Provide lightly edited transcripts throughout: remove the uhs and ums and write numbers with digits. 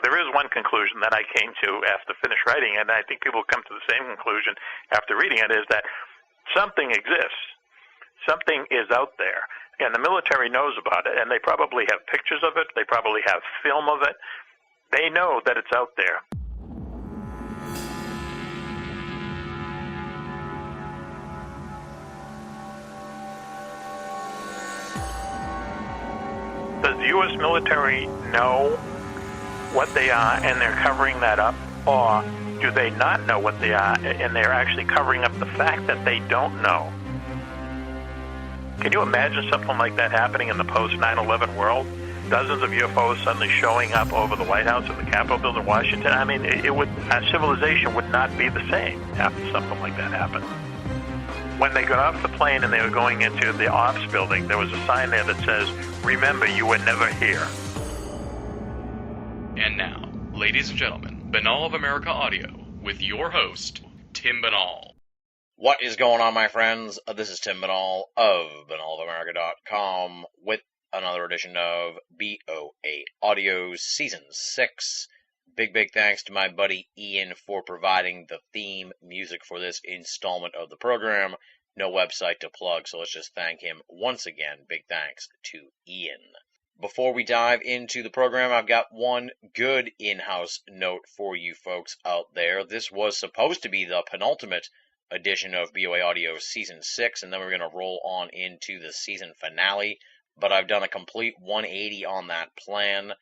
there is one conclusion that I came to after finish writing, and I think people come to the same conclusion after reading it, is that something exists. Something is out there, and the military knows about it, and they probably have pictures of it. They probably have film of it. They know that it's out there. Does the U.S. military know what they are and they're covering that up? Or do they not know what they are and they're actually covering up the fact that they don't know? Can you imagine something like that happening in the post-9/11 world? Dozens of UFOs suddenly showing up over the White House and the Capitol building in Washington? I mean, our civilization would not be the same after something like that happened. When they got off the plane and they were going into the ops building, there was a sign there that says, "Remember, you were never here." And now, ladies and gentlemen, Banal of America Audio, with your host, Tim Banal. What is going on, my friends? This is Tim Banal of banalofamerica.com with another edition of BoA Audio Season 6. Big thanks to my buddy Ian for providing the theme music for this installment of the program. No website to plug, so let's just thank him once again. Big thanks to Ian. Before we dive into the program, I've got one good in-house note for you folks out there. This was supposed to be the penultimate edition of BoA Audio Season 6, and then we're going to roll on into the season finale, but I've done a complete 180 on that plan.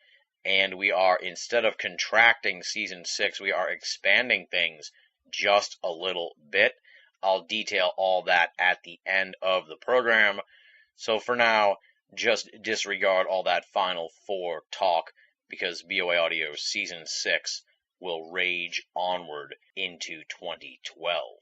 And we are, instead of contracting Season 6, we are expanding things just a little bit. I'll detail all that at the end of the program. So for now, just disregard all that Final Four talk, because BoA Audio Season 6 will rage onward into 2012.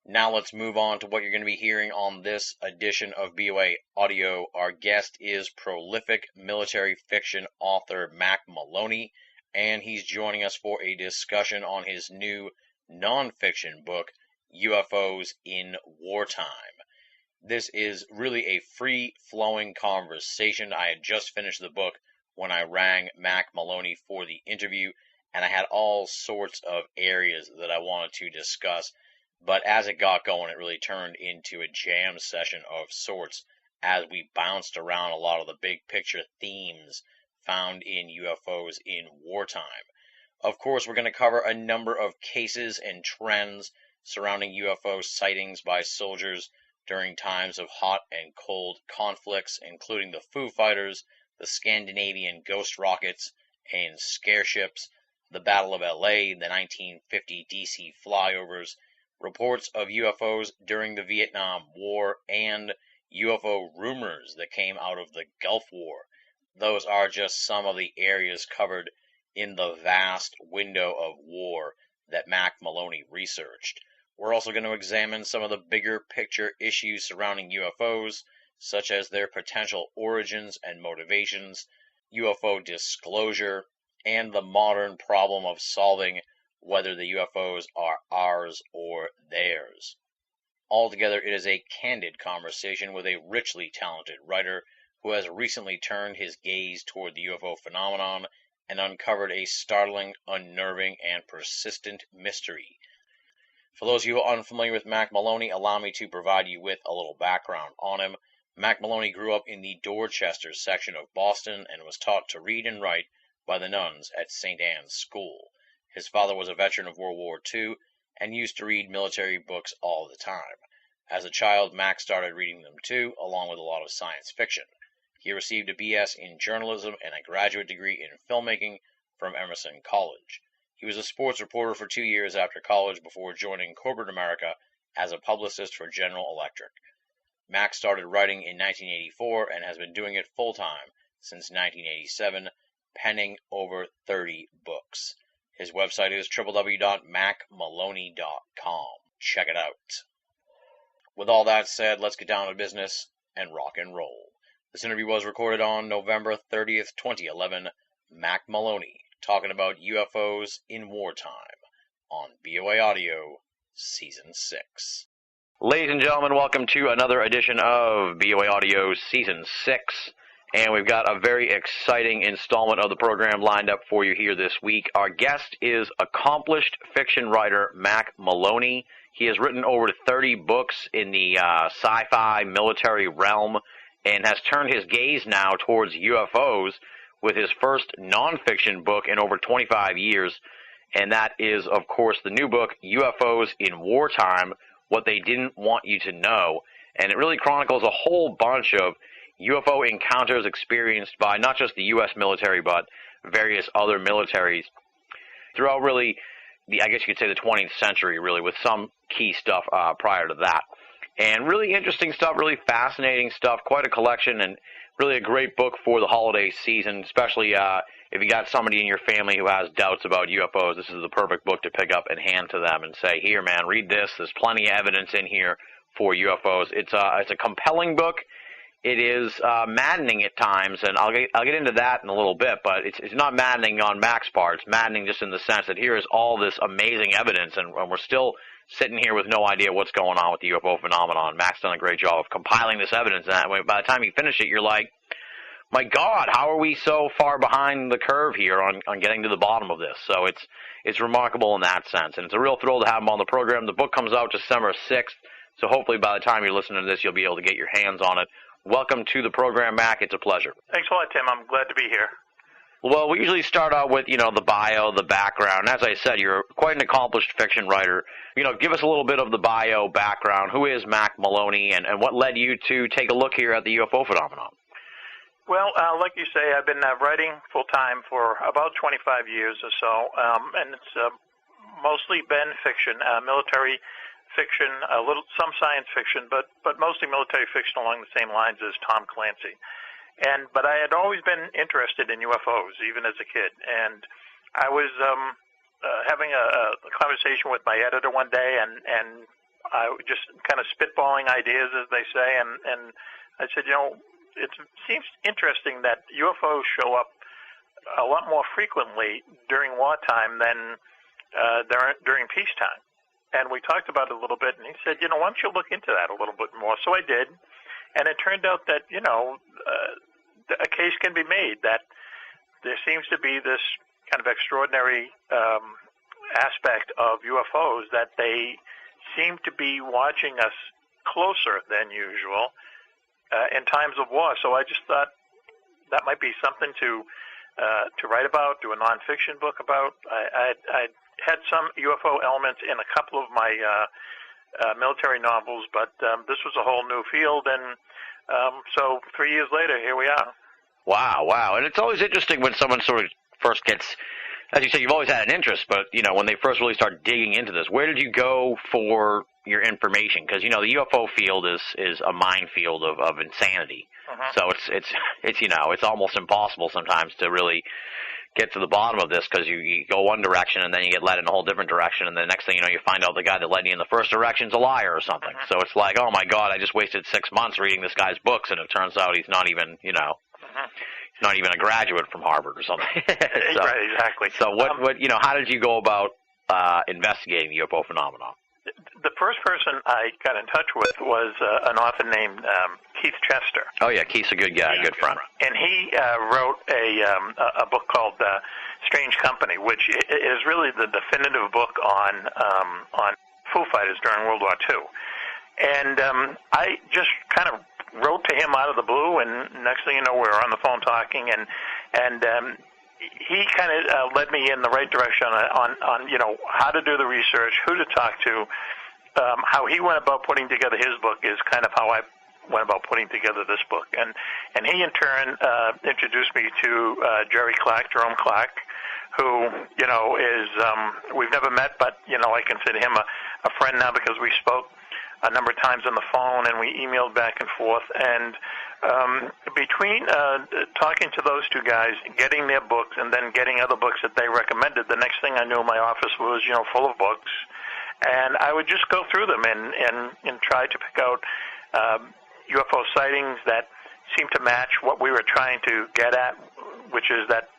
Now let's move on to what you're going to be hearing on this edition of BoA Audio. Our guest is prolific military fiction author Mac Maloney, and he's joining us for a discussion on his new nonfiction book, UFOs in Wartime. This is really a free-flowing conversation. I had just finished the book when I rang Mac Maloney for the interview, and I had all sorts of areas that I wanted to discuss. But as it got going, it really turned into a jam session of sorts as we bounced around a lot of the big picture themes found in UFOs in wartime. Of course, we're going to cover a number of cases and trends surrounding UFO sightings by soldiers during times of hot and cold conflicts, including the Foo Fighters, the Scandinavian ghost rockets and scare ships, the Battle of LA, the 1950 DC flyovers, reports of UFOs during the Vietnam War, and UFO rumors that came out of the Gulf War. Those are just some of the areas covered in the vast window of war that Mac Maloney researched. We're also going to examine some of the bigger picture issues surrounding UFOs, such as their potential origins and motivations, UFO disclosure, and the modern problem of solving whether the UFOs are ours or theirs. Altogether, it is a candid conversation with a richly talented writer who has recently turned his gaze toward the UFO phenomenon and uncovered a startling, unnerving, and persistent mystery. For those of you who are unfamiliar with Mac Maloney, allow me to provide you with a little background on him. Mac Maloney grew up in the Dorchester section of Boston and was taught to read and write by the nuns at St. Anne's School. His father was a veteran of World War II and used to read military books all the time. As a child, Mac started reading them too, along with a lot of science fiction. He received a B.S. in journalism and a graduate degree in filmmaking from Emerson College. He was a sports reporter for 2 years after college before joining corporate America as a publicist for General Electric. Mac started writing in 1984 and has been doing it full-time since 1987, penning over 30 books. His website is www.macmaloney.com. Check it out. With all that said, let's get down to business and rock and roll. This interview was recorded on November 30th, 2011. Mac Maloney talking about UFOs in wartime on BoA Audio Season 6. Ladies and gentlemen, welcome to another edition of BoA Audio Season 6. and we've got a very exciting installment of the program lined up for you here this week. Our guest is accomplished fiction writer Mac Maloney. He has written over 30 books in the sci-fi military realm and has turned his gaze now towards UFOs with his first nonfiction book in over 25 years, and that is, of course, the new book, UFOs in Wartime, What They Didn't Want You to Know. And it really chronicles a whole bunch of UFO encounters experienced by not just the U.S. military, but various other militaries throughout really, I guess you could say the 20th century, really, with some key stuff prior to that. And really interesting stuff, really fascinating stuff, quite a collection, and really a great book for the holiday season, especially if you got somebody in your family who has doubts about UFOs. This is the perfect book to pick up and hand to them and say, here, man, read this. There's plenty of evidence in here for UFOs. It's a compelling book. It is maddening at times, and I'll get into that in a little bit, but it's not maddening on Mac's part. It's maddening just in the sense that here is all this amazing evidence, and we're still sitting here with no idea what's going on with the UFO phenomenon. Mac's done a great job of compiling this evidence, and by the time you finish it, you're like, my God, how are we so far behind the curve here on getting to the bottom of this? So it's remarkable in that sense, and it's a real thrill to have him on the program. The book comes out December 6th, so hopefully by the time you're listening to this, you'll be able to get your hands on it. Welcome to the program, Mac. It's a pleasure. Thanks a lot, Tim. I'm glad to be here. Well, we usually start out with, the bio, the background. As I said, you're quite an accomplished fiction writer. Give us a little bit of the bio background. Who is Mac Maloney, and what led you to take a look here at the UFO phenomenon? Well, like you say, I've been writing full-time for about 25 years or so, and it's mostly been fiction, military fiction, some science fiction, but mostly military fiction along the same lines as Tom Clancy. But I had always been interested in UFOs, even as a kid. And I was having a conversation with my editor one day, and I was just kind of spitballing ideas, as they say. And I said, it seems interesting that UFOs show up a lot more frequently during wartime than during peacetime. And we talked about it a little bit, and he said, why don't you look into that a little bit more? So I did, and it turned out that, a case can be made that there seems to be this kind of extraordinary aspect of UFOs, that they seem to be watching us closer than usual in times of war. So I just thought that might be something to write about, do a nonfiction book about. I had some UFO elements in a couple of my military novels, but this was a whole new field, and so 3 years later, here we are. Wow. And it's always interesting when someone sort of first gets, as you say, you've always had an interest, but, when they first really start digging into this, where did you go for your information? Because, the UFO field is a minefield of insanity. So it's almost impossible sometimes to really get to the bottom of this, because you go one direction and then you get led in a whole different direction, and the next thing you know, you find out the guy that led you in the first direction's a liar or something. So it's like, oh my God, I just wasted 6 months reading this guy's books, and it turns out he's not even, he's not even a graduate from Harvard or something. So, right, exactly. So what how did you go about investigating the UFO phenomenon? The first person I got in touch with was an author named Keith Chester. Oh yeah, Keith's a good guy, good friend. And he wrote a book called Strange Company, which is really the definitive book on Foo Fighters during World War II. And I just kind of wrote to him out of the blue, and next thing you know, we were on the phone talking, and he kind of led me in the right direction on how to do the research, who to talk to. How he went about putting together his book is kind of how I went about putting together this book. And he in turn introduced me to Jerome Clark, who is we've never met, but I consider him a friend now, because we spoke a number of times on the phone, and we emailed back and forth. And between talking to those two guys, getting their books, and then getting other books that they recommended, the next thing I knew, my office was full of books, and I would just go through them and try to pick out UFO sightings that seemed to match what we were trying to get at, which is that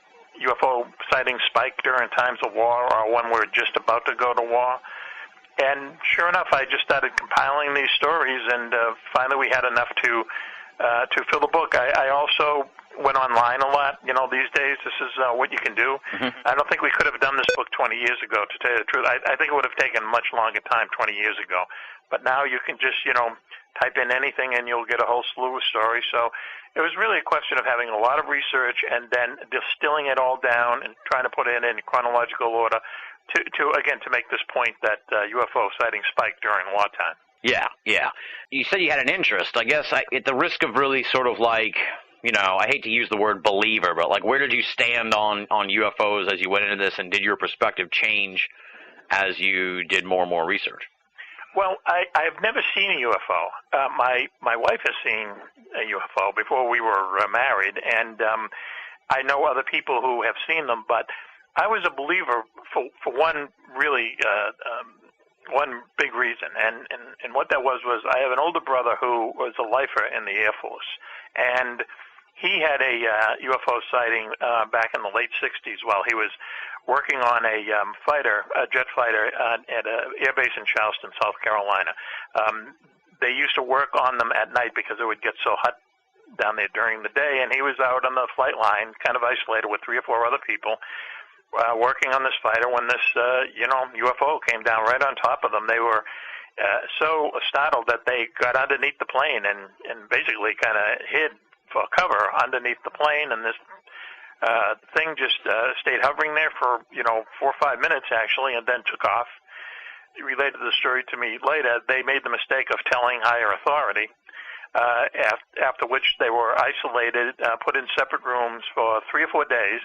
UFO sightings spike during times of war or when we're just about to go to war. And sure enough, I just started compiling these stories, and finally we had enough to to fill the book. I also went online a lot. These days this is what you can do. I don't think we could have done this book 20 years ago, to tell you the truth. I think it would have taken a much longer time 20 years ago. But now you can just, type in anything and you'll get a whole slew of stories. So it was really a question of having a lot of research and then distilling it all down and trying to put it in chronological order to make this point that UFO sightings spiked during wartime. Yeah. You said you had an interest. I guess at the risk of really sort of like, I hate to use the word believer, but like, where did you stand on UFOs as you went into this, and did your perspective change as you did more and more research? Well, I've never seen a UFO. My wife has seen a UFO before we were married, and I know other people who have seen them, but I was a believer for one really one big reason, and what that was I have an older brother who was a lifer in the Air Force, and he had a UFO sighting back in the late 60s while he was working on a jet fighter at an air base in Charleston, South Carolina. They used to work on them at night because it would get so hot down there during the day, and he was out on the flight line, kind of isolated with 3 or 4 other people, working on this fighter when this, UFO came down right on top of them. They were so startled that they got underneath the plane and basically kind of hid for cover underneath the plane, and this thing just stayed hovering there for 4 or 5 minutes actually, and then took off. He related the story to me later. They made the mistake of telling higher authority, after which they were isolated, put in separate rooms for 3 or 4 days.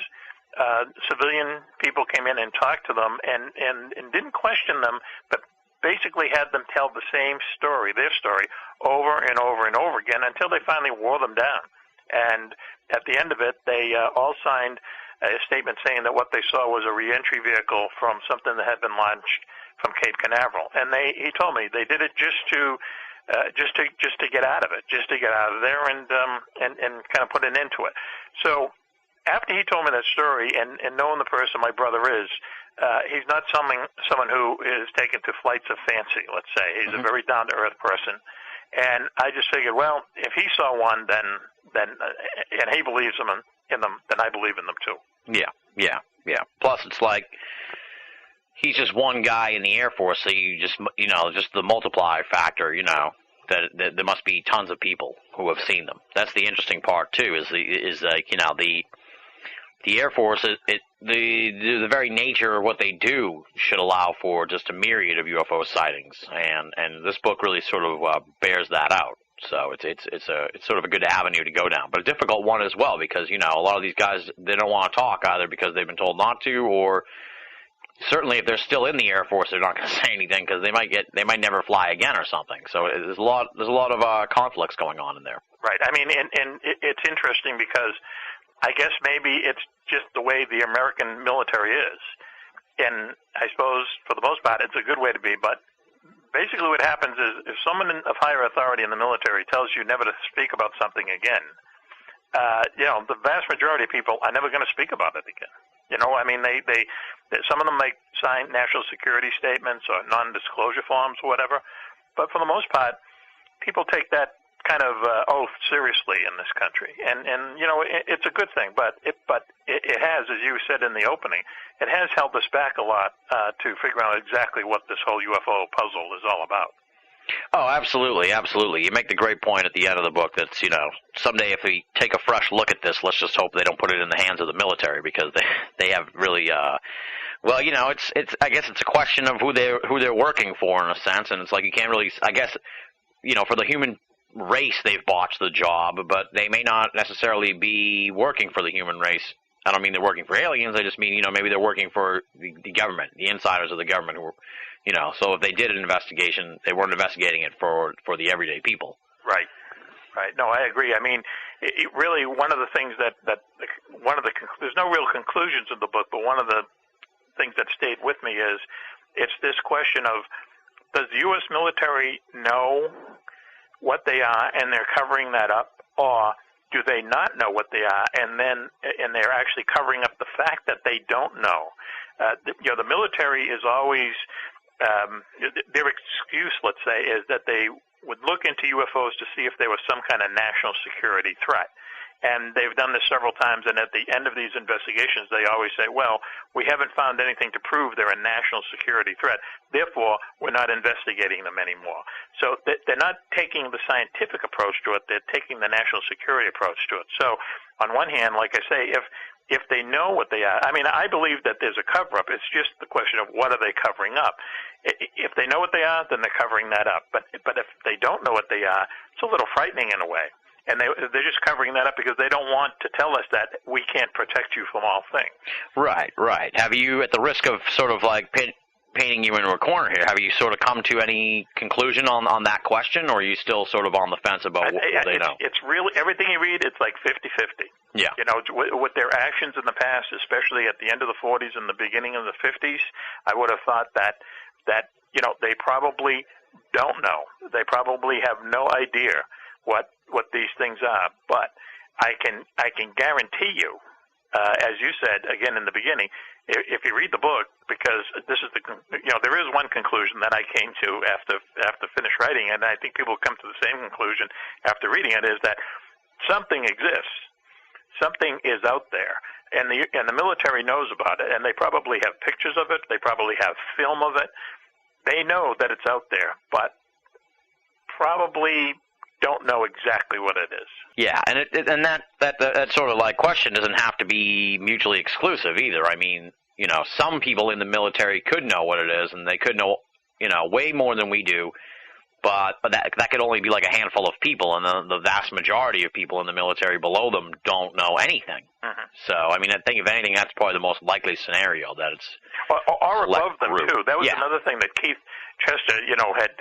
Civilian people came in and talked to them and didn't question them, but basically had them tell the same story, their story, over and over and over again until they finally wore them down. And at the end of it, they all signed a statement saying that what they saw was a reentry vehicle from something that had been launched from Cape Canaveral. And he told me they did it just to get out of it, just to get out of there and kind of put an end to it. So after he told me that story, and knowing the person my brother is, he's not someone who is taken to flights of fancy, let's say. He's a very down-to-earth person. And I just figured, well, if he saw one, then and he believes in them, then I believe in them too. Yeah. Plus, it's like he's just one guy in the Air Force, so you just the multiplier factor, that there must be tons of people who have seen them. That's the interesting part too. Is like the Air Force, the very nature of what they do should allow for just a myriad of UFO sightings, and this book really sort of bears that out. So it's sort of a good avenue to go down, but a difficult one as well, because a lot of these guys, they don't want to talk either because they've been told not to, or certainly if they're still in the Air Force, they're not going to say anything because they might never fly again or something. So there's a lot of conflicts going on in there. Right. I mean, and it's interesting because I guess maybe it's just the way the American military is. And I suppose, for the most part, it's a good way to be. But basically what happens is if someone of higher authority in the military tells you never to speak about something again, the vast majority of people are never going to speak about it again. I mean, they some of them may sign national security statements or non-disclosure forms or whatever. But for the most part, people take that kind of oath seriously in this country, and it's a good thing. But it has, as you said in the opening, it has held us back a lot to figure out exactly what this whole UFO puzzle is all about. Oh, absolutely. You make the great point at the end of the book that's, someday if we take a fresh look at this, let's just hope they don't put it in the hands of the military, because they have really, it's I guess it's a question of who they're working for in a sense, and it's like you can't really, I guess, for the human race they've botched the job, but they may not necessarily be working for the human race. I don't mean they're working for aliens, I just mean, maybe they're working for the government, the insiders of the government who, so if they did an investigation, they weren't investigating it for the everyday people. Right. No, I agree. I mean, it really, one of the things there's no real conclusions in the book, but one of the things that stayed with me is it's this question of, does the U.S. military know what they are and they're covering that up, or do they not know what they are and they're actually covering up the fact that they don't know? The military is always their excuse, let's say, is that they would look into UFOs to see if there was some kind of national security threat. And they've done this several times, and at the end of these investigations, they always say, well, we haven't found anything to prove they're a national security threat. Therefore, we're not investigating them anymore. So they're not taking the scientific approach to it. They're taking the national security approach to it. So on one hand, like I say, if they know what they are, I mean, I believe that there's a cover-up. It's just the question of what are they covering up. If they know what they are, then they're covering that up. But if they don't know what they are, it's a little frightening in a way. And they're just covering that up because they don't want to tell us that we can't protect you from all things. Right. Have you, at the risk of sort of like painting you into a corner here, have you sort of come to any conclusion on that question, or are you still sort of on the fence about what they know? It's really, everything you read, it's like 50-50. Yeah. You know, with their actions in the past, especially at the end of the 40s and the beginning of the 50s, I would have thought that you know, they probably don't know. They probably have no idea what these things are. But I can guarantee you, as you said again in the beginning, if you read the book, because this is there is one conclusion that I came to after finish writing, and I think people come to the same conclusion after reading it, is that something exists, something is out there, and the military knows about it, and they probably have pictures of it, they probably have film of it, they know that it's out there, but probably don't know exactly what it is. Yeah, and that sort of like question doesn't have to be mutually exclusive either. I mean, you know, some people in the military could know what it is, and they could know, you know, way more than we do. But that could only be like a handful of people, and the vast majority of people in the military below them don't know anything. Mm-hmm. So, I mean, I think if anything, that's probably the most likely scenario, that it's or above them group. too. That was another thing that Keith Chester, you know, had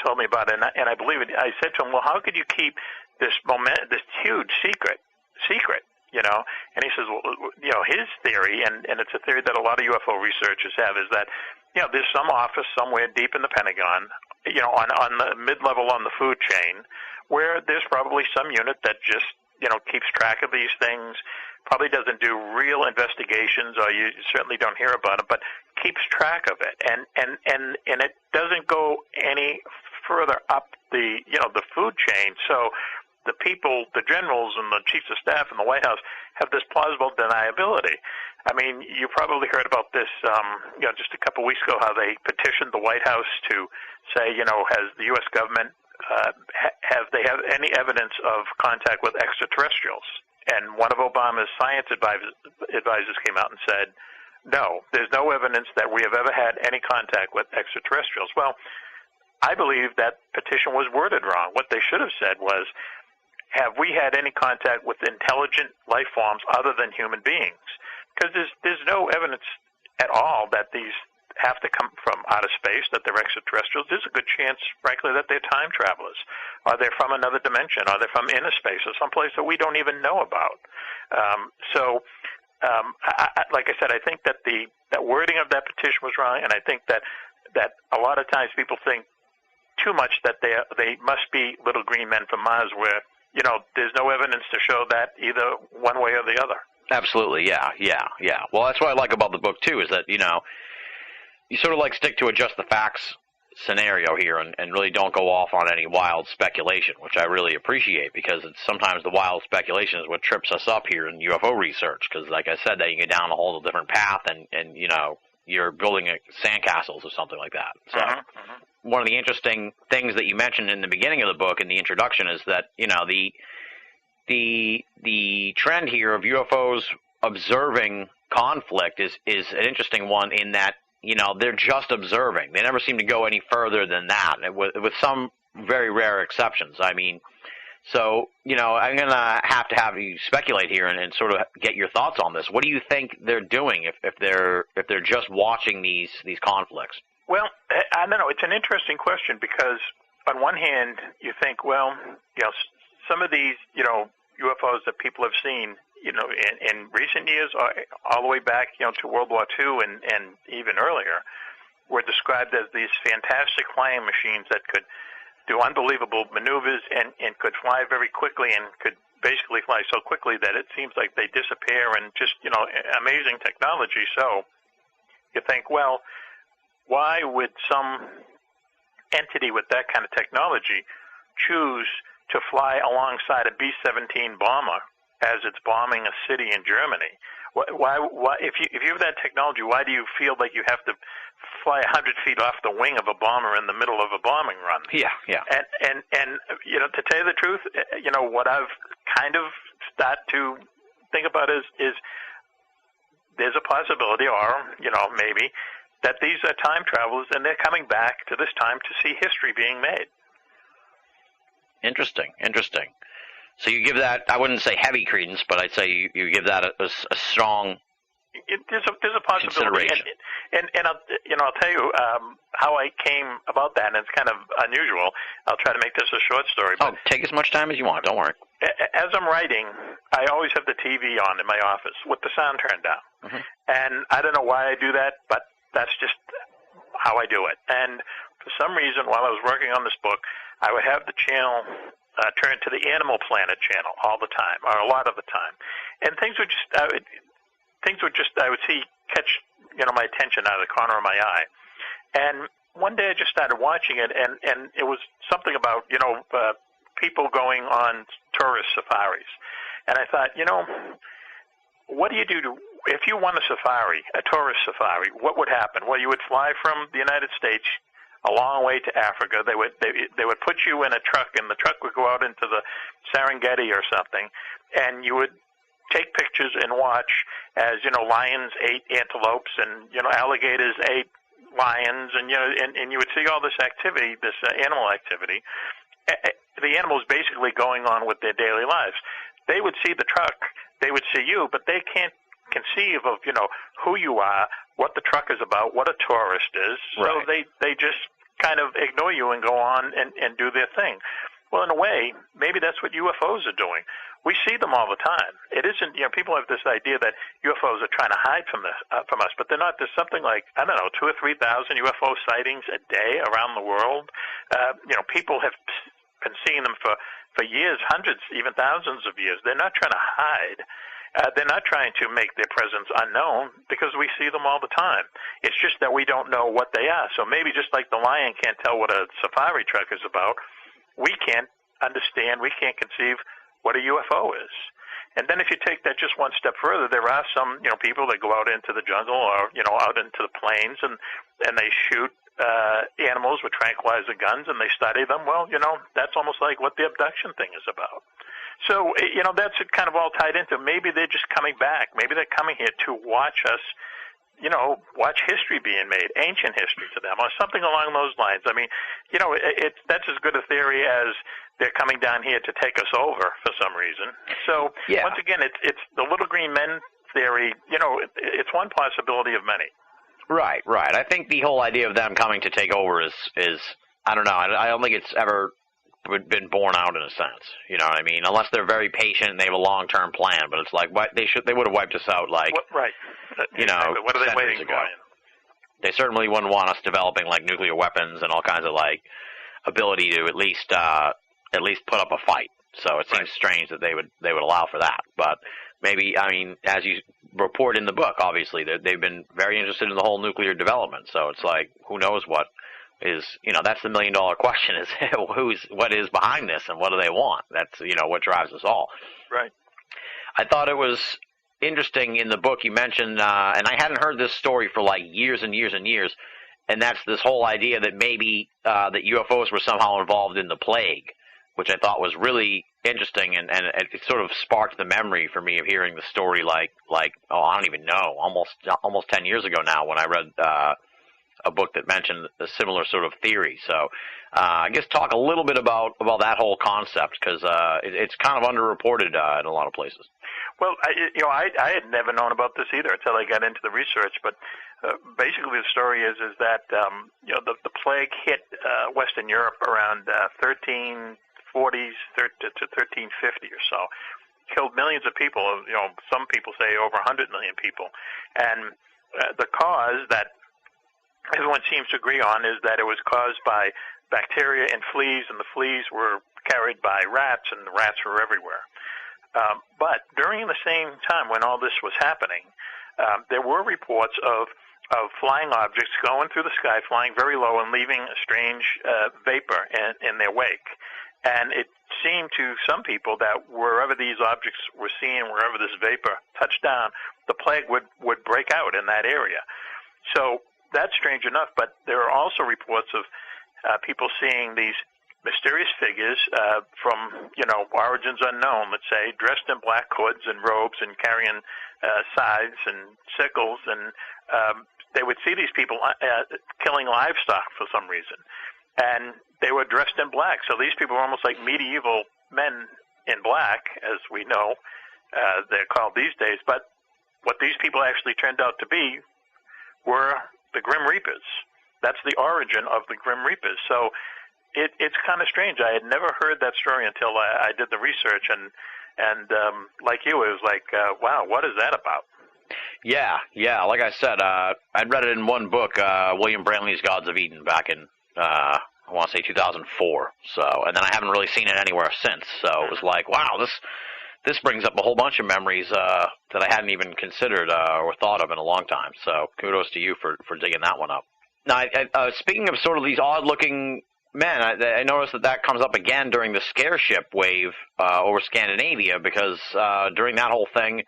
told me about, and I believe it. I said to him, "Well, how could you keep this huge secret?" You know, and he says, "Well, you know, his theory, and it's a theory that a lot of UFO researchers have, is that, you know, there's some office somewhere deep in the Pentagon, you know, on the mid-level on the food chain, where there's probably some unit that just, you know, keeps track of these things, probably doesn't do real investigations, or you certainly don't hear about it, but keeps track of it, and it doesn't go any further up the, you know, the food chain. So the people, the generals and the chiefs of staff in the White House have this plausible deniability. I mean, you probably heard about this, you know, just a couple weeks ago, how they petitioned the White House to say, you know, has the U.S. government, have any evidence of contact with extraterrestrials? And one of Obama's science advisors came out and said, no, there's no evidence that we have ever had any contact with extraterrestrials. Well, I believe that petition was worded wrong. What they should have said was, have we had any contact with intelligent life forms other than human beings? Because there's no evidence at all that these have to come from outer space, that they're extraterrestrials. There's a good chance, frankly, that they're time travelers, or they're from another dimension, or they're from inner space, or someplace that we don't even know about. Like I said, I think that that wording of that petition was wrong, and I think that a lot of times people think too much that they must be little green men from Mars, where, you know, there's no evidence to show that either one way or the other. Absolutely, yeah. Well, that's what I like about the book, too, is that, you know, you sort of like stick to a just the facts scenario here and really don't go off on any wild speculation, which I really appreciate, because it's sometimes the wild speculation is what trips us up here in UFO research, because, like I said, they can get down a whole different path, and you know, you're building sandcastles or something like that. So one of the interesting things that you mentioned in the beginning of the book, in the introduction, is that, you know, the trend here of UFOs observing conflict is an interesting one, in that, you know, they're just observing. They never seem to go any further than that, with some very rare exceptions. I mean, so, you know, I'm going to have you speculate here and sort of get your thoughts on this. What do you think they're doing if they're just watching these conflicts? Well, I don't know. It's an interesting question, because on one hand, you think, well, you know, some of these, you know, UFOs that people have seen, you know, in recent years, all the way back, you know, to World War II and even earlier, were described as these fantastic flying machines that could do unbelievable maneuvers and could fly very quickly, and could basically fly so quickly that it seems like they disappear, and just, you know, amazing technology. So you think, well, why would some entity with that kind of technology choose to fly alongside a B-17 bomber as it's bombing a city in Germany? Why, if you have that technology, why do you feel like you have to fly 100 feet off the wing of a bomber in the middle of a bombing run? Yeah. And to tell you the truth, what I've kind of started to think about is there's a possibility, or maybe, that these are time travelers and they're coming back to this time to see history being made. Interesting. So you give that, I wouldn't say heavy credence, but I'd say you give that a strong there's a possibility, and I'll tell you how I came about that, and it's kind of unusual. I'll try to make this a short story. But take as much time as you want. Don't worry. As I'm writing, I always have the TV on in my office with the sound turned down, and I don't know why I do that, but that's just how I do it. And for some reason, while I was working on this book, I would have the channel turn to the Animal Planet channel all the time, or a lot of the time, and things would just I would see catch my attention out of the corner of my eye. And one day I just started watching it, and it was something about people going on tourist safaris, and I thought, what do you do if you want a safari, a tourist safari? What would happen? Well, you would fly from the United States a long way to Africa. They would put you in a truck, and the truck would go out into the Serengeti or something, and you would take pictures and watch as lions ate antelopes, and alligators ate lions, and and you would see all this activity, this animal activity. The animals basically going on with their daily lives. They would see the truck, they would see you, but they can't conceive of who you are, what the truck is about, what a tourist is. Right. So they just kind of ignore you and go on and do their thing. Well, in a way, maybe that's what UFOs are doing. We see them all the time. It isn't, people have this idea that UFOs are trying to hide from us, but they're not. There's something like, 2,000 or 3,000 UFO sightings a day around the world. People have been seeing them for years, hundreds, even thousands of years. They're not trying to hide. They're not trying to make their presence unknown, because we see them all the time. It's just that we don't know what they are. So maybe just like the lion can't tell what a safari truck is about, we can't understand, we can't conceive what a UFO is. And then if you take that just one step further, there are some people that go out into the jungle or out into the plains and they shoot animals with tranquilizer guns and they study them. Well, that's almost like what the abduction thing is about. So that's kind of all tied into, maybe they're just coming back. Maybe they're coming here to watch us, watch history being made, ancient history to them, or something along those lines. I mean, that's as good a theory as they're coming down here to take us over for some reason. So once again, it's the little green men theory. It's one possibility of many. Right. I think the whole idea of them coming to take over is I don't know. I don't think it's ever been borne out in a sense. You know what I mean? Unless they're very patient and they have a long-term plan. But it's like, they would have wiped us out right. What are they waiting for? They certainly wouldn't want us developing like nuclear weapons and all kinds of like ability to at least put up a fight. So it seems strange that they would allow for that. But maybe, I mean, as you report in the book, obviously they've been very interested in the whole nuclear development. So it's like, who knows what is, that's the $1 million question, is what is behind this and what do they want? That's, what drives us all. Right. I thought it was interesting in the book you mentioned, and I hadn't heard this story for like years and years and years, and that's this whole idea that maybe that UFOs were somehow involved in the plague, which I thought was really interesting, and it sort of sparked the memory for me of hearing the story like I don't even know, almost 10 years ago now, when I read a book that mentioned a similar sort of theory. So I guess talk a little bit about that whole concept, because it's kind of underreported in a lot of places. Well, I had never known about this either until I got into the research. But basically, the story is that the plague hit Western Europe around 1340s to 1350 or so, killed millions of people. Some people say over 100 million people, and the cause that everyone seems to agree on is that it was caused by bacteria and fleas, and the fleas were carried by rats, and the rats were everywhere. But during the same time when all this was happening, there were reports of flying objects going through the sky, flying very low and leaving a strange vapor in their wake. And it seemed to some people that wherever these objects were seen, wherever this vapor touched down, the plague would break out in that area. So that's strange enough, but there are also reports of people seeing these mysterious figures from, origins unknown, let's say, dressed in black hoods and robes and carrying scythes and sickles, and they would see these people killing livestock for some reason. And they were dressed in black, so these people were almost like medieval men in black, as we know they're called these days. But what these people actually turned out to be were the Grim Reapers. That's the origin of the Grim Reapers. So it's kind of strange. I had never heard that story until I did the research, and like you, it was like, wow, what is that about? Yeah. Like I said, I'd read it in one book, William Brantley's Gods of Eden, back in I want to say 2004. So, and then I haven't really seen it anywhere since. So it was like, wow, this brings up a whole bunch of memories that I hadn't even considered or thought of in a long time. So kudos to you for digging that one up. Now, speaking of sort of these odd-looking men, I noticed that comes up again during the scare ship wave over Scandinavia, because during that whole thing,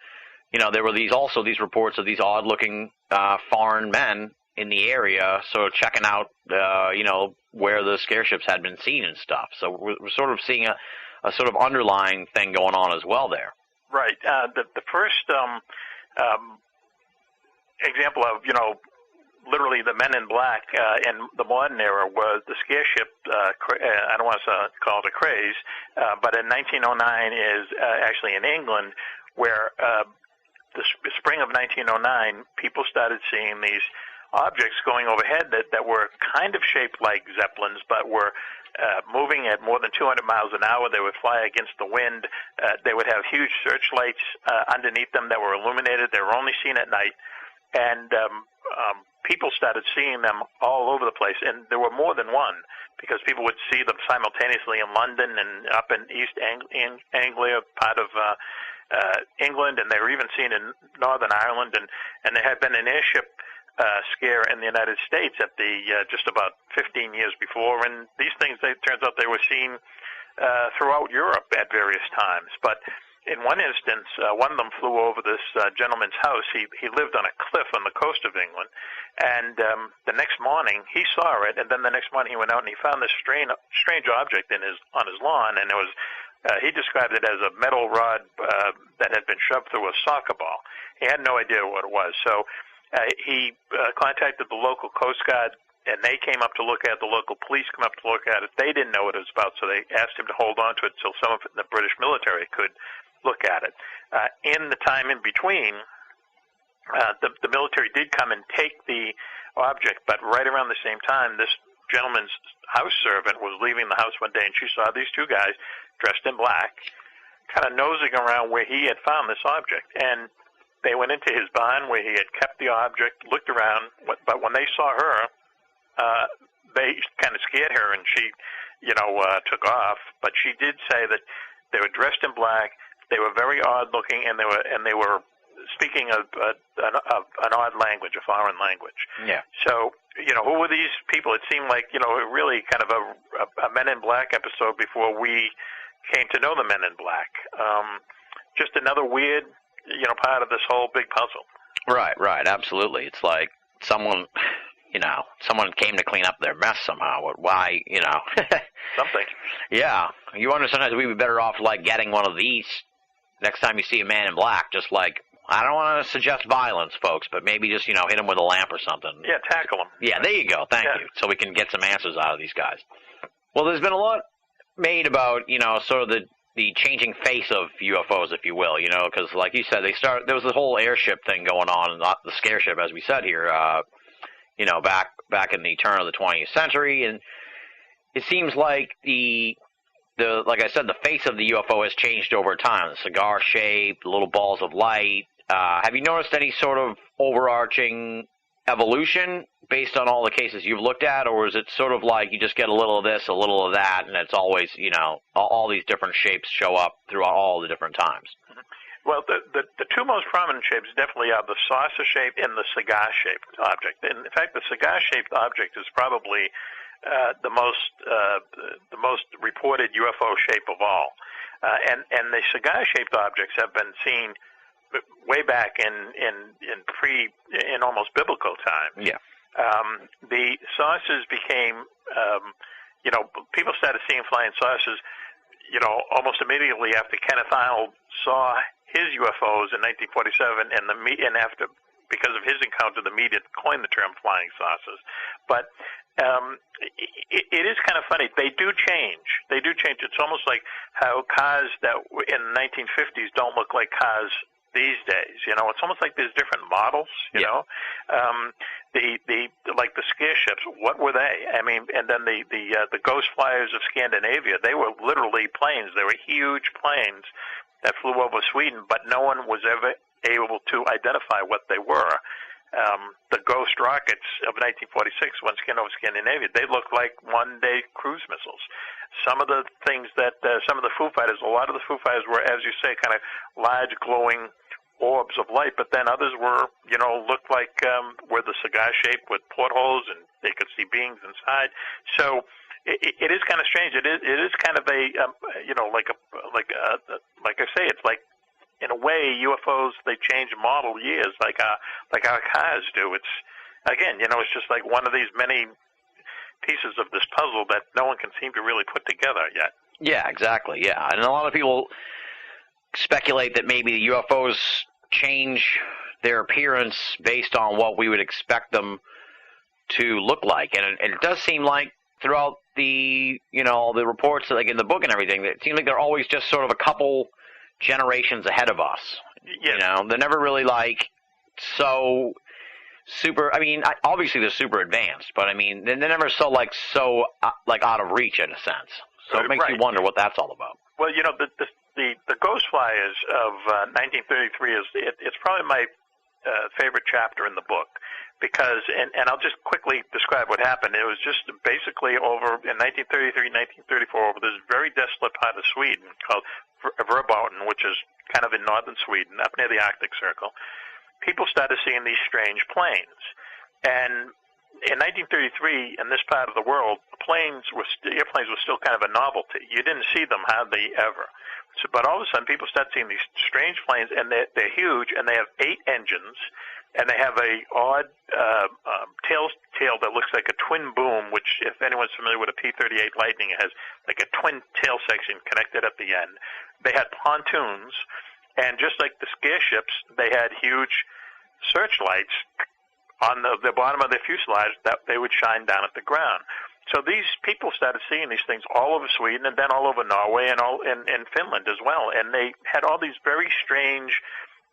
there were these reports of these odd-looking foreign men in the area, sort of checking out, where the scare ships had been seen and stuff. So we're sort of seeing a sort of underlying thing going on as well there. Right. The first example of, literally the men in black in the modern era was the scare ship, I don't want to call it a craze, but in 1909 is actually in England, where the spring of 1909, people started seeing these objects going overhead that were kind of shaped like zeppelins, but were moving at more than 200 miles an hour. They would fly against the wind. They would have huge searchlights underneath them that were illuminated. They were only seen at night. And people started seeing them all over the place, and there were more than one, because people would see them simultaneously in London and up in East Anglia, part of England, and they were even seen in Northern Ireland, and there had been an airship scare in the United States at the just about 15 years before, and these things, it turns out they were seen throughout Europe at various times. But in one instance, one of them flew over this gentleman's house. He lived on a cliff on the coast of England, and the next morning he saw it, and then the next morning he went out and he found this strange object on his lawn, and it was he described it as a metal rod that had been shoved through a soccer ball. He had no idea what it was, so he contacted the local Coast Guard, and they came up to look at it. The local police came up to look at it. They didn't know what it was about, so they asked him to hold on to it until some of the British military could look at it. In the time in between, the military did come and take the object, but right around the same time, this gentleman's house servant was leaving the house one day, and she saw these two guys dressed in black kind of nosing around where he had found this object. And they went into his barn where he had kept the object, looked around, but when they saw her, they kind of scared her, and she, took off. But she did say that they were dressed in black, they were very odd looking, and they were speaking an odd language, a foreign language. Yeah. So, who were these people? It seemed like, really kind of a Men in Black episode before we came to know the Men in Black. Just another weird, part of this whole big puzzle. Right, absolutely. It's like someone came to clean up their mess somehow. Why, Something. Yeah. You wonder sometimes we'd be better off, like, getting one of these next time you see a man in black. Just like, I don't want to suggest violence, folks, but maybe just, hit him with a lamp or something. Yeah, tackle him. Yeah, there you go. Thank you. So we can get some answers out of these guys. Well, there's been a lot made about, sort of the changing face of UFOs, if you will, because like you said, there was the whole airship thing going on, not the scare ship, as we said here, back in the turn of the 20th century, and it seems like like I said, the face of the UFO has changed over time. The cigar shape, the little balls of light. Have you noticed any sort of overarching evolution based on all the cases you've looked at, or is it sort of like you just get a little of this, a little of that, and it's always, all these different shapes show up throughout all the different times? Well, the two most prominent shapes definitely are the saucer-shaped and the cigar-shaped object. And in fact, the cigar-shaped object is probably the most reported UFO shape of all. And the cigar-shaped objects have been seen way back in almost biblical times. Yeah. The saucers became, people started seeing flying saucers, almost immediately after Kenneth Arnold saw his UFOs in 1947, and after, because of his encounter, the media coined the term flying saucers. But it is kind of funny. They do change. It's almost like how cars that in the 1950s don't look like cars these days. It's almost like there's different models. Like the scare ships. What were they? I mean, and then the ghost flyers of Scandinavia. They were literally planes. They were huge planes that flew over Sweden, but no one was ever able to identify what they were. The ghost rockets of 1946, once again over Scandinavia, they looked like one-day cruise missiles. Some of the things that, some of the Foo Fighters, a lot of the Foo Fighters were, as you say, kind of large glowing orbs of light, but then others were, looked like were the cigar shape with portholes, and they could see beings inside. So it is kind of strange. It is kind of a, like I say, it's like, in a way, UFOs, they change model years like our cars do. It's, again, it's just like one of these many pieces of this puzzle that no one can seem to really put together yet. Yeah, exactly, yeah. And a lot of people speculate that maybe the UFOs change their appearance based on what we would expect them to look like. And it does seem like throughout the, the reports, like in the book and everything, it seems like they're always just sort of a couple generations ahead of us. Yes. They're never really like so super. I mean, obviously they're super advanced, but I mean, they're never so out of reach in a sense. So it makes you wonder what that's all about. Well, the Ghost Flyers of 1933 it's probably my favorite chapter in the book, because and I'll just quickly describe what happened. It was just basically over in 1933, 1934, over this very desolate part of Sweden called Verboten, which is kind of in northern Sweden, up near the Arctic Circle. People started seeing these strange planes. And in 1933, in this part of the world, airplanes were still kind of a novelty. You didn't see them hardly ever. So, but all of a sudden, people start seeing these strange planes, and they're huge, and they have 8 engines, and they have a odd tail that looks like a twin boom, which, if anyone's familiar with a P-38 Lightning, it has like a twin tail section connected at the end. They had pontoons, and just like the scare ships, they had huge searchlights on the bottom of their fuselage that they would shine down at the ground. So these people started seeing these things all over Sweden, and then all over Norway, and all in Finland as well. And they had all these very strange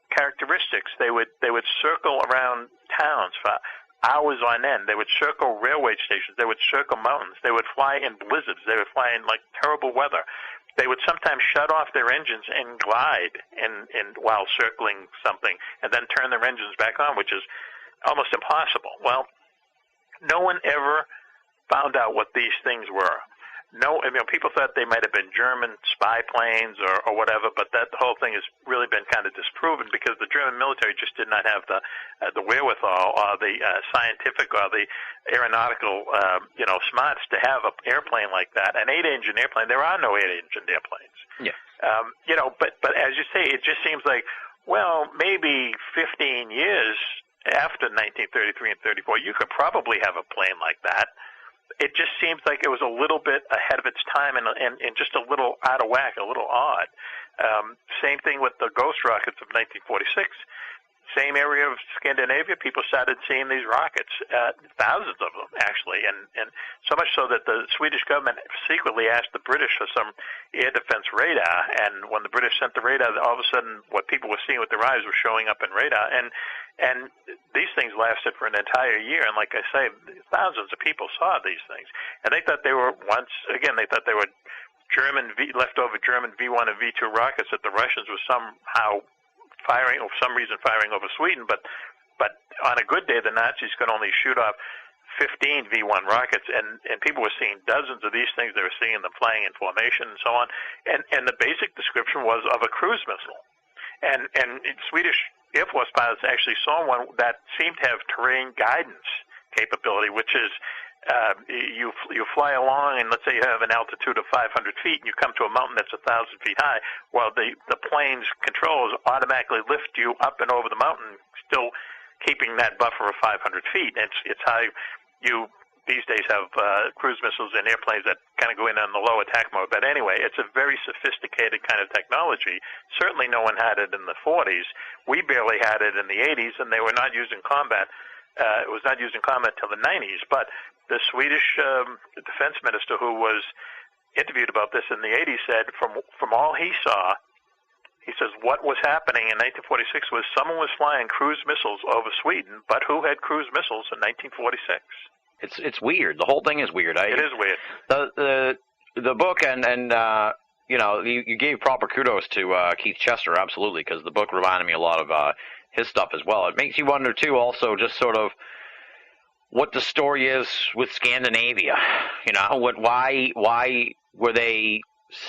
characteristics. They would circle around towns for hours on end. They would circle railway stations. They would circle mountains. They would fly in blizzards. They would fly in like terrible weather. They would sometimes shut off their engines and glide while circling something, and then turn their engines back on, which is almost impossible. Well, no one ever found out what these things were. No, people thought they might have been German spy planes or whatever, but that whole thing has really been kind of disproven, because the German military just did not have the wherewithal or the scientific or the aeronautical smarts to have an airplane like that, an 8-engine airplane. There are no 8-engine airplanes. Yeah. But as you say, it just seems like, well, maybe 15 years after 1933 and 34, you could probably have a plane like that. It just seems like it was a little bit ahead of its time and just a little out of whack, a little odd. Same thing with the ghost rockets of 1946. Same area of Scandinavia, people started seeing these rockets, thousands of them, actually, and so much so that the Swedish government secretly asked the British for some air defense radar, and when the British sent the radar, all of a sudden what people were seeing with their eyes was showing up in radar, and these things lasted for an entire year, and like I say, thousands of people saw these things, and they thought they were, leftover German V-1 and V-2 rockets that the Russians were somehow firing over Sweden, but on a good day, the Nazis could only shoot off 15 V-1 rockets, and people were seeing dozens of these things. They were seeing them flying in formation and so on. And the basic description was of a cruise missile. And Swedish Air Force pilots actually saw one that seemed to have terrain guidance capability, which is you fly along, and let's say you have an altitude of 500 feet, and you come to a mountain that's 1,000 feet high. Well, the plane's controls automatically lift you up and over the mountain, still keeping that buffer of 500 feet. It's how you these days have cruise missiles and airplanes that kind of go in on the low attack mode. But anyway, it's a very sophisticated kind of technology. Certainly no one had it in the 40s. We barely had it in the 80s, and they were not used in combat. It was not used in combat till the 90s. But the Swedish defense minister who was interviewed about this in the 80s said from all he saw, he says what was happening in 1946 was someone was flying cruise missiles over Sweden, but who had cruise missiles in 1946? It's weird. The whole thing is weird. It is weird. The book and you know, you gave proper kudos to Keith Chester, absolutely, because the book reminded me a lot of his stuff as well. It makes you wonder too, also, just sort of what the story is with Scandinavia. You know, why were they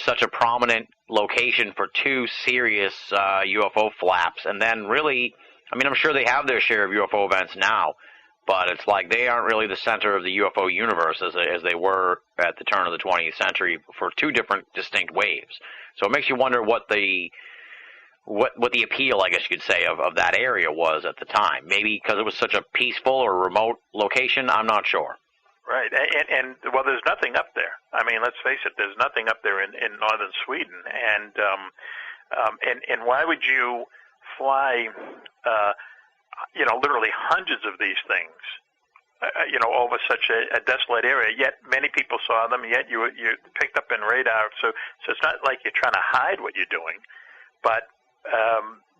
such a prominent location for two serious UFO flaps, and then really, I mean, I'm sure they have their share of UFO events now. But it's like they aren't really the center of the UFO universe as they were at the turn of the 20th century for two different distinct waves. So it makes you wonder what the appeal, I guess you could say, of that area was at the time. Maybe because it was such a peaceful or remote location, I'm not sure. Right, and well, there's nothing up there. I mean, let's face it, there's nothing up there in northern Sweden. And why would you fly literally hundreds of these things, over such a desolate area. Yet many people saw them. Yet you picked up in radar. So it's not like you're trying to hide what you're doing, but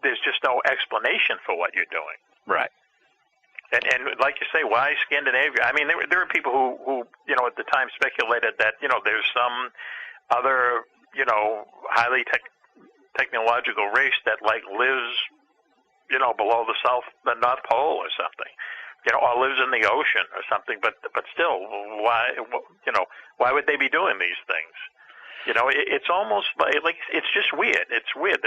there's just no explanation for what you're doing. Right. And like you say, why Scandinavia? I mean, there were people who at the time speculated that there's some other highly technological race that lives below the North Pole or something, or lives in the ocean or something. But still, why would they be doing these things? It's almost like it's just weird. It's weird.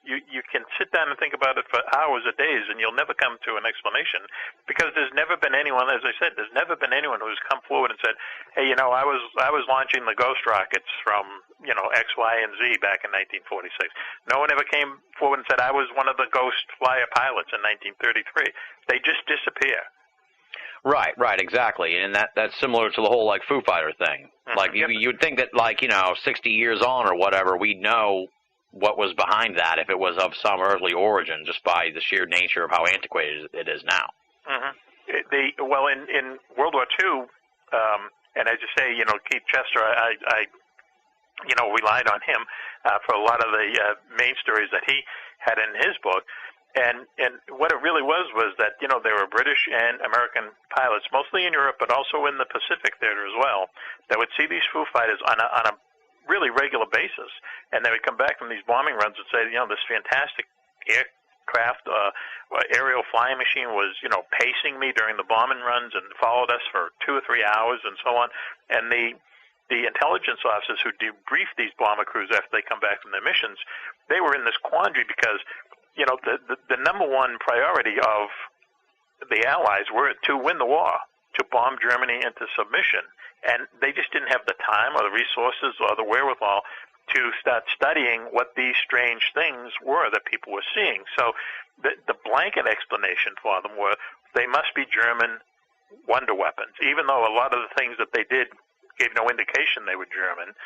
You can sit down and think about it for hours or days, and you'll never come to an explanation because there's never been anyone, as I said, there's never been anyone who's come forward and said, hey, I was launching the Ghost rockets from X, Y, and Z back in 1946. No one ever came forward and said I was one of the Ghost flyer pilots in 1933. They just disappear. Right, exactly, and that's similar to the whole Foo Fighter thing. Like you'd think that 60 years on or whatever, we'd know what was behind that if it was of some earthly origin, just by the sheer nature of how antiquated it is now. Mm-hmm. In World War II, and as you say, Keith Chester, I relied on him for a lot of the main stories that he had in his book. And what it really was that, there were British and American pilots, mostly in Europe, but also in the Pacific theater as well, that would see these Foo Fighters on a really regular basis. And they would come back from these bombing runs and say, this fantastic aircraft, aerial flying machine was, pacing me during the bombing runs and followed us for 2 or 3 hours and so on. And the intelligence officers who debrief these bomber crews after they come back from their missions, they were in this quandary because the number one priority of the Allies were to win the war, to bomb Germany into submission. And they just didn't have the time or the resources or the wherewithal to start studying what these strange things were that people were seeing. So the blanket explanation for them were they must be German wonder weapons, even though a lot of the things that they did gave no indication they were German.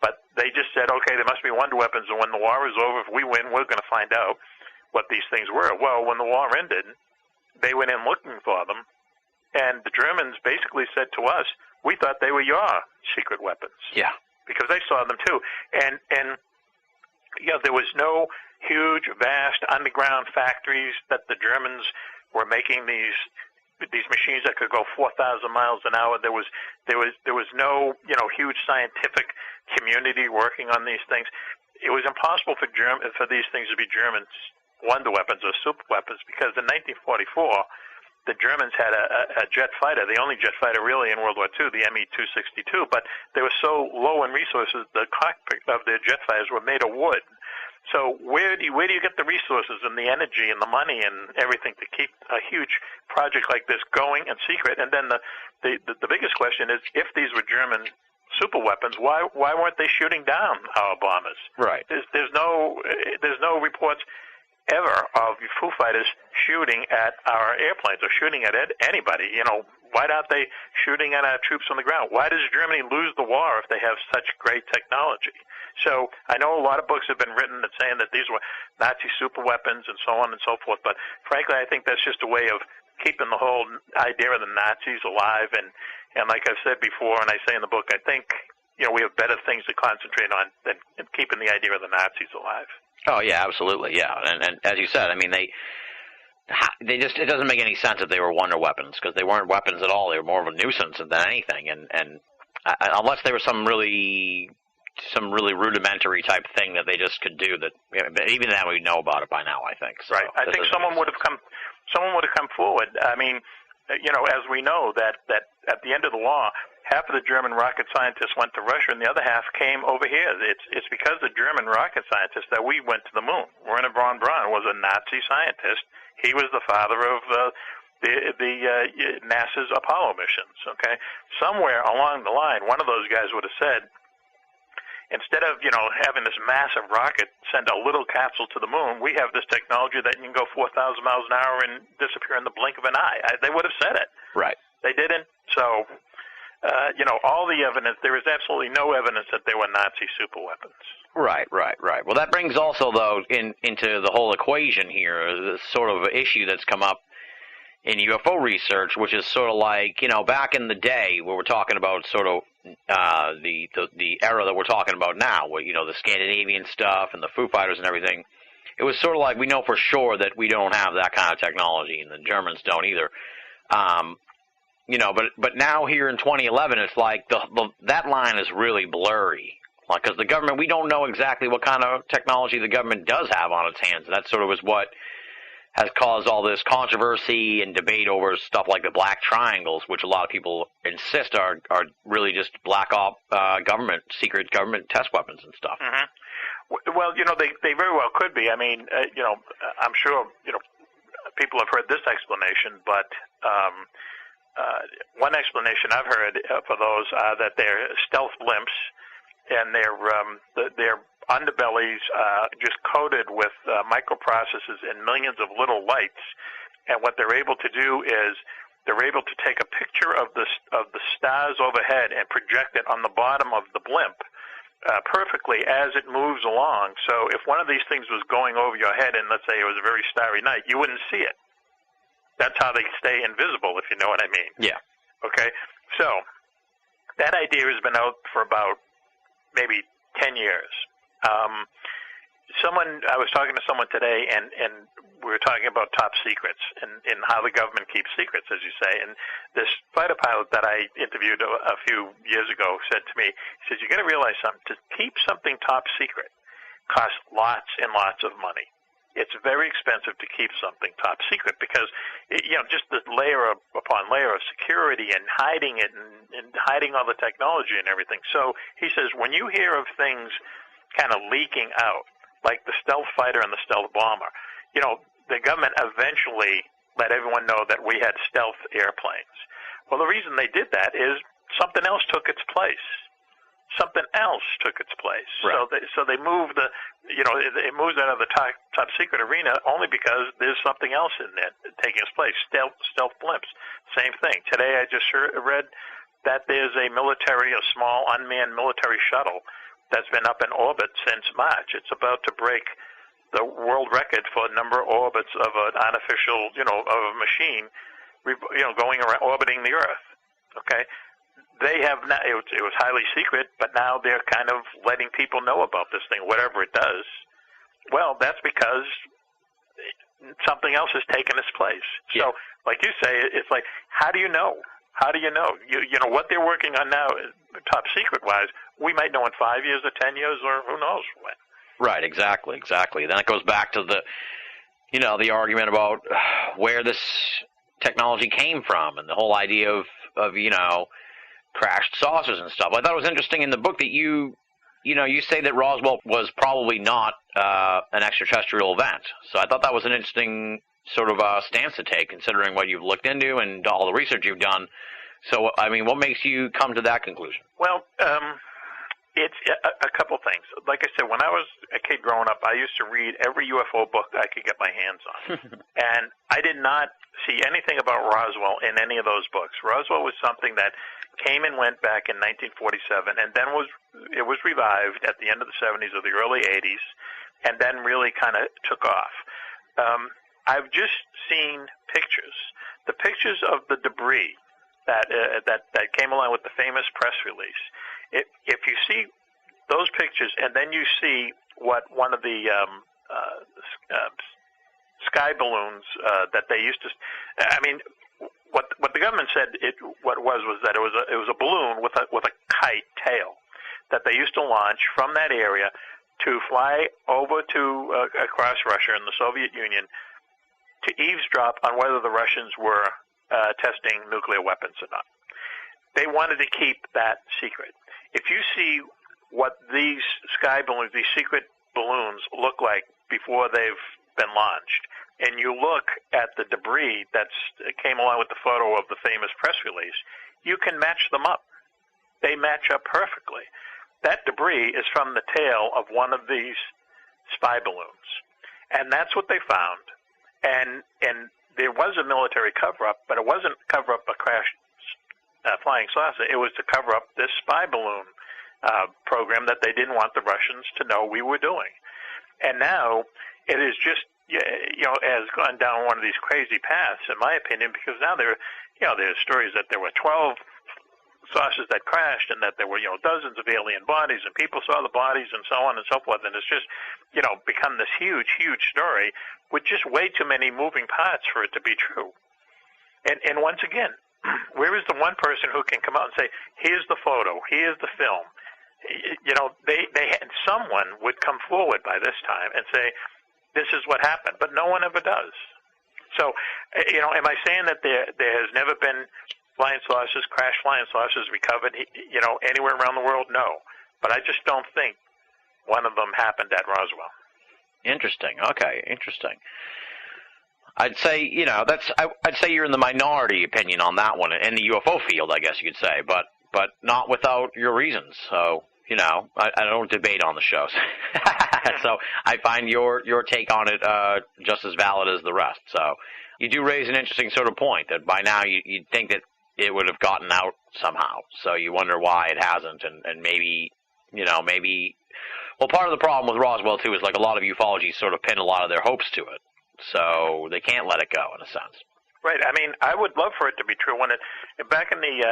But they just said, okay, there must be wonder weapons, and when the war is over, if we win, we're going to find out what these things were. Well, when the war ended, they went in looking for them, and the Germans basically said to us, we thought they were your secret weapons. Yeah. Because they saw them too. And there was no huge, vast underground factories that the Germans were making these machines that could go 4,000 miles an hour. There was no huge scientific community working on these things. It was impossible for these things to be German wonder weapons or super weapons because in 1944 the Germans had a jet fighter, the only jet fighter really in World War II, the Me-262, but they were so low in resources, the cockpit of their jet fighters were made of wood. So where do you get the resources and the energy and the money and everything to keep a huge project like this going in secret? And then the biggest question is, if these were German super weapons, why weren't they shooting down our bombers? Right. There's no reports ever of Foo Fighters shooting at our airplanes or shooting at anybody. Why aren't they shooting at our troops on the ground? Why does Germany lose the war if they have such great technology? So I know a lot of books have been written that saying that these were Nazi super weapons and so on and so forth, but frankly, I think that's just a way of keeping the whole idea of the Nazis alive. And like I've said before, and I say in the book, I think we have better things to concentrate on than keeping the idea of the Nazis alive. Oh yeah, absolutely, yeah. And as you said, I mean, they just, it doesn't make any sense if they were wonder weapons, because they weren't weapons at all. They were more of a nuisance than anything. And unless they were some really rudimentary type thing that they just could do, that even that we know about it by now, I think. So right. I think someone would have come forward. I mean, as we know that at the end of the war, half of the German rocket scientists went to Russia, and the other half came over here. It's because of German rocket scientists that we went to the moon. Werner von Braun was a Nazi scientist. He was the father of NASA's Apollo missions. Okay, somewhere along the line, one of those guys would have said, instead of having this massive rocket send a little capsule to the moon, we have this technology that you can go 4,000 miles an hour and disappear in the blink of an eye. They would have said it. Right. They didn't. So, all the evidence, there is absolutely no evidence that they were Nazi super weapons. Right. Well, that brings also, though, into the whole equation here, this sort of issue that's come up in UFO research, which is sort of like, back in the day, where we're talking about sort of the era that we're talking about now, where, the Scandinavian stuff and the Foo Fighters and everything. It was sort of like, we know for sure that we don't have that kind of technology, and the Germans don't either. But now here in 2011, it's like that line is really blurry. Because the government, we don't know exactly what kind of technology the government does have on its hands. And that sort of is what has caused all this controversy and debate over stuff like the black triangles, which a lot of people insist are really just black op secret government test weapons and stuff. Mm-hmm. Well, they very well could be. I mean, I'm sure, people have heard this explanation, but one explanation I've heard for those are that they're stealth blimps, and their underbellies just coated with microprocessors and millions of little lights. And what they're able to do is they're able to take a picture of the stars overhead and project it on the bottom of the blimp perfectly as it moves along. So if one of these things was going over your head, and let's say it was a very starry night, you wouldn't see it. That's how they stay invisible, if you know what I mean. Yeah. Okay? So that idea has been out for about maybe 10 years. I was talking to someone today, and we were talking about top secrets and how the government keeps secrets, as you say. And this fighter pilot that I interviewed a few years ago said to me, he says, you got to realize something. To keep something top secret costs lots and lots of money. It's very expensive to keep something top secret because, just the layer upon layer of security and hiding it and hiding all the technology and everything. So he says, when you hear of things kind of leaking out, like the stealth fighter and the stealth bomber, the government eventually let everyone know that we had stealth airplanes. Well, the reason they did that is something else took its place. Something else took its place. Right. So they moved it moves out of the top secret arena only because there's something else in there taking its place. Stealth blimps, same thing. Today I just read that there's a small unmanned military shuttle that's been up in orbit since March. It's about to break the world record for a number of orbits of an artificial, of a machine, going around orbiting the Earth. Okay. They have now, it was highly secret, but now they're kind of letting people know about this thing, whatever it does. Well, that's because something else has taken its place. Yeah. So, like you say, it's like, how do you know? How do you know? You know what they're working on now, top secret-wise, we might know in 5 years or 10 years or who knows when. Right, exactly. Then it goes back to the argument about where this technology came from and the whole idea of crashed saucers and stuff. I thought it was interesting in the book that you you say that Roswell was probably not an extraterrestrial event. So I thought that was an interesting sort of stance to take, considering what you've looked into and all the research you've done. So, I mean, what makes you come to that conclusion? Well, it's a couple things. Like I said, when I was a kid growing up, I used to read every UFO book I could get my hands on. And I did not see anything about Roswell in any of those books. Roswell was something that came and went back in 1947, and then it was revived at the end of the 70s or the early 80s, and then really kind of took off. I've just seen pictures. The pictures of the debris that came along with the famous press release. If you see those pictures, and then you see what one of the sky balloons that they used to, I mean, what the government said what it was that it was a balloon with a kite tail that they used to launch from that area to fly over to across Russia and the Soviet Union to eavesdrop on whether the Russians were testing nuclear weapons or not. They wanted to keep that secret. If you see what these sky balloons, these secret balloons, look like before they've been launched, and you look at the debris that came along with the photo of the famous press release, you can match them up. They match up perfectly. That debris is from the tail of one of these spy balloons, and that's what they found. And there was a military cover-up, but it wasn't cover-up a crashed flying saucer. It was to cover up this spy balloon program that they didn't want the Russians to know we were doing. And now it is just, has gone down one of these crazy paths, in my opinion, because now there's stories that there were 12 saucers that crashed and that there were, dozens of alien bodies and people saw the bodies and so on and so forth. And it's just, become this huge, huge story with just way too many moving parts for it to be true. And once again, where is the one person who can come out and say, here's the photo, here's the film? They had someone would come forward by this time and say, this is what happened, but no one ever does. So, am I saying that there has never been flying saucers, crashed flying saucers recovered, anywhere around the world? No. But I just don't think one of them happened at Roswell. Interesting. Okay, interesting. I'd say, I'd say you're in the minority opinion on that one, in the UFO field, I guess you could say, but not without your reasons. So, I don't debate on the shows. So I find your take on it just as valid as the rest. So you do raise an interesting sort of point that by now you'd think that it would have gotten out somehow. So you wonder why it hasn't, and maybe, well, part of the problem with Roswell, too, is like a lot of ufologists sort of pin a lot of their hopes to it. So they can't let it go, in a sense. Right. I mean, I would love for it to be true. Back in the,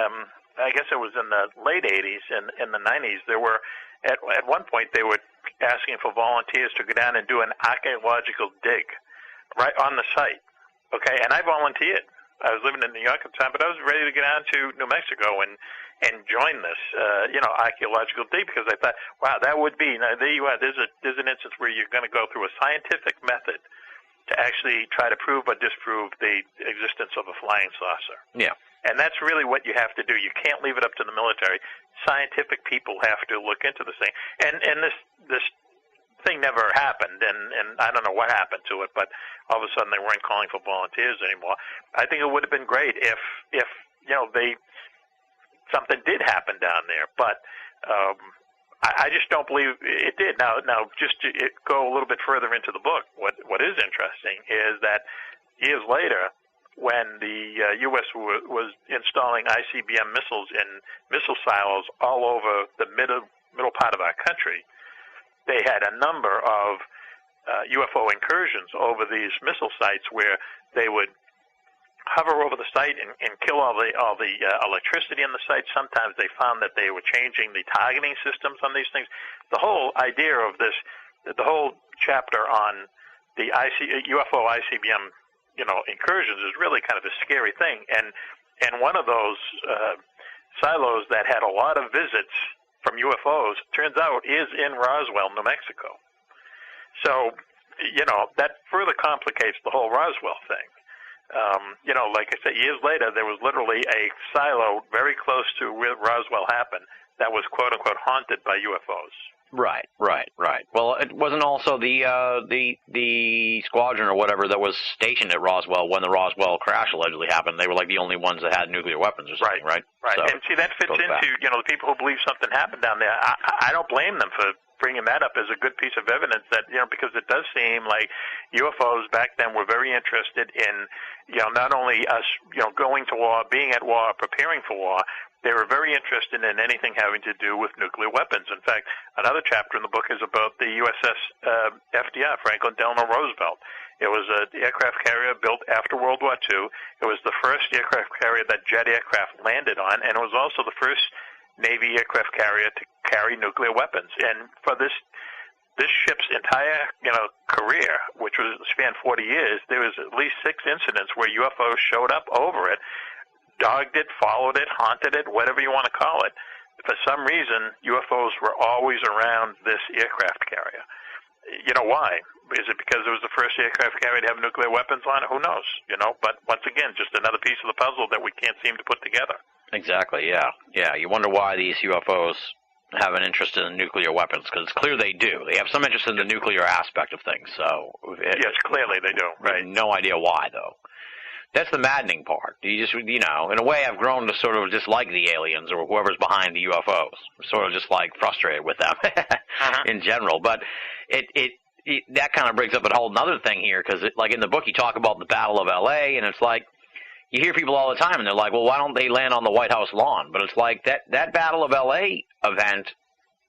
I guess it was in the late 80s and in the 90s, there were, at one point, they were asking for volunteers to go down and do an archaeological dig right on the site. Okay, and I volunteered. I was living in New York at the time, but I was ready to get down to New Mexico and join this, archaeological dig, because I thought, wow, that would be, now there you are, there's an instance where you're going to go through a scientific method to actually try to prove or disprove the existence of a flying saucer. Yeah. And that's really what you have to do. You can't leave it up to the military. Scientific people have to look into this thing. And this thing never happened, and I don't know what happened to it, but all of a sudden they weren't calling for volunteers anymore. I think it would have been great if something did happen down there, but I just don't believe it did. Now, just to go a little bit further into the book, what is interesting is that years later, when the U.S. was installing ICBM missiles in missile silos all over the middle part of our country, they had a number of UFO incursions over these missile sites where they would hover over the site and kill all the electricity in the site. Sometimes they found that they were changing the targeting systems on these things. The whole idea of this, the whole chapter on the UFO ICBM, incursions is really kind of a scary thing. And one of those silos that had a lot of visits from UFOs, turns out, is in Roswell, New Mexico. So, that further complicates the whole Roswell thing. Like I said, years later, there was literally a silo very close to where Roswell happened that was, quote-unquote, haunted by UFOs. Right. Well, it wasn't also the squadron or whatever that was stationed at Roswell when the Roswell crash allegedly happened. They were like the only ones that had nuclear weapons or something, right? Right. So, and see, that fits into, back. the people who believe something happened down there. I don't blame them for bringing that up as a good piece of evidence that, because it does seem like UFOs back then were very interested in, not only us, going to war, being at war, preparing for war. They were very interested in anything having to do with nuclear weapons. In fact, another chapter in the book is about the USS FDR, Franklin Delano Roosevelt. It was an aircraft carrier built after World War II. It was the first aircraft carrier that jet aircraft landed on, and it was also the first Navy aircraft carrier to carry nuclear weapons. And for this ship's entire, career, which was spanned 40 years, there was at least 6 incidents where UFOs showed up over it, dogged it, followed it, haunted it, whatever you want to call it. For some reason, UFOs were always around this aircraft carrier. You know why? Is it because it was the first aircraft carrier to have nuclear weapons on it? Who knows? But once again, just another piece of the puzzle that we can't seem to put together. Exactly, yeah. You wonder why these UFOs have an interest in nuclear weapons, because it's clear they do. They have some interest in the nuclear aspect of things. So yes, clearly they do. Right. No idea why, though. That's the maddening part. You just, in a way, I've grown to sort of dislike the aliens or whoever's behind the UFOs. I'm sort of just like frustrated with them in general. But it that kind of brings up a whole other thing here, because like in the book you talk about the Battle of L.A. and it's like you hear people all the time and they're like, well, why don't they land on the White House lawn? But it's like that Battle of L.A. event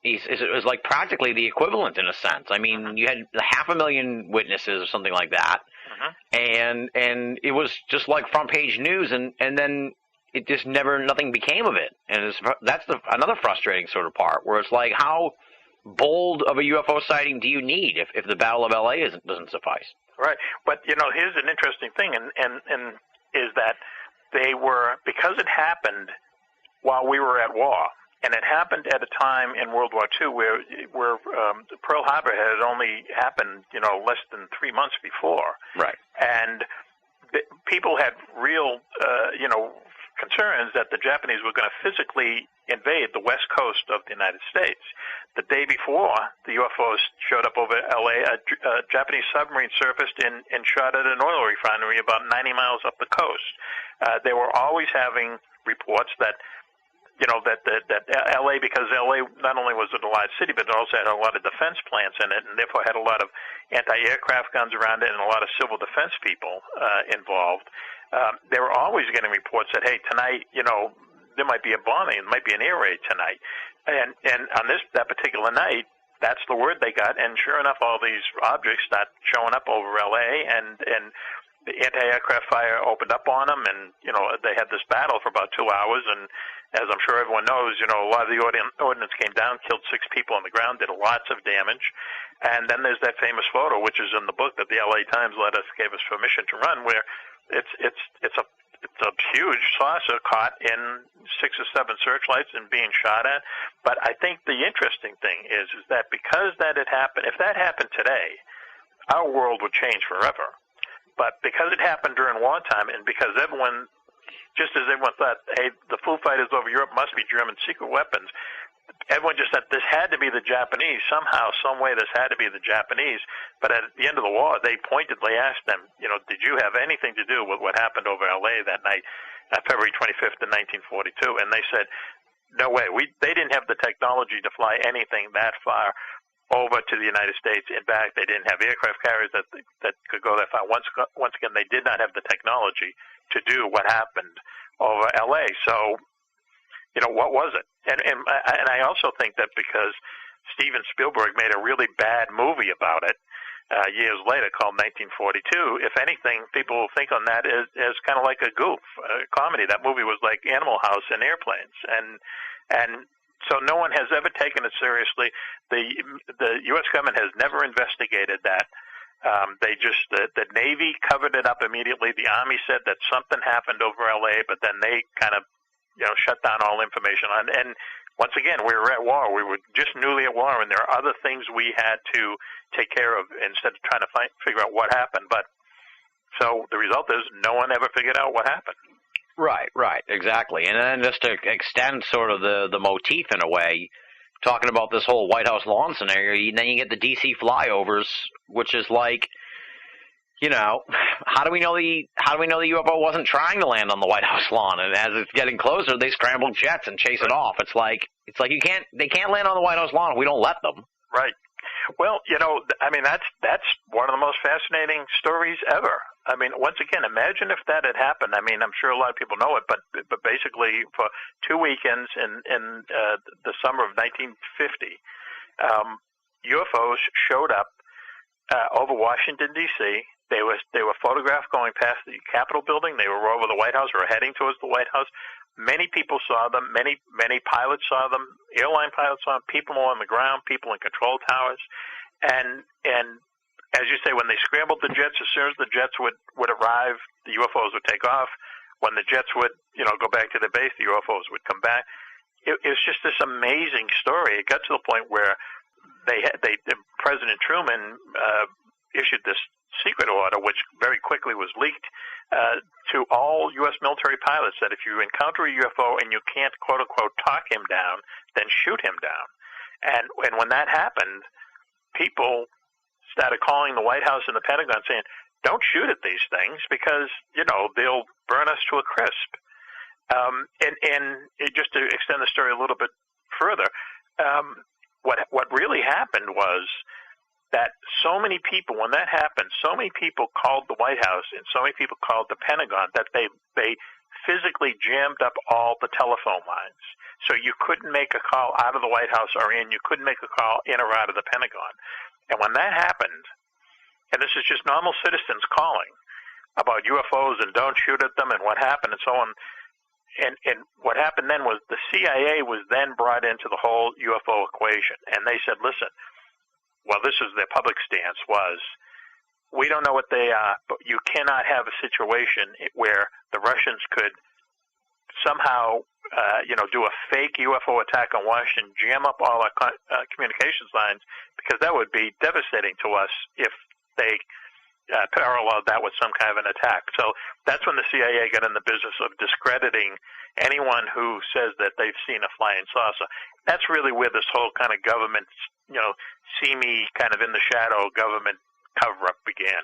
is like practically the equivalent in a sense. I mean, you had 500,000 witnesses or something like that. And it was just like front page news, and then it just nothing became of it. And that's another frustrating sort of part, where it's like, how bold of a UFO sighting do you need if the Battle of L.A. doesn't suffice? Right. But, here's an interesting thing, and is that they were, because it happened while we were at war, and it happened at a time in World War II where Pearl Harbor had only happened, less than 3 months before. Right. And people had real, concerns that the Japanese were going to physically invade the west coast of the United States. The day before, the UFOs showed up over L.A., a Japanese submarine surfaced and shot at an oil refinery about 90 miles up the coast. They were always having reports that that L.A., because L.A. not only was it a large city, but it also had a lot of defense plants in it, and therefore had a lot of anti-aircraft guns around it and a lot of civil defense people involved. They were always getting reports that, hey, tonight, there might be a bombing, there might be an air raid tonight. And on that particular night, that's the word they got, and sure enough, all these objects start showing up over L.A., and the anti-aircraft fire opened up on them, and, they had this battle for about 2 hours, and as I'm sure everyone knows, a lot of the ordnance came down, killed 6 people on the ground, did lots of damage. And then there's that famous photo, which is in the book that the LA Times gave us permission to run, where it's a huge saucer caught in 6 or 7 searchlights and being shot at. But I think the interesting thing is that because that had happened, if that happened today, our world would change forever. But because it happened during wartime, and because everyone, just as everyone thought, hey, the Foo Fighters over Europe must be German secret weapons, everyone just said this had to be the Japanese. Somehow, some way, this had to be the Japanese. But at the end of the war, they pointedly asked them, did you have anything to do with what happened over L.A. that night, February 25th of 1942? And they said, no way. They didn't have the technology to fly anything that far over to the United States. In fact, they didn't have aircraft carriers that could go that far. Once again, they did not have the technology to do what happened over L.A. So, what was it? And I also think that because Steven Spielberg made a really bad movie about it years later called 1942, if anything, people will think on that as kind of like a goof, a comedy. That movie was like Animal House and airplanes. And so no one has ever taken it seriously. The U.S. government has never investigated that. The Navy covered it up immediately. The Army said that something happened over L.A., but then they kind of, shut down all information on. And once again, we were at war. We were just newly at war, and there are other things we had to take care of instead of trying to figure out what happened. But so the result is no one ever figured out what happened. Right, exactly. And then just to extend sort of the motif in a way, talking about this whole White House lawn scenario, then you get the D.C. flyovers, which is like, you know, how do we know the UFO wasn't trying to land on the White House lawn? And as it's getting closer, they scramble jets and chase it off. It's like they can't land on the White House lawn if we don't let them. Right. Well, you know, I mean, that's one of the most fascinating stories ever. I mean, once again, imagine if that had happened. I mean, I'm sure a lot of people know it, but basically for 2 weekends in the summer of 1950, UFOs showed up over Washington, D.C. They were photographed going past the Capitol building. They were over the White House or heading towards the White House. Many people saw them. Many pilots saw them. Airline pilots saw them. People on the ground. People in control towers. And as you say, when they scrambled the jets, as soon as the jets would arrive, the UFOs would take off. When the jets would, go back to the base, the UFOs would come back. It was just this amazing story. It got to the point where President Truman issued this secret order, which very quickly was leaked to all U.S. military pilots, that if you encounter a UFO and you can't, quote unquote, talk him down, then shoot him down. And when that happened, people started calling the White House and the Pentagon saying, don't shoot at these things because, they'll burn us to a crisp. Just to extend the story a little bit further, what really happened was that so many people, when that happened, so many people called the White House and so many people called the Pentagon that they physically jammed up all the telephone lines. So you couldn't make a call out of the White House or in. You couldn't make a call in or out of the Pentagon. And when that happened, and this is just normal citizens calling about UFOs and don't shoot at them and what happened and so on, and what happened then was the CIA was then brought into the whole UFO equation. And they said, listen, well, this is their public stance was, we don't know what they are, but you cannot have a situation where the Russians could somehow, do a fake UFO attack on Washington, jam up all our communications lines, because that would be devastating to us if they paralleled that with some kind of an attack. So that's when the CIA got in the business of discrediting anyone who says that they've seen a flying saucer. That's really where this whole kind of government, see me kind of in the shadow government cover-up began.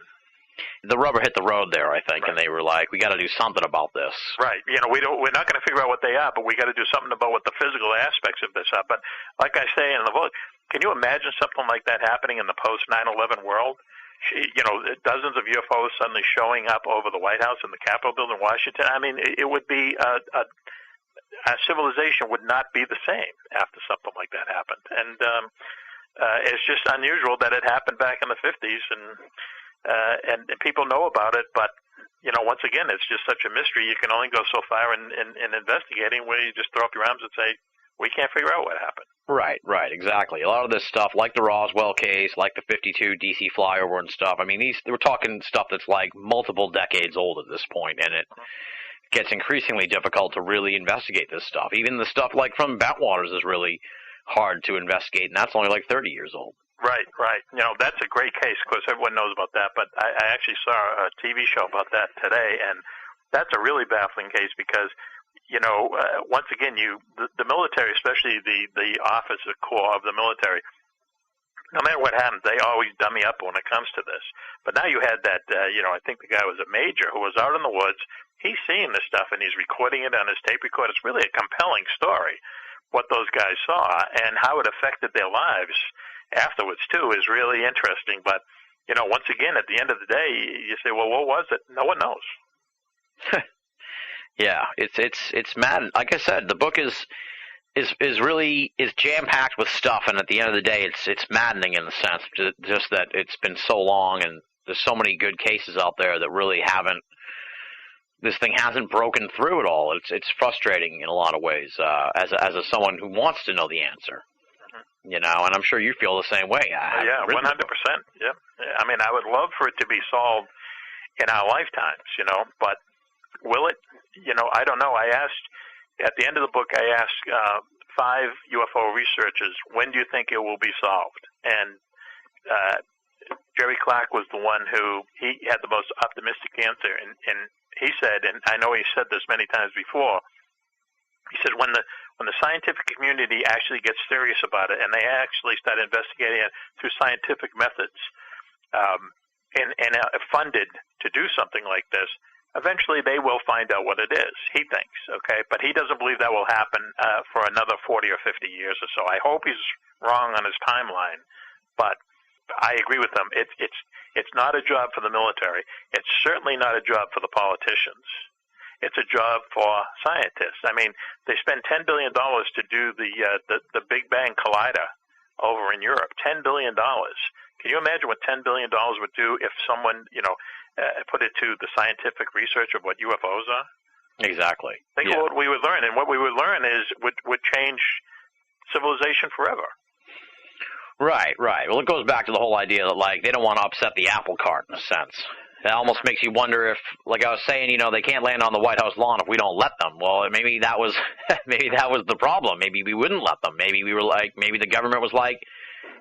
The rubber hit the road there, I think, right. And they were like, we got to do something about this. Right. We're not going to figure out what they are, but we got to do something about what the physical aspects of this are. But like I say in the book, can you imagine something like that happening in the post 9/11 world? Dozens of UFOs suddenly showing up over the White House and the Capitol building in Washington. I mean, it would be our civilization would not be the same after something like that happened. And it's just unusual that it happened back in the 50s, and people know about it. But once again, it's just such a mystery. You can only go so far in investigating, where you just throw up your arms and say, we can't figure out what happened. Right, exactly. A lot of this stuff, like the Roswell case, like the 52 D.C. flyover and stuff, I mean, we're talking stuff that's like multiple decades old at this point, and it gets increasingly difficult to really investigate this stuff. Even the stuff like from Bentwaters is really hard to investigate, and that's only like 30 years old. Right. That's a great case. Of course, everyone knows about that, but I actually saw a TV show about that today, and that's a really baffling case because once again, the military, especially the officer corps of the military, no matter what happens, they always dummy up when it comes to this. But now you had that, I think the guy was a major who was out in the woods. He's seeing this stuff and he's recording it on his tape recorder. It's really a compelling story, what those guys saw and how it affected their lives afterwards too is really interesting. But once again, at the end of the day, you say, well, what was it? No one knows. Yeah, it's mad. Like I said, the book is really jam packed with stuff, and at the end of the day, it's maddening in the sense just that it's been so long, and there's so many good cases out there that really haven't. This thing hasn't broken through at all. It's frustrating in a lot of ways as someone who wants to know the answer. And I'm sure you feel the same way. Yeah, 100%. Yeah, I mean, I would love for it to be solved in our lifetimes, but will it? I don't know. I asked, at the end of the book, I asked 5 UFO researchers, when do you think it will be solved? And Jerry Clark was the one who, he had the most optimistic answer. And he said, and I know he said this many times before, He said when the scientific community actually gets serious about it and they actually start investigating it through scientific methods, and funded to do something like this, eventually they will find out what it is, he thinks, okay? But he doesn't believe that will happen for another 40 or 50 years or so. I hope he's wrong on his timeline, but I agree with him. It's not a job for the military. It's certainly not a job for the politicians. It's a job for scientists. I mean, they spend $10 billion to do the Big Bang Collider over in Europe. $10 billion. Can you imagine what $10 billion would do if someone, put it to the scientific research of what UFOs are? Exactly. Think of what we would learn, and what we would learn is would change civilization forever. Right. Well, it goes back to the whole idea that, like, they don't want to upset the apple cart in a sense. It almost makes you wonder if, like I was saying, they can't land on the White House lawn if we don't let them. Well, maybe that was the problem. Maybe we wouldn't let them. Maybe the government was like,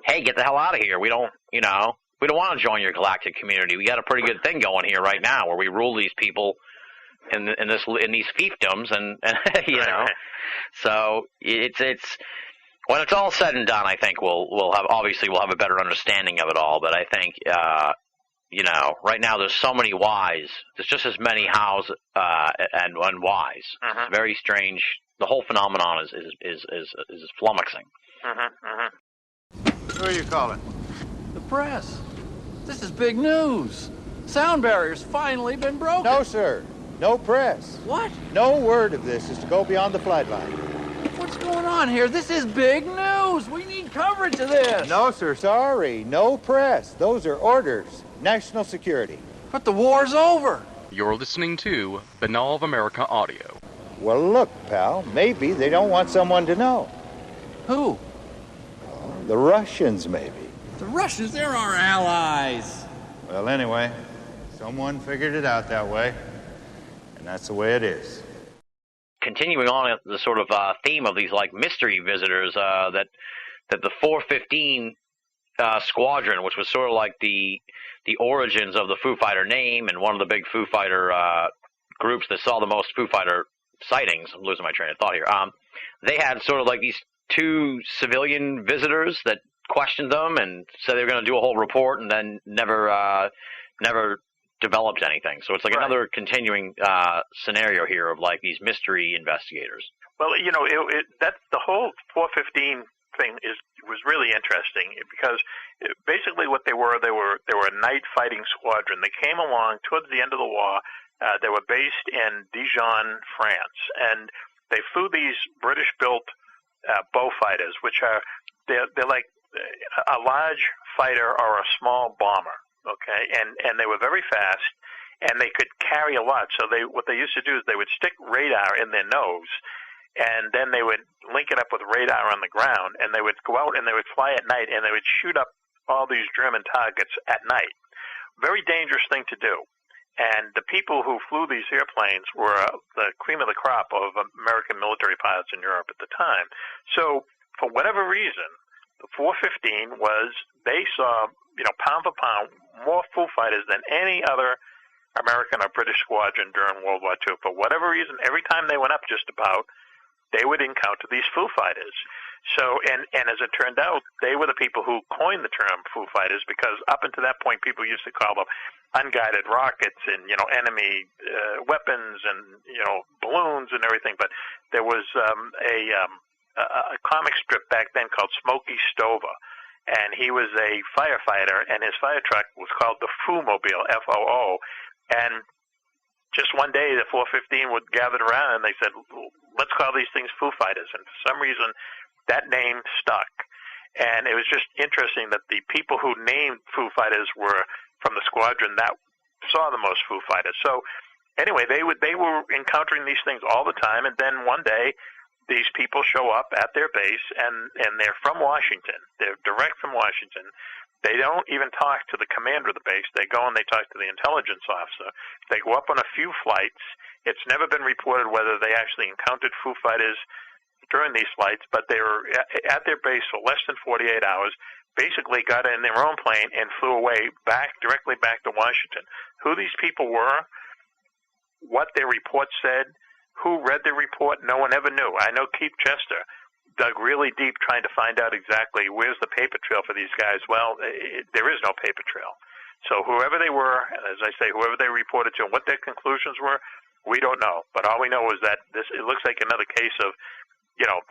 hey, get the hell out of here. We don't want to join your galactic community. We got a pretty good thing going here right now where we rule these people in these fiefdoms, and So it's when it's all said and done, I think we'll have a better understanding of it all. But I think right now there's so many whys. There's just as many hows and whys. It's very strange. The whole phenomenon is flummoxing. Who are you calling? The press. This is big news. Sound barrier's finally been broken. No, sir. No press. What? No word of this is to go beyond the flight line. What's going on here? This is big news. We need coverage of this. No, sir. Sorry. No press. Those are orders. National security. But the war's over. You're listening to Banal of America Audio. Well, look, pal. Maybe they don't want someone to know. Who? The Russians, maybe. The Russians, they're our allies. Well, anyway, someone figured it out that way, and that's the way it is. Continuing on the sort of theme of these like mystery visitors, that the 415 squadron, which was sort of like the origins of the Foo Fighter name and one of the big Foo Fighter groups that saw the most Foo Fighter sightings. I'm losing my train of thought here. They had sort of like these two civilian visitors that questioned them and said they were going to do a whole report, and then never developed anything. So it's like another continuing scenario here of like these mystery investigators. Well, that's the whole 415 thing was really interesting because basically what they were a night fighting squadron. They came along towards the end of the war. They were based in Dijon, France, and they flew these British-built BoA fighters, which they're like a large fighter or a small bomber. Okay, and they were very fast, and they could carry a lot. So what they used to do is they would stick radar in their nose, and then they would link it up with radar on the ground, and they would go out and they would fly at night, and they would shoot up all these German targets at night. Very dangerous thing to do. And the people who flew these airplanes were the cream of the crop of American military pilots in Europe at the time. So for whatever reason, the 415 they saw, pound for pound, more Foo Fighters than any other American or British squadron during World War II. For whatever reason, every time they went up just about, they would encounter these Foo Fighters. So, and as it turned out, they were the people who coined the term Foo Fighters, because up until that point, people used to call them unguided rockets and, enemy weapons and, balloons and everything. But there was a comic strip back then called Smokey Stover, and he was a firefighter, and his fire truck was called the Foo-mobile, F-O-O. And just one day, the 415 would gather around, and they said, let's call these things Foo Fighters. And for some reason, that name stuck. And it was just interesting that the people who named Foo Fighters were from the squadron that saw the most Foo Fighters. So anyway, they were encountering these things all the time, and then one day, these people show up at their base, and they're from Washington. They're direct from Washington. They don't even talk to the commander of the base. They go and they talk to the intelligence officer. They go up on a few flights. It's never been reported whether they actually encountered Foo Fighters during these flights, but they were at their base for less than 48 hours, basically got in their own plane and flew away directly back to Washington. Who these people were, what their report said, Who read the report? No one ever knew. I know Keith Chester dug really deep trying to find out exactly where's the paper trail for these guys. Well, there is no paper trail. So whoever they were, as I say, whoever they reported to and what their conclusions were, we don't know. But all we know is that it looks like another case of,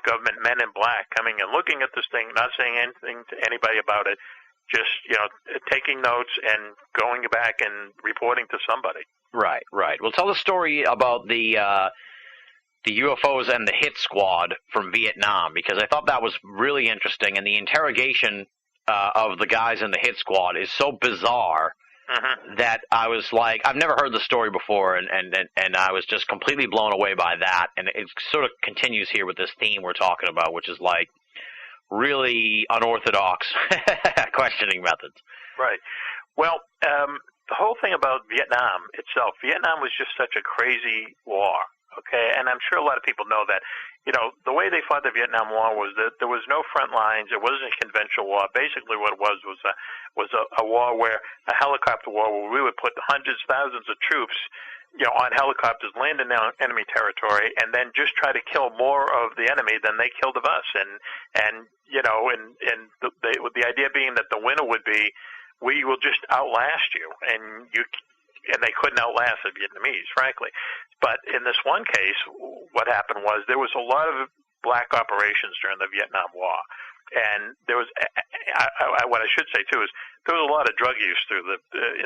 government men in black coming and looking at this thing, not saying anything to anybody about it, just, taking notes and going back and reporting to somebody. Right. Well, tell the story about the UFOs and the hit squad from Vietnam, because I thought that was really interesting, and the interrogation of the guys in the hit squad is so bizarre that I was like, I've never heard the story before, and I was just completely blown away by that, and it sort of continues here with this theme we're talking about, which is like really unorthodox questioning methods. Right. Well, the whole thing about Vietnam itself, Vietnam was just such a crazy war. Okay, and I'm sure a lot of people know that. The way they fought the Vietnam War was that there was no front lines. It wasn't a conventional war. Basically, what it was a war where a helicopter war where we would put hundreds, thousands of troops, on helicopters, land in enemy territory, and then just try to kill more of the enemy than they killed of us. And the idea being that the winner would be, we will just outlast you, and they couldn't outlast the Vietnamese, frankly. But in this one case, what happened was there was a lot of black operations during the Vietnam War. And there was, what I should say, too, is there was a lot of drug use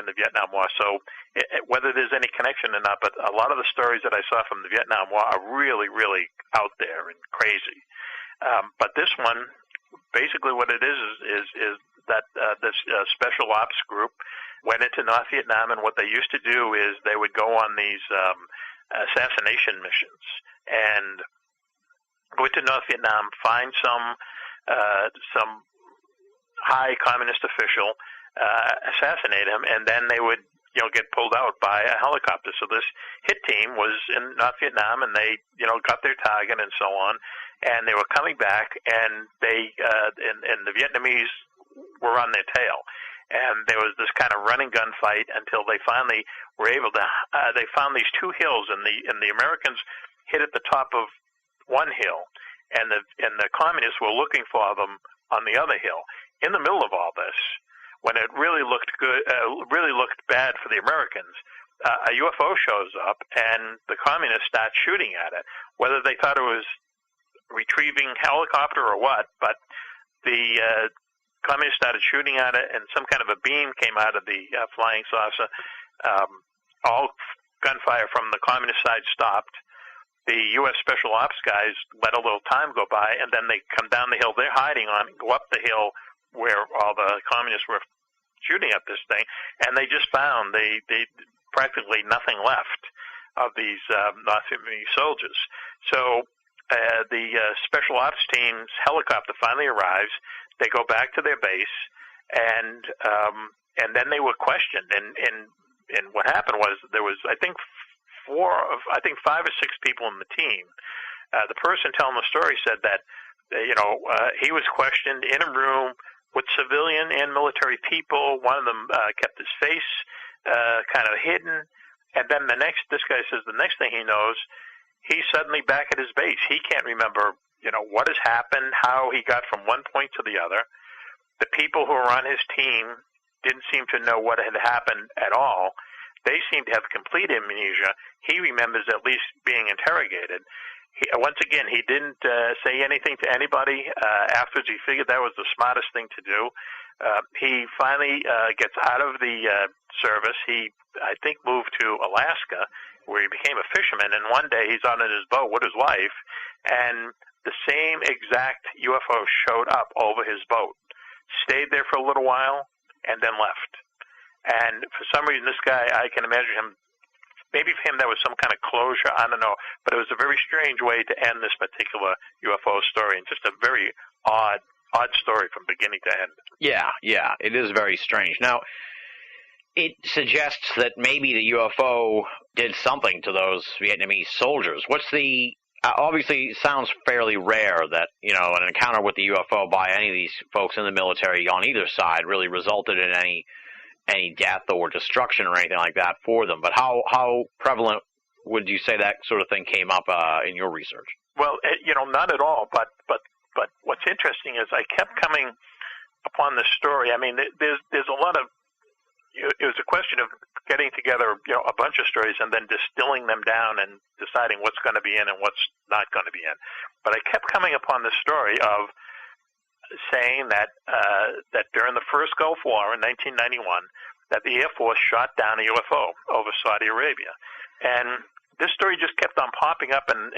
in the Vietnam War. So whether there's any connection or not, but a lot of the stories that I saw from the Vietnam War are really, really out there and crazy. But this one, basically what it is that this special ops group went into North Vietnam, and what they used to do is they would go on these assassination missions and go into North Vietnam, find some high communist official, assassinate him, and then they would get pulled out by a helicopter. So this hit team was in North Vietnam, and they got their target and so on, and they were coming back, and they and the Vietnamese were on their tail. And there was this kind of running gun fight until they finally were able to. They found these two hills, and the Americans hit at the top of one hill, and the communists were looking for them on the other hill. In the middle of all this, when it really looked good, really looked bad for the Americans, a UFO shows up, and the communists start shooting at it. Whether they thought it was retrieving helicopter or what, but the communists started shooting at it, and some kind of a beam came out of the flying saucer. All gunfire from the communist side stopped. The U.S. Special Ops guys let a little time go by, and then they come down the hill they're hiding on, go up the hill where all the communists were shooting at this thing, and they just found they practically nothing left of these North Vietnamese soldiers. So the Special Ops team's helicopter finally arrives. They go back to their base, and then they were questioned. And what happened was there was, I think, 5 or 6 people in the team. The person telling the story said that he was questioned in a room with civilian and military people. One of them kept his face kind of hidden, and then this guy says the next thing he knows, he's suddenly back at his base. He can't remember what has happened, how he got from one point to the other. The people who were on his team didn't seem to know what had happened at all. They seem to have complete amnesia. He remembers at least being interrogated. Once again, he didn't say anything to anybody. Afterwards, he figured that was the smartest thing to do. He finally gets out of the service. He, I think, moved to Alaska, where he became a fisherman. And one day, he's on his boat with his wife, and the same exact UFO showed up over his boat, stayed there for a little while, and then left. And for some reason, this guy, I can imagine him, maybe for him that was some kind of closure, I don't know, but it was a very strange way to end this particular UFO story, and just a very odd story from beginning to end. Yeah, it is very strange. Now, it suggests that maybe the UFO did something to those Vietnamese soldiers. What's the... obviously, it sounds fairly rare that, an encounter with the UFO by any of these folks in the military on either side really resulted in any death or destruction or anything like that for them. But how prevalent would you say that sort of thing came up in your research? Well, not at all. But what's interesting is I kept coming upon this story. I mean, there's a lot of. It was a question of getting together, a bunch of stories and then distilling them down and deciding what's going to be in and what's not going to be in. But I kept coming upon this story of saying that during the first Gulf War in 1991, that the Air Force shot down a UFO over Saudi Arabia, and this story just kept on popping up, and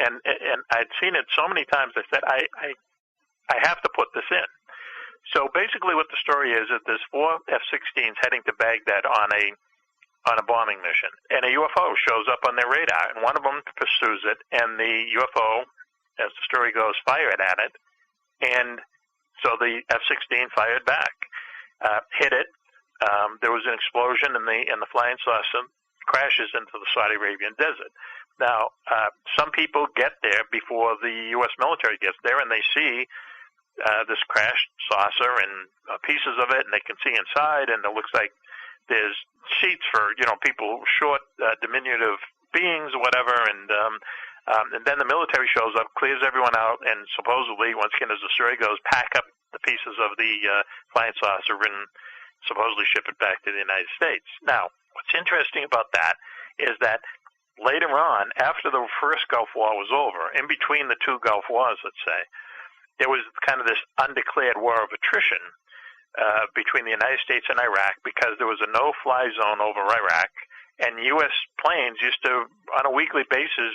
I'd seen it so many times. I said, I have to put this in. So basically, what the story is that there's 4 F-16s heading to Baghdad on a bombing mission, and a UFO shows up on their radar, and one of them pursues it, and the UFO, as the story goes, fired at it, and so the F-16 fired back, hit it. There was an explosion, and the flying saucer crashes into the Saudi Arabian desert. Now, some people get there before the U.S. military gets there, and they see this crashed saucer and pieces of it, and they can see inside, and it looks like there's seats for people, short, diminutive beings or whatever, and then the military shows up, clears everyone out, and supposedly, once again, as the story goes, pack up the pieces of the flying saucer and supposedly ship it back to the United States. Now, what's interesting about that is that later on, after the first Gulf War was over, in between the 2 Gulf Wars, let's say, there was kind of this undeclared war of attrition between the United States and Iraq because there was a no-fly zone over Iraq, and U.S. planes used to, on a weekly basis,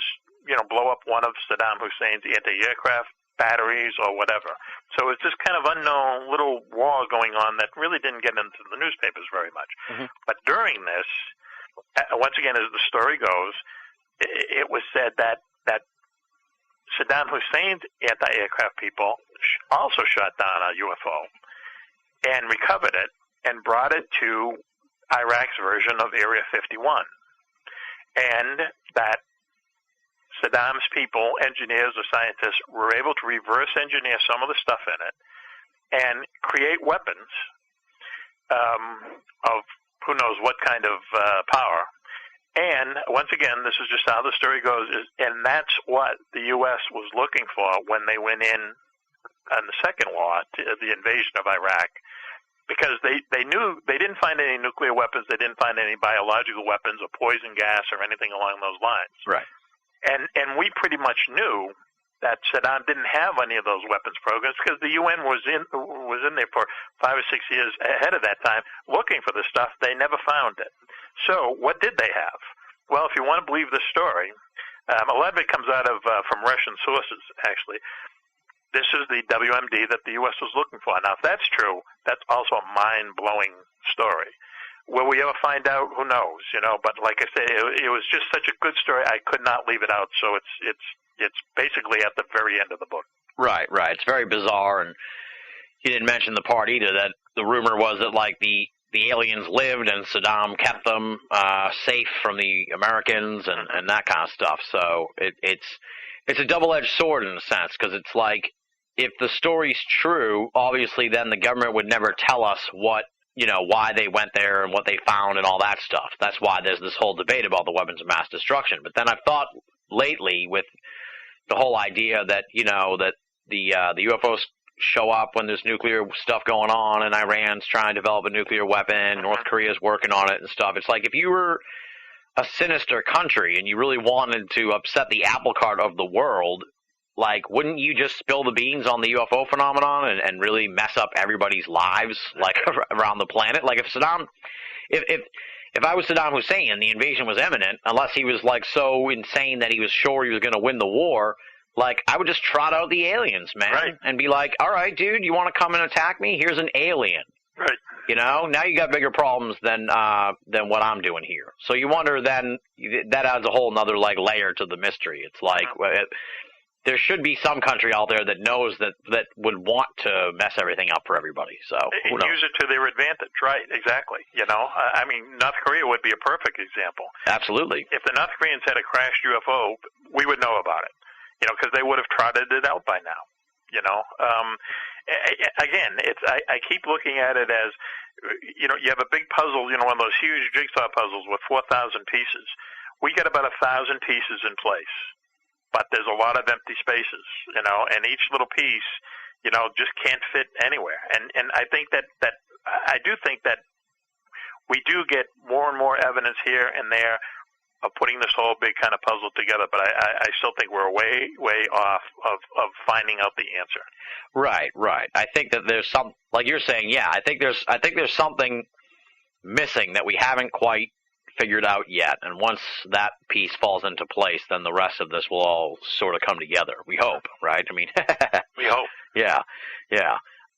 blow up one of Saddam Hussein's anti-aircraft batteries or whatever. So it's this kind of unknown little war going on that really didn't get into the newspapers very much. Mm-hmm. But during this, once again, as the story goes, it was said that Saddam Hussein's anti-aircraft people also shot down a UFO and recovered it and brought it to Iraq's version of Area 51. And that Saddam's people, engineers or scientists, were able to reverse engineer some of the stuff in it and create weapons of who knows what kind of power. And once again, this is just how the story goes, and that's what the U.S. was looking for when they went in on the second war, the invasion of Iraq, because they knew they didn't find any nuclear weapons, they didn't find any biological weapons or poison gas or anything along those lines. Right. And we pretty much knew that Saddam didn't have any of those weapons programs because the UN was in there for 5 or 6 years ahead of that time looking for this stuff. They never found it. So what did they have? Well, if you want to believe this story, a lot of it comes out of from Russian sources, actually. This is the WMD that the U.S. was looking for. Now, if that's true, that's also a mind-blowing story. Will we ever find out? Who knows? But like I say, it was just such a good story. I could not leave it out. So it's basically at the very end of the book. Right. It's very bizarre, and you didn't mention the part either that the rumor was that like the aliens lived and Saddam kept them safe from the Americans and that kind of stuff. So it's a double-edged sword in a sense because it's like if the story's true, obviously then the government would never tell us what. Why they went there and what they found and all that stuff. That's why there's this whole debate about the weapons of mass destruction. But then I've thought lately with the whole idea that, that the UFOs show up when there's nuclear stuff going on and Iran's trying to develop a nuclear weapon, North Korea's working on it and stuff. It's like if you were a sinister country and you really wanted to upset the apple cart of the world, like, wouldn't you just spill the beans on the UFO phenomenon and really mess up everybody's lives, like, around the planet? Like, if I was Saddam Hussein and the invasion was imminent, unless he was, like, so insane that he was sure he was going to win the war, like, I would just trot out the aliens, man, right. And be like, all right, dude, you want to come and attack me? Here's an alien. Right. Now you got bigger problems than what I'm doing here. So you wonder then, that adds a whole nother, like, layer to the mystery. It's like... there should be some country out there that knows that would want to mess everything up for everybody. So who knows? Use it to their advantage, right? Exactly. I mean, North Korea would be a perfect example. Absolutely. If the North Koreans had a crashed UFO, we would know about it. Because they would have trotted it out by now. Again, I keep looking at it as, you have a big puzzle, one of those huge jigsaw puzzles with 4,000 pieces. we get about 1,000 pieces in place, but there's a lot of empty spaces, and each little piece, just can't fit anywhere. And I think that I do think that we do get more and more evidence here and there of putting this whole big kind of puzzle together, but I still think we're way, way off of finding out the answer. Right. I think that there's some, like you're saying, yeah, I think there's something missing that we haven't quite figured out yet, and once that piece falls into place, then the rest of this will all sort of come together. We hope, right? I mean, we hope. Yeah.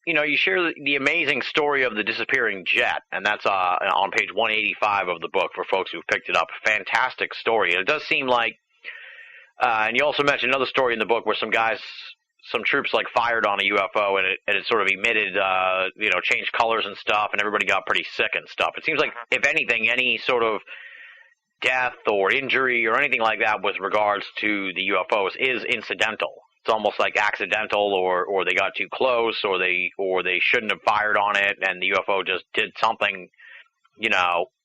You share the amazing story of the disappearing jet, and that's on page 185 of the book for folks who've picked it up. Fantastic story. And it does seem like, and you also mentioned another story in the book where some troops fired on a UFO, and it sort of emitted, changed colors and stuff, and everybody got pretty sick and stuff. It seems like, if anything, any sort of death or injury or anything like that with regards to the UFOs is incidental. It's almost like accidental, or they got too close, or they shouldn't have fired on it, and the UFO just did something,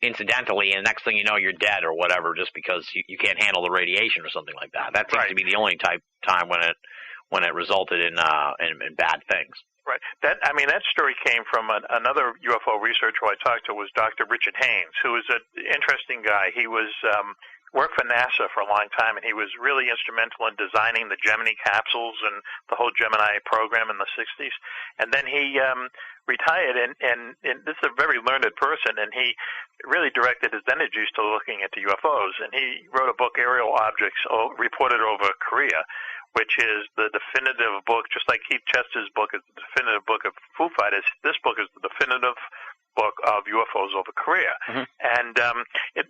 incidentally, and next thing you know, you're dead or whatever, just because you can't handle the radiation or something like that. That seems to be the only time when it resulted in bad things. Right. That story came from another UFO researcher who I talked to, was Dr. Richard Haynes, who is an interesting guy. He was worked for NASA for a long time, and he was really instrumental in designing the Gemini capsules and the whole Gemini program in the 60s. And then he retired, and this is a very learned person, and he really directed his energies to looking into UFOs. And he wrote a book, Aerial Objects Reported Over Korea, which is the definitive book, just like Keith Chester's book is the definitive book of Foo Fighters. This book is the definitive book of UFOs over Korea. Mm-hmm. And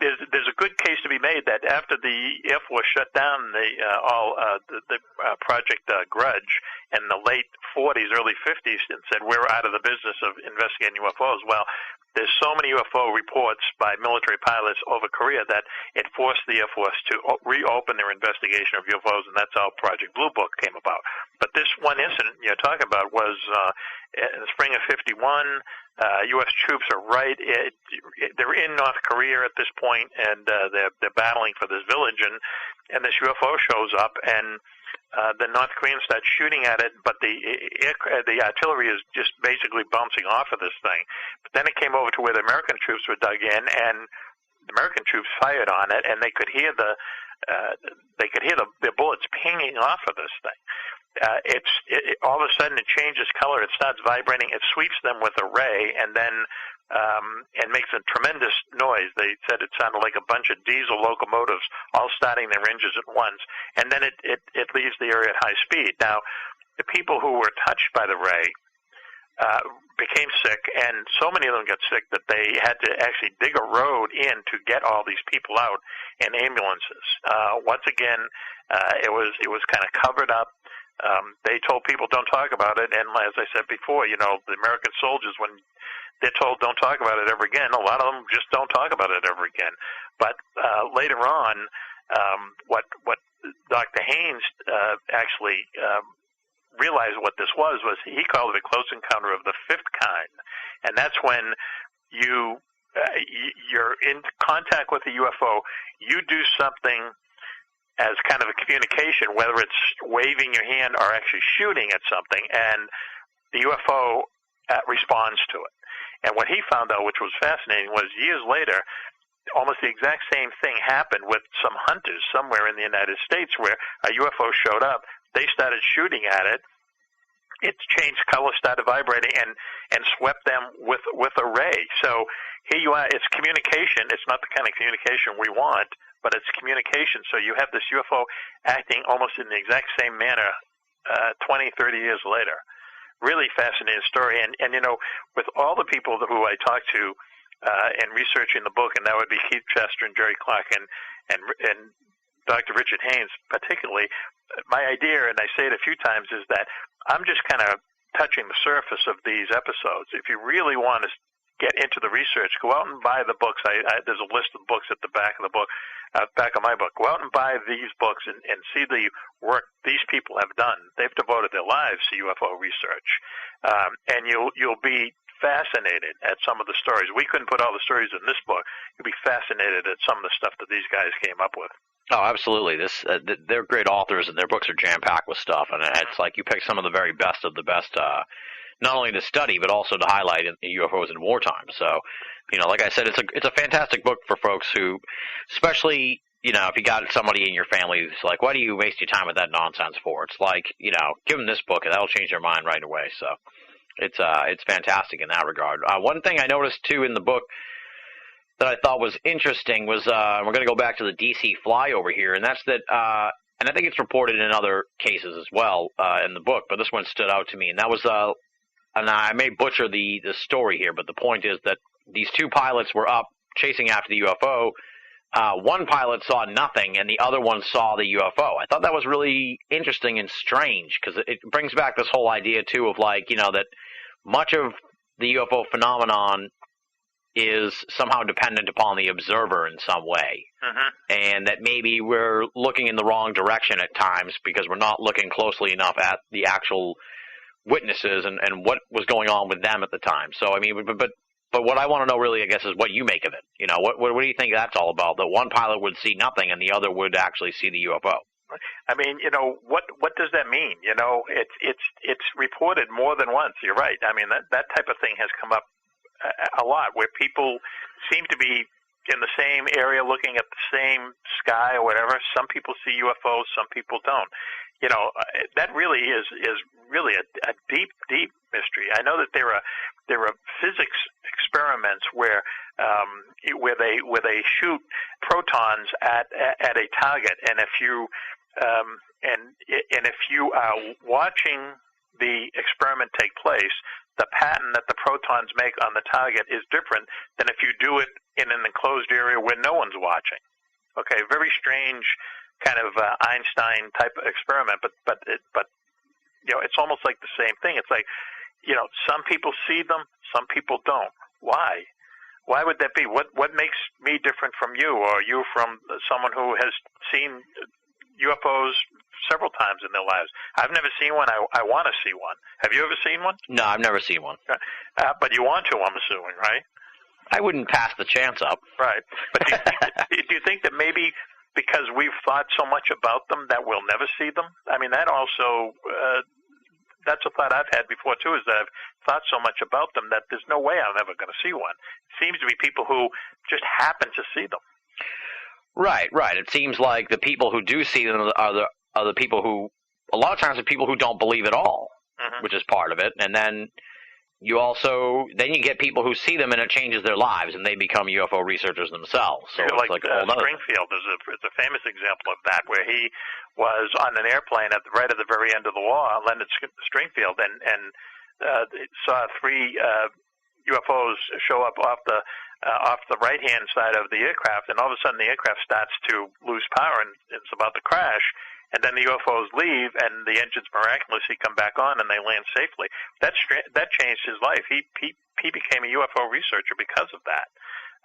there's a good case to be made that after the Air Force shut down the Project Grudge in the late 40s, early 50s, and said we're out of the business of investigating UFOs. Well, there's so many UFO reports by military pilots over Korea that it forced the Air Force to reopen their investigation of UFOs, and that's how Project Blue Book came about. But this one incident you're talking about was in the spring of 51. U.S. troops are they're in North Korea at this point, and they're battling for this village, and this UFO shows up, and the North Koreans start shooting at it, but the artillery is just basically bouncing off of this thing. But then it came over to where the American troops were dug in, and the American troops fired on it, and they could hear the bullets pinging off of this thing. All of a sudden it changes color. It starts vibrating. It sweeps them with a ray, and then and makes a tremendous noise. They said it sounded like a bunch of diesel locomotives all starting their engines at once, and then it leaves the area at high speed. Now, the people who were touched by the ray became sick, and so many of them got sick that they had to actually dig a road in to get all these people out in ambulances. Once again, it was kind of covered up. They told people don't talk about it, and as I said before, the American soldiers, when they're told don't talk about it ever again, a lot of them just don't talk about it ever again. But later on, what Dr. Haynes actually realized what this was he called it a close encounter of the fifth kind, and that's when you're in contact with a UFO, you do something as kind of a communication, whether it's waving your hand or actually shooting at something, and the UFO responds to it. And what he found out, which was fascinating, was years later, almost the exact same thing happened with some hunters somewhere in the United States where a UFO showed up. They started shooting at it. It changed color, started vibrating, and swept them with a ray. So here you are. It's communication. It's not the kind of communication we want, but it's communication. So you have this UFO acting almost in the exact same manner 20, 30 years later. Really fascinating story. And with all the people who I talked to in researching the book, and that would be Keith Chester and Jerry Clark and Dr. Richard Haynes particularly, my idea, and I say it a few times, is that I'm just kind of touching the surface of these episodes. If you really want to get into the research, go out and buy the books. There's a list of books at the back of the book, back of my book. Go out and buy these books and see the work these people have done. They've devoted their lives to UFO research, and you'll be fascinated at some of the stories. We couldn't put all the stories in this book. You'd be fascinated at some of the stuff that these guys came up with. Oh, absolutely. They're great authors, and their books are jam-packed with stuff, and it's like you pick some of the very best of the best, not only to study, but also to highlight in UFOs in wartime. So, like I said, it's a fantastic book for folks who, especially, if you got somebody in your family who's like, why do you waste your time with that nonsense for? It's like, give them this book, and that'll change their mind right away. So it's fantastic in that regard. One thing I noticed, too, in the book that I thought was interesting was, we're going to go back to the DC flyover here, and that's that, and I think it's reported in other cases as well in the book, but this one stood out to me, and that was, and I may butcher the story here, but the point is that these two pilots were up chasing after the UFO. One pilot saw nothing, and the other one saw the UFO. I thought that was really interesting and strange, because it brings back this whole idea, too, of like, that much of the UFO phenomenon is somehow dependent upon the observer in some way, and that maybe we're looking in the wrong direction at times because we're not looking closely enough at the actual witnesses and what was going on with them at the time. So, I mean, but what I want to know really, I guess, is what you make of it. What do you think that's all about? That one pilot would see nothing and the other would actually see the UFO. I mean, what does that mean? It's reported more than once. You're right. I mean, that type of thing has come up a lot, where people seem to be in the same area looking at the same sky or whatever. Some people see UFOs, some people don't. That really is really a deep mystery. I know that there are physics experiments where they shoot protons at a target, and if you if you are watching the experiment take place, the pattern that the protons make on the target is different than if you do it in an enclosed area where no one's watching. Okay, very strange kind of Einstein type of experiment, but it's almost like the same thing. It's like, some people see them, some people don't. Why? Why would that be? What makes me different from you, or you from someone who has seen UFOs several times in their lives? I've never seen one. I want to see one. Have you ever seen one? No, I've never seen one. But you want to, I'm assuming, right? I wouldn't pass the chance up. Right. But do you think that maybe because we've thought so much about them that we'll never see them? I mean, that also, that's a thought I've had before, too, is that I've thought so much about them that there's no way I'm ever going to see one. It seems to be people who just happen to see them. Right. It seems like the people who do see them are the people who, a lot of times, the people who don't believe at all, which is part of it. And then you get people who see them and it changes their lives and they become UFO researchers themselves. So it's like Springfield is a famous example of that, where he was on an airplane right at the very end of the war, Leonard Springfield, and saw three UFOs show up off the right-hand side of the aircraft, and all of a sudden the aircraft starts to lose power and it's about to crash. And then the UFOs leave, and the engines miraculously come back on, and they land safely. That changed his life. He became a UFO researcher because of that.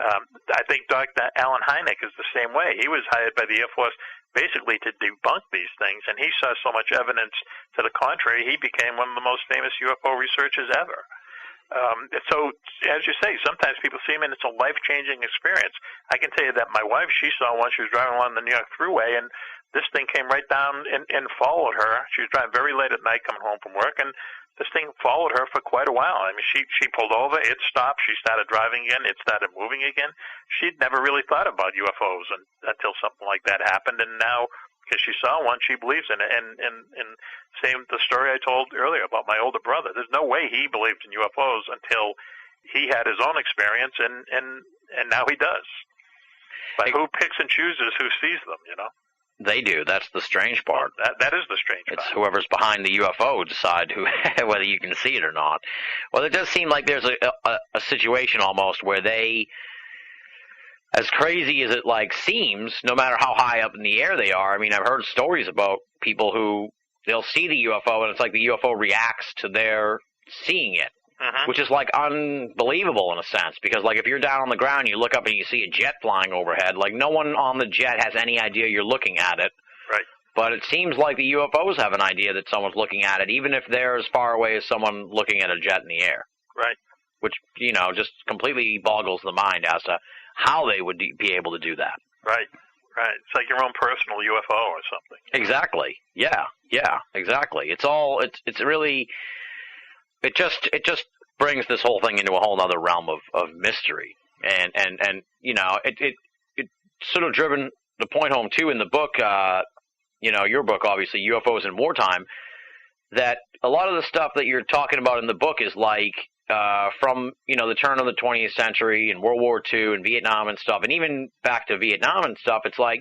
I think Dr. Alan Hynek is the same way. He was hired by the Air Force basically to debunk these things, and he saw so much evidence to the contrary, he became one of the most famous UFO researchers ever. So, as you say, sometimes people see him, and it's a life-changing experience. I can tell you that my wife, she saw one. She was driving along the New York Thruway, and this thing came right down and followed her. She was driving very late at night coming home from work, and this thing followed her for quite a while. I mean, she pulled over, it stopped, she started driving again, it started moving again. She'd never really thought about UFOs until something like that happened, and now, because she saw one, she believes in it. And same the story I told earlier about my older brother. There's no way he believed in UFOs until he had his own experience, and now he does. But who picks and chooses who sees them, They do. That's the strange part. Well, that is the strange part. It's whoever's behind the UFO decide whether you can see it or not. Well, it does seem like there's a situation almost where they, as crazy as it seems, no matter how high up in the air they are. I mean, I've heard stories about people who they'll see the UFO and it's like the UFO reacts to their seeing it. Which is unbelievable in a sense, because if you're down on the ground, you look up and you see a jet flying overhead, no one on the jet has any idea you're looking at it. Right. But it seems like the UFOs have an idea that someone's looking at it, even if they're as far away as someone looking at a jet in the air. Right. which, just completely boggles the mind as to how they would be able to do that. Right. It's like your own personal UFO or something. Exactly. Yeah, exactly. It's really, it just brings this whole thing into a whole other realm of mystery. And it sort of driven the point home, too, in the book, your book, obviously, UFOs in Wartime, that a lot of the stuff that you're talking about in the book is like from, the turn of the 20th century and World War II and Vietnam and stuff, and even back to Vietnam and stuff, it's like,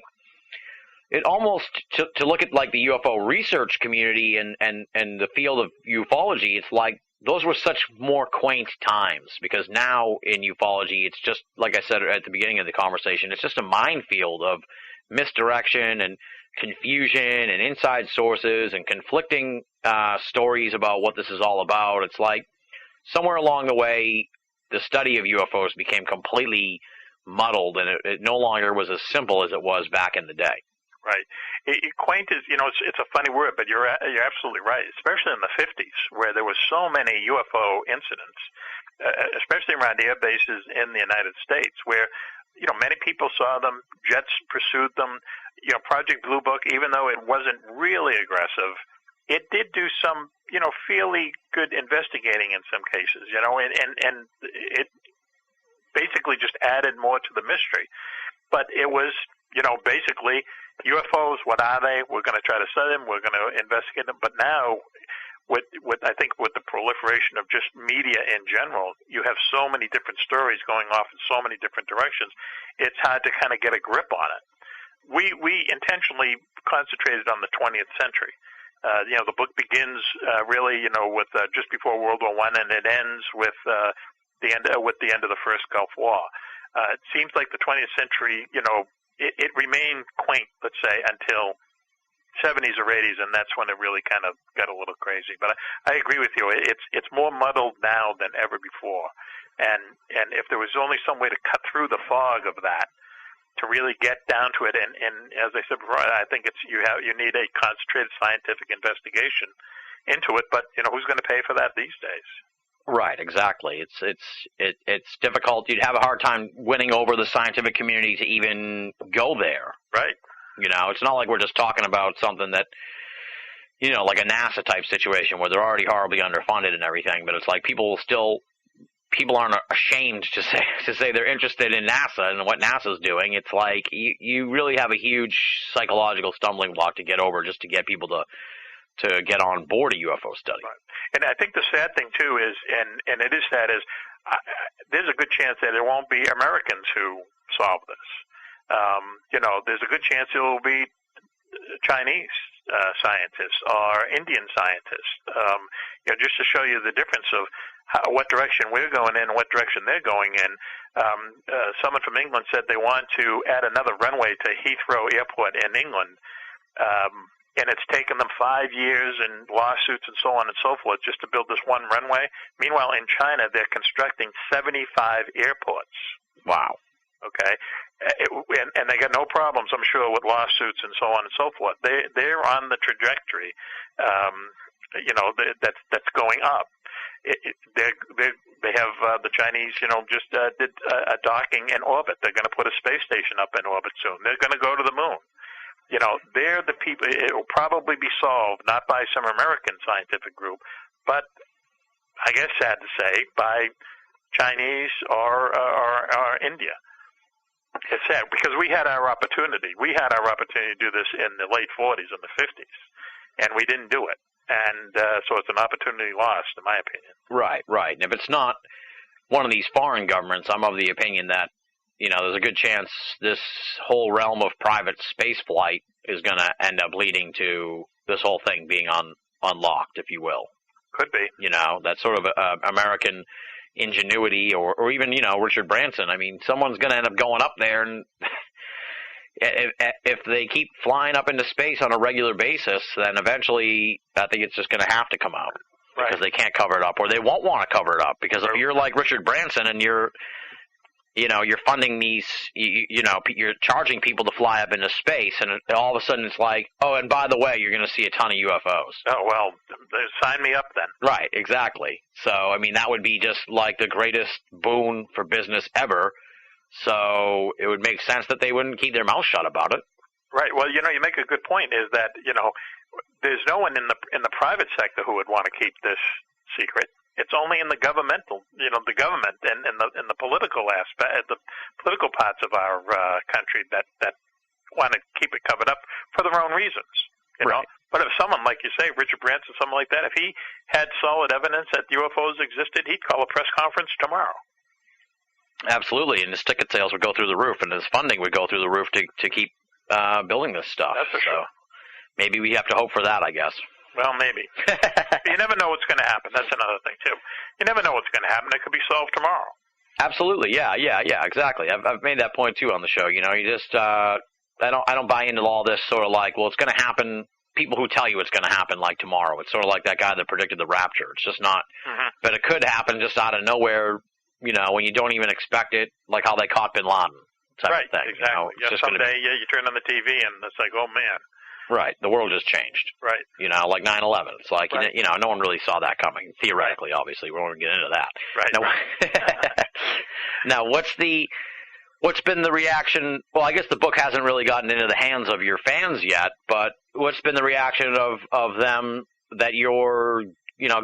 it almost, to look at like the UFO research community and the field of ufology, it's like those were such more quaint times, because now in ufology, it's just, like I said at the beginning of the conversation, it's just a minefield of misdirection and confusion and inside sources and conflicting stories about what this is all about. It's like somewhere along the way, the study of UFOs became completely muddled, and it no longer was as simple as it was back in the day. Right. Quaint is, it's a funny word, but you're absolutely right, especially in the 50s, where there were so many UFO incidents, especially around air bases in the United States, where, many people saw them, jets pursued them. Project Blue Book, even though it wasn't really aggressive, it did do some, fairly good investigating in some cases, and it basically just added more to the mystery. But it was, basically, UFOs, what are they? We're going to try to study them. We're going to investigate them. But now, with I think with the proliferation of just media in general, you have so many different stories going off in so many different directions. It's hard to kind of get a grip on it. We intentionally concentrated on the 20th century. The book begins really, with just before World War I, and it ends with the end of the First Gulf War. It seems like the 20th century, it remained quaint, let's say, until 70s or 80s, and that's when it really kind of got a little crazy. But I agree with you. It's more muddled now than ever before. And if there was only some way to cut through the fog of that, to really get down to it, and as I said before, I think you need a concentrated scientific investigation into it. But who's going to pay for that these days? Right, exactly. It's difficult. You'd have a hard time winning over the scientific community to even go there. Right. It's not like we're just talking about something that, like a NASA type situation where they're already horribly underfunded and everything. But it's like people aren't ashamed to say they're interested in NASA and what NASA's doing. It's like you really have a huge psychological stumbling block to get over just to get people to get on board a UFO study. Right. And I think the sad thing, too, is, and it is sad, is there's a good chance that there won't be Americans who solve this. There's a good chance it will be Chinese scientists or Indian scientists, just to show you the difference of what direction we're going in and what direction they're going in. Someone from England said they want to add another runway to Heathrow Airport in England, and it's taken them 5 years and lawsuits and so on and so forth just to build this one runway. Meanwhile, in China, they're constructing 75 airports. Wow. Okay, and they got no problems, I'm sure, with lawsuits and so on and so forth. They're on the trajectory, that's going up. They have the Chinese, just did a docking in orbit. They're going to put a space station up in orbit soon. They're going to go to the moon. They're the people. It will probably be solved not by some American scientific group, but I guess sad to say, by Chinese or India. It's sad because we had our opportunity. We had our opportunity to do this in the late 40s and the 50s, and we didn't do it. And so it's an opportunity lost, in my opinion. Right. And if it's not one of these foreign governments, I'm of the opinion that, there's a good chance this whole realm of private space flight is going to end up leading to this whole thing being unlocked, if you will. Could be. That sort of American ingenuity, or even, Richard Branson. I mean, someone's going to end up going up there, and if they keep flying up into space on a regular basis, then eventually I think it's just going to have to come out. Right. Because they can't cover it up, or they won't want to cover it up. Because if you're like Richard Branson and you're you're funding these, you're charging people to fly up into space, and all of a sudden it's like, oh, and by the way, you're going to see a ton of UFOs. Oh, well, sign me up then. Right, exactly. So, I mean, that would be just like the greatest boon for business ever. So it would make sense that they wouldn't keep their mouth shut about it. Right. Well, you make a good point. Is that there's no one in the private sector who would want to keep this secret. It's only in the governmental, the government and the political aspect, the political parts of our country that want to keep it covered up for their own reasons. Right. But if someone, like you say, Richard Branson, someone like that, if he had solid evidence that UFOs existed, he'd call a press conference tomorrow. Absolutely, and his ticket sales would go through the roof, and his funding would go through the roof to keep building this stuff. That's for sure. Maybe we have to hope for that, I guess. Well, maybe. You never know what's going to happen. That's another thing, too. You never know what's going to happen. It could be solved tomorrow. Absolutely. Yeah, exactly. I've made that point, too, on the show. You just, I don't buy into all this sort of like, well, it's going to happen. People who tell you it's going to happen like tomorrow. It's sort of like that guy that predicted the rapture. It's just not. Mm-hmm. But it could happen just out of nowhere, when you don't even expect it, like how they caught Bin Laden. Right, thing, exactly. Someday, you turn on the TV and it's like, oh, man. Right, the world just changed. Right. Like 9/11. It's like, right. No one really saw that coming, theoretically, right. Obviously. We won't get into that. Right. Now, what's been the reaction? Well, I guess the book hasn't really gotten into the hands of your fans yet, but what's been the reaction of them that you're,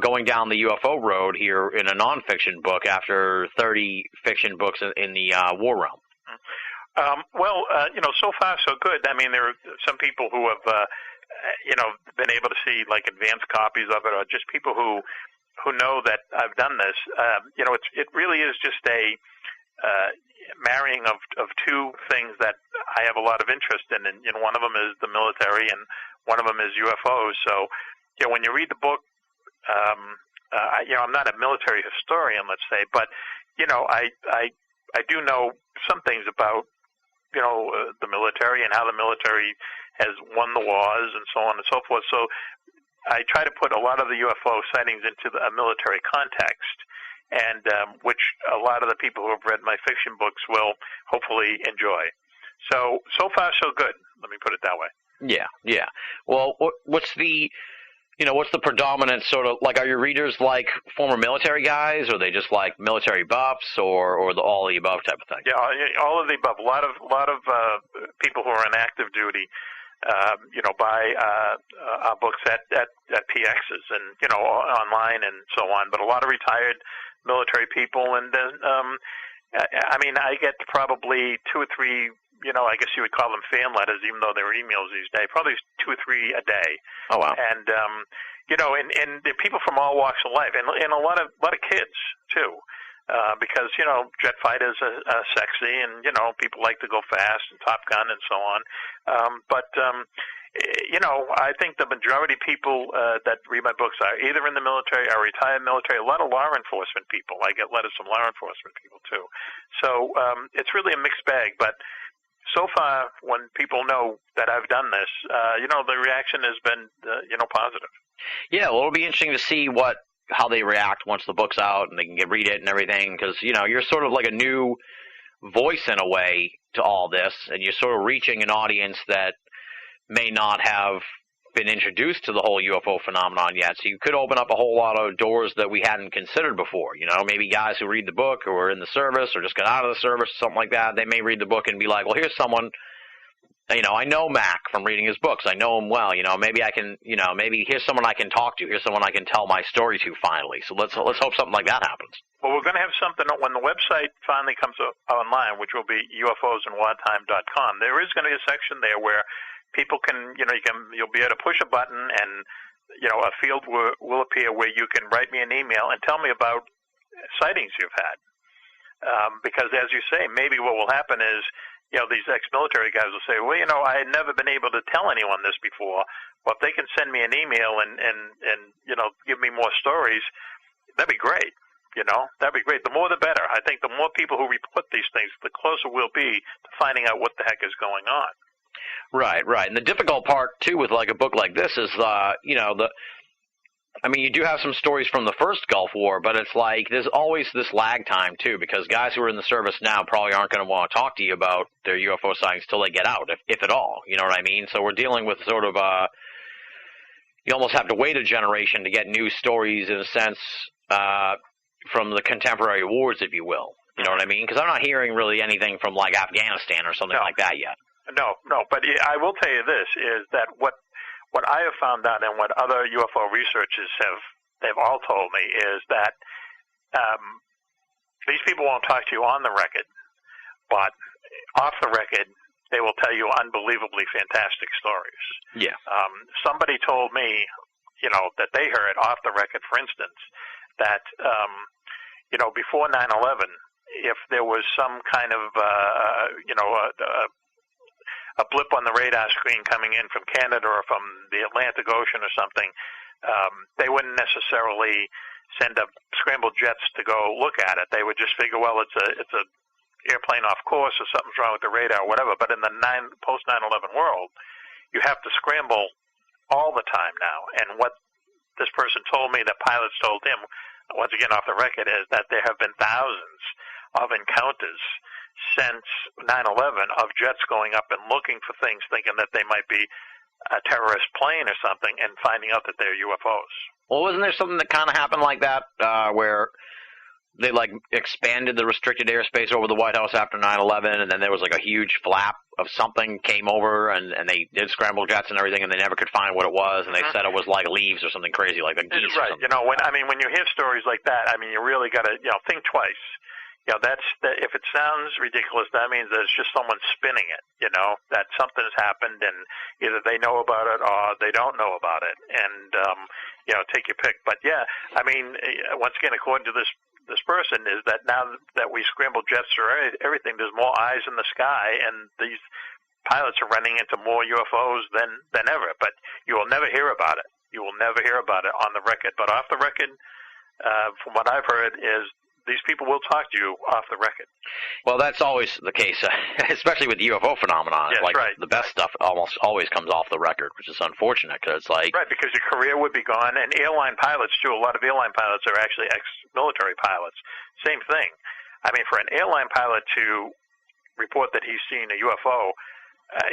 going down the UFO road here in a nonfiction book after 30 fiction books in the war realm? So far so good. I mean, there are some people who have, been able to see like advanced copies of it, or just people who know that I've done this. It really is just a marrying of two things that I have a lot of interest in, and one of them is the military, and one of them is UFOs. So, when you read the book, I'm not a military historian, let's say, but I do know some things about the military and how the military has won the wars and so on and so forth. So I try to put a lot of the UFO sightings into a military context, and which a lot of the people who have read my fiction books will hopefully enjoy. So far so good. Let me put it that way. Yeah. Well, what's the predominant sort of, like, are your readers like former military guys, or are they just like military buffs, or all of the above type of thing? Yeah, all of the above. A lot of people who are on active duty, buy our books at PXs and online and so on. But a lot of retired military people, and I get probably 2 or 3. I guess you would call them fan letters, even though they're emails these days. Probably 2 or 3 a day. Oh wow! And and they're people from all walks of life, and a lot of kids too, because jet fighters are sexy, and people like to go fast, and Top Gun and so on. I think the majority of people that read my books are either in the military or retired military. A lot of law enforcement people. I get letters from law enforcement people too. So it's really a mixed bag, but. So far, when people know that I've done this, the reaction has been, positive. Yeah, well, it'll be interesting to see how they react once the book's out and they can read it and everything, because, you're sort of like a new voice in a way to all this, and you're sort of reaching an audience that may not have been introduced to the whole UFO phenomenon yet. So you could open up a whole lot of doors that we hadn't considered before. Maybe guys who read the book or are in the service or just got out of the service, something like that, they may read the book and be like, well, here's someone, I know Mac from reading his books. I know him well. Maybe I can, maybe here's someone I can talk to. Here's someone I can tell my story to finally. So let's hope something like that happens. Well, we're going to have something when the website finally comes online, which will be ufosandwartime.com. There is going to be a section there where people can, you'll be able to push a button, and a field will appear where you can write me an email and tell me about sightings you've had. Because as you say, maybe what will happen is, these ex-military guys will say, well, I had never been able to tell anyone this before. Well, if they can send me an email and give me more stories, that'd be great. That'd be great. The more the better. I think the more people who report these things, the closer we'll be to finding out what the heck is going on. Right. And the difficult part, too, with like a book like this is, I mean, you do have some stories from the first Gulf War, but it's like there's always this lag time, too, because guys who are in the service now probably aren't going to want to talk to you about their UFO sightings till they get out, if at all. You know what I mean? So we're dealing with sort of you almost have to wait a generation to get news stories, in a sense, from the contemporary wars, if you will. You know what I mean? Because I'm not hearing really anything from, like, Afghanistan or something like that yet. No, but I will tell you this, is that what I have found out and what other UFO researchers they've all told me is that these people won't talk to you on the record, but off the record, they will tell you unbelievably fantastic stories. Yeah. Somebody told me, that they heard off the record, for instance, that, before 9/11, if there was some kind of, a blip on the radar screen coming in from Canada or from the Atlantic Ocean or something, they wouldn't necessarily send up scrambled jets to go look at it. They would just figure, well, it's a airplane off course or something's wrong with the radar or whatever. But in the post 9/11 world, you have to scramble all the time now. And what this person told me, that pilots told him, once again off the record, is that there have been thousands of encounters since 9/11 of jets going up and looking for things, thinking that they might be a terrorist plane or something, and finding out that they're UFOs. Well, wasn't there something that kind of happened like that, where they, like, expanded the restricted airspace over the White House after 9/11, and then there was, like, a huge flap of something came over, and they did scramble jets and everything, and they never could find what it was, and they said it was, like, leaves or something crazy, like the geese or something. Right. When you hear stories like that, you really got to, think twice. If it sounds ridiculous, that means that it's just someone spinning it, that something has happened, and either they know about it or they don't know about it, and, take your pick. But, yeah, once again, according to this person, is that now that we scramble jets or everything, there's more eyes in the sky, and these pilots are running into more UFOs than ever. But you will never hear about it. You will never hear about it on the record. But off the record, from what I've heard, is these people will talk to you off the record. Well, that's always the case, especially with UFO phenomenon. Yes, like, right. The best stuff almost always comes off the record, which is unfortunate, because it's like... Right, because your career would be gone, and airline pilots, too. A lot of airline pilots are actually ex-military pilots. Same thing. For an airline pilot to report that he's seen a UFO,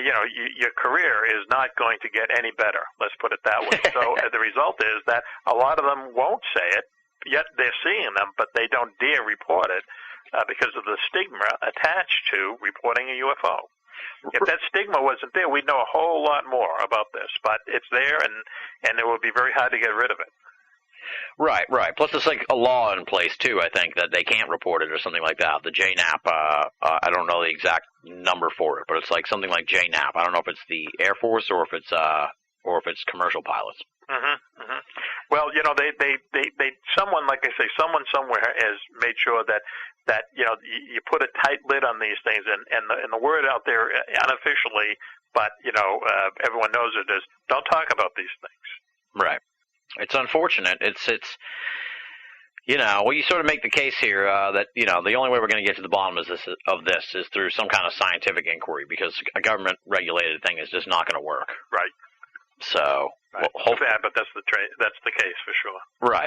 your career is not going to get any better, let's put it that way. So the result is that a lot of them won't say it, yet they're seeing them, but they don't dare report it because of the stigma attached to reporting a UFO. If that stigma wasn't there, we'd know a whole lot more about this, but it's there, and it would be very hard to get rid of it. Right. Plus, it's like a law in place, too, I think, that they can't report it or something like that. The JNAP, I don't know the exact number for it, but it's like something like JNAP. I don't know if it's the Air Force or if it's commercial pilots. Well, someone, like I say, someone somewhere has made sure that you put a tight lid on these things, and the word out there unofficially, but everyone knows it is, don't talk about these things. Right. It's unfortunate. It's you sort of make the case here that the only way we're going to get to the bottom of this is through some kind of scientific inquiry, because a government regulated thing is just not going to work. Right. So, right. Bad, but that's the case for sure.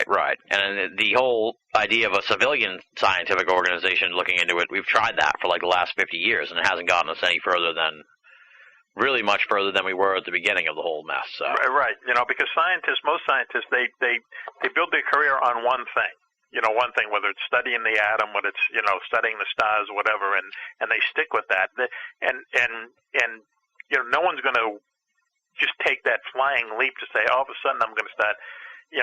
Right. And the whole idea of a civilian scientific organization looking into it, we've tried that for like the last 50 years, and it hasn't gotten us any further than, really much further than we were at the beginning of the whole mess. So. Right. Because most scientists, they build their career on one thing. One thing, whether it's studying the atom, whether it's, studying the stars, whatever, and they stick with that. And no one's going to just take that flying leap to say, all of a sudden I'm going to start,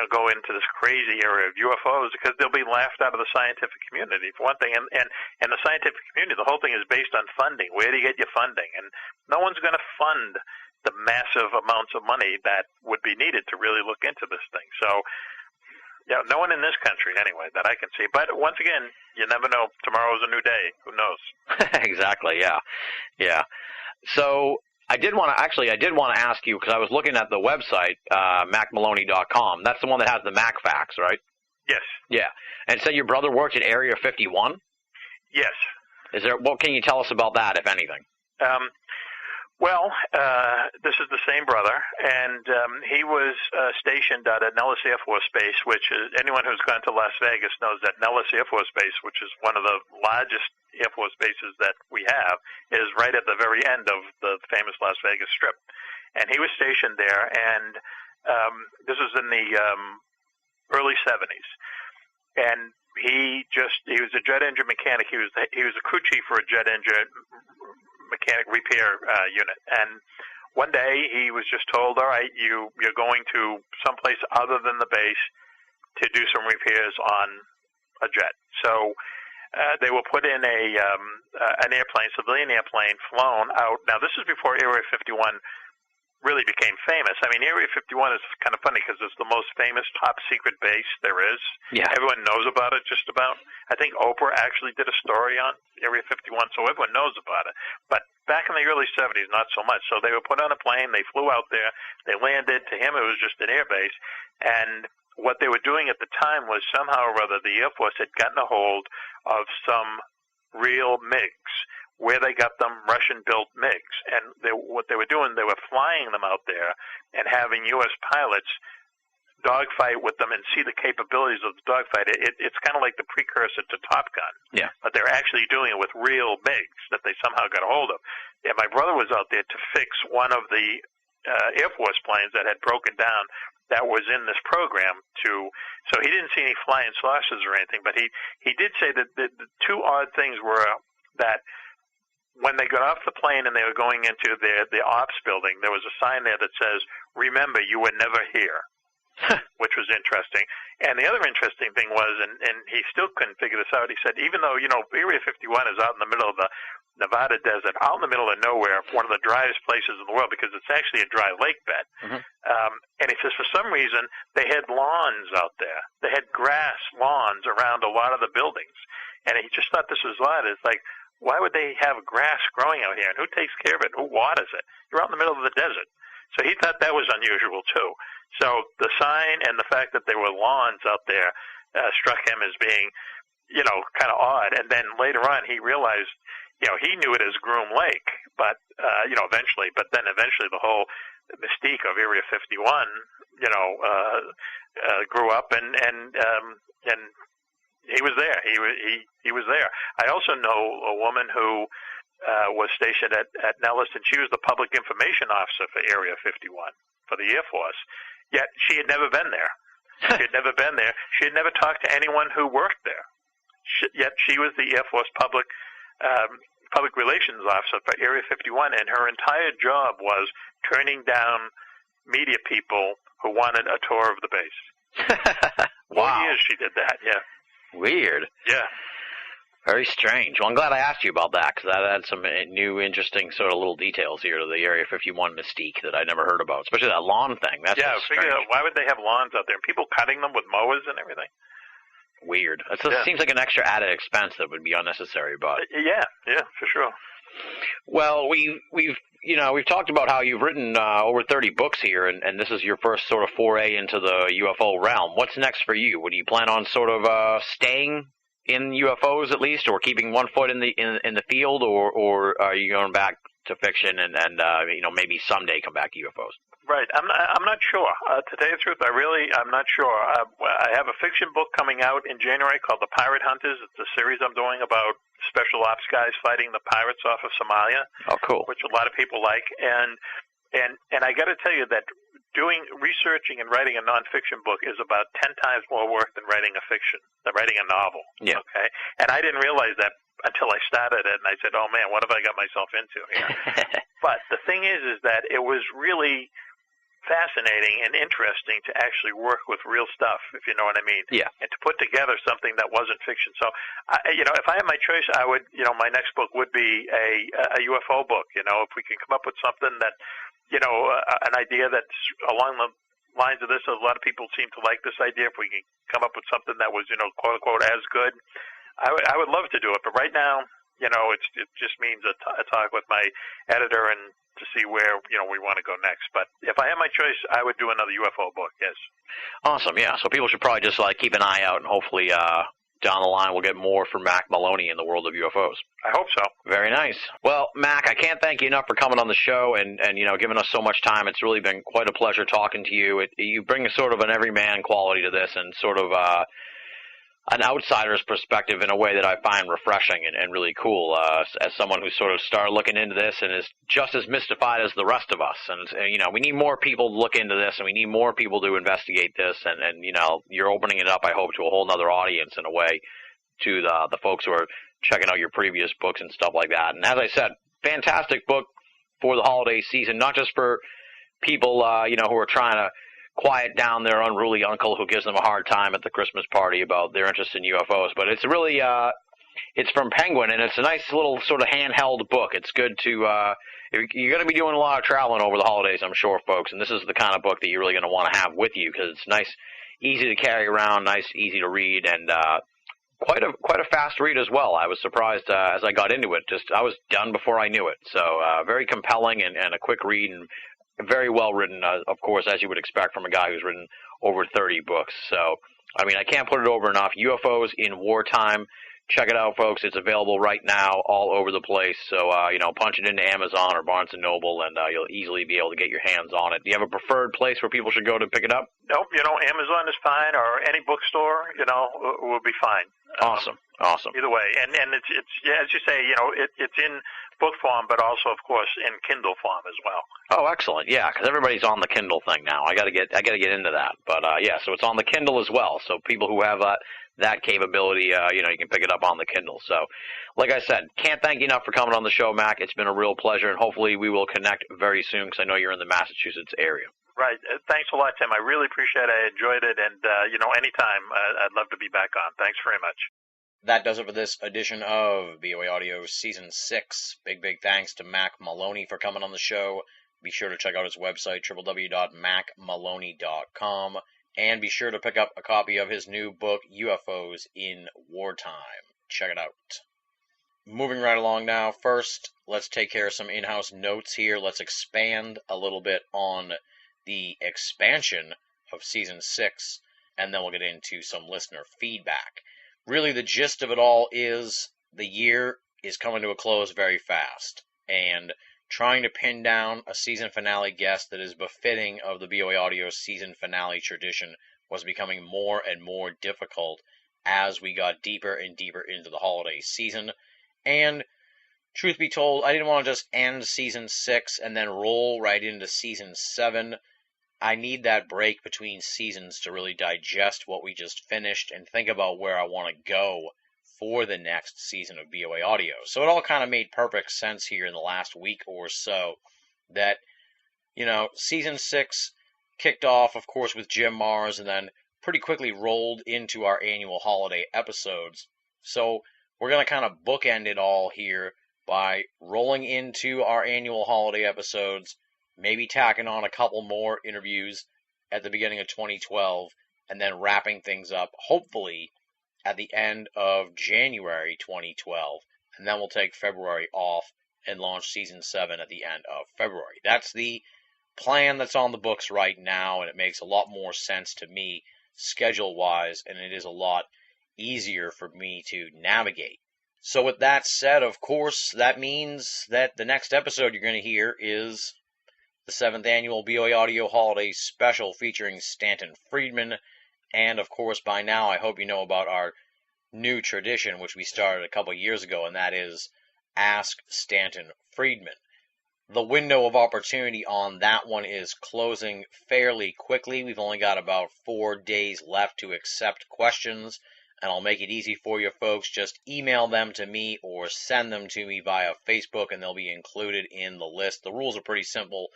go into this crazy area of UFOs, because they'll be laughed out of the scientific community, for one thing. And the scientific community, the whole thing is based on funding. Where do you get your funding? And no one's going to fund the massive amounts of money that would be needed to really look into this thing. So, no one in this country, anyway, that I can see. But once again, you never know. Tomorrow's a new day. Who knows? Exactly, yeah. So I did want to ask you, because I was looking at the website, macmaloney.com. That's the one that has the Mac facts, right? Yes. Yeah. And so your brother worked at Area 51? Yes. What can you tell us about that, if anything? Well, this is the same brother, and he was stationed at Nellis Air Force Base, which is, anyone who's gone to Las Vegas knows that Nellis Air Force Base, which is one of the largest Air Force bases that we have, is right at the very end of the famous Las Vegas Strip. And he was stationed there, and this was in the early 70s. And he was a jet engine mechanic. He was a crew chief for a jet engine mechanic repair unit. And one day he was just told, all right, you're going to someplace other than the base to do some repairs on a jet. So they were put in an airplane, civilian airplane, flown out. Now, this is before Area 51 really became famous. I mean, Area 51 is kind of funny because it's the most famous top-secret base there is. Yeah. Everyone knows about it, just about. I think Oprah actually did a story on Area 51, so everyone knows about it. But back in the early 70s, not so much. So they were put on a plane, they flew out there, they landed. To him, it was just an air base. And what they were doing at the time was somehow or other the Air Force had gotten a hold of some real MiGs. Where they got them, Russian-built MiGs. And what they were doing, they were flying them out there and having U.S. pilots dogfight with them and see the capabilities of the dogfight. It's kind of like the precursor to Top Gun. Yeah. But they're actually doing it with real MiGs that they somehow got a hold of. And my brother was out there to fix one of the Air Force planes that had broken down that was in this program. So he didn't see any flying saucers or anything, but he did say that the two odd things were that when they got off the plane and they were going into the ops building, there was a sign there that says, "Remember, you were never here," which was interesting. And the other interesting thing was, and he still couldn't figure this out, he said, even though, Area 51 is out in the middle of the Nevada desert, out in the middle of nowhere, one of the driest places in the world because it's actually a dry lake bed. Mm-hmm. And he says, for some reason, they had lawns out there. They had grass lawns around a lot of the buildings. And he just thought this was odd. It's like, why would they have grass growing out here? And who takes care of it? Who waters it? You're out in the middle of the desert. So he thought that was unusual, too. So the sign and the fact that there were lawns out there struck him as being, kind of odd. And then later on, he realized, he knew it as Groom Lake, but, eventually. But then eventually the whole mystique of Area 51, grew up and he was there. He was there. I also know a woman who was stationed at Nellis, and she was the public information officer for Area 51 for the Air Force. Yet she had never been there. She had never been there. She had never talked to anyone who worked there. Yet she was the Air Force public relations officer for Area 51, and her entire job was turning down media people who wanted a tour of the base. Wow. 4 years she did that, yeah. Weird. Yeah. Very strange. Well, I'm glad I asked you about that because that had some new, interesting sort of little details here to the Area 51 mystique that I never heard about, especially that lawn thing. That's figure out why would they have lawns out there and people cutting them with mowers and everything? Weird. It just seems like an extra added expense that would be unnecessary, but yeah, for sure. Well, we've talked about how you've written over 30 books here, and this is your first sort of foray into the UFO realm. What's next for you? Would you plan on sort of staying in UFOs at least, or keeping one foot in the field, or are you going back to fiction and maybe someday come back to UFOs? Right. I'm not sure. To tell you the truth, I'm not sure. I have a fiction book coming out in January called The Pirate Hunters. It's a series I'm doing about special ops guys fighting the pirates off of Somalia. Oh, cool. Which a lot of people like. And I got to tell you that researching and writing a nonfiction book is about 10 times more work than writing a novel. Yeah. Okay. And I didn't realize that until I started it, and I said, "Oh man, what have I got myself into here?" But the thing is that it was really fascinating and interesting to actually work with real stuff, if you know what I mean. Yeah. And to put together something that wasn't fiction. So, if I had my choice, I would, my next book would be a UFO book. If we can come up with something that, an idea that's along the lines of this. A lot of people seem to like this idea. If we can come up with something that was, quote unquote, as good, I would love to do it. But right now, it just means a talk with my editor and to see where, we want to go next. But if I had my choice, I would do another UFO book, yes. Awesome, yeah. So people should probably just keep an eye out and hopefully down the line we'll get more from Mac Maloney in the world of UFOs. I hope so. Very nice. Well, Mac, I can't thank you enough for coming on the show and giving us so much time. It's really been quite a pleasure talking to you. You bring a sort of an everyman quality to this and sort of an outsider's perspective in a way that I find refreshing and really cool as someone who sort of started looking into this and is just as mystified as the rest of us. And we need more people to look into this, and we need more people to investigate this. And you're opening it up, I hope, to a whole nother audience in a way, to the folks who are checking out your previous books and stuff like that. And as I said, fantastic book for the holiday season, not just for people, who are trying to quiet down their unruly uncle who gives them a hard time at the Christmas party about their interest in UFOs. But it's really, it's from Penguin, and it's a nice little sort of handheld book. It's good to, you're going to be doing a lot of traveling over the holidays, I'm sure, folks, and this is the kind of book that you're really going to want to have with you because it's nice, easy to carry around, nice, easy to read, and quite a fast read as well. I was surprised as I got into it. I was done before I knew it. So very compelling and a quick read, and very well written, of course, as you would expect from a guy who's written over 30 books. So, I mean, I can't put it over enough. UFOs in Wartime. Check it out, folks. It's available right now all over the place. So, punch it into Amazon or Barnes & Noble, and you'll easily be able to get your hands on it. Do you have a preferred place where people should go to pick it up? Nope. Amazon is fine, or any bookstore, will be fine. Awesome. Either way. And it's as you say, it's in book form, but also, of course, in Kindle form as well. Oh, excellent! Yeah, because everybody's on the Kindle thing now. I got to get into that. But so it's on the Kindle as well. So people who have that capability, you can pick it up on the Kindle. So, like I said, can't thank you enough for coming on the show, Mac. It's been a real pleasure, and hopefully we will connect very soon because I know you're in the Massachusetts area. Right. Thanks a lot, Tim. I really appreciate it. I enjoyed it, and anytime I'd love to be back on. Thanks very much. That does it for this edition of BoA Audio Season 6. Big thanks to Mac Maloney for coming on the show. Be sure to check out his website, www.macmaloney.com, and be sure to pick up a copy of his new book, UFOs in Wartime. Check it out. Moving right along now, first, let's take care of some in-house notes here. Let's expand a little bit on the expansion of Season 6, and then we'll get into some listener feedback. Really, the gist of it all is the year is coming to a close very fast, and trying to pin down a season finale guest that is befitting of the BoA Audio season finale tradition was becoming more and more difficult as we got deeper and deeper into the holiday season. And truth be told, I didn't want to just end Season 6 and then roll right into Season 7. I need that break between seasons to really digest what we just finished and think about where I want to go for the next season of BoA Audio. So it all kind of made perfect sense here in the last week or so that, Season 6 kicked off, of course, with Jim Mars and then pretty quickly rolled into our annual holiday episodes. So we're going to kind of bookend it all here by rolling into our annual holiday episodes, maybe tacking on a couple more interviews at the beginning of 2012, and then wrapping things up, hopefully, at the end of January 2012. And then we'll take February off and launch Season 7 at the end of February. That's the plan that's on the books right now, and it makes a lot more sense to me schedule-wise, and it is a lot easier for me to navigate. So with that said, of course, that means that the next episode you're going to hear is the 7th annual BoA Audio Holiday Special featuring Stanton Friedman. And, of course, by now I hope you know about our new tradition, which we started a couple years ago, and that is Ask Stanton Friedman. The window of opportunity on that one is closing fairly quickly. We've only got about 4 days left to accept questions, and I'll make it easy for you folks. Just email them to me or send them to me via Facebook, and they'll be included in the list. The rules are pretty simple.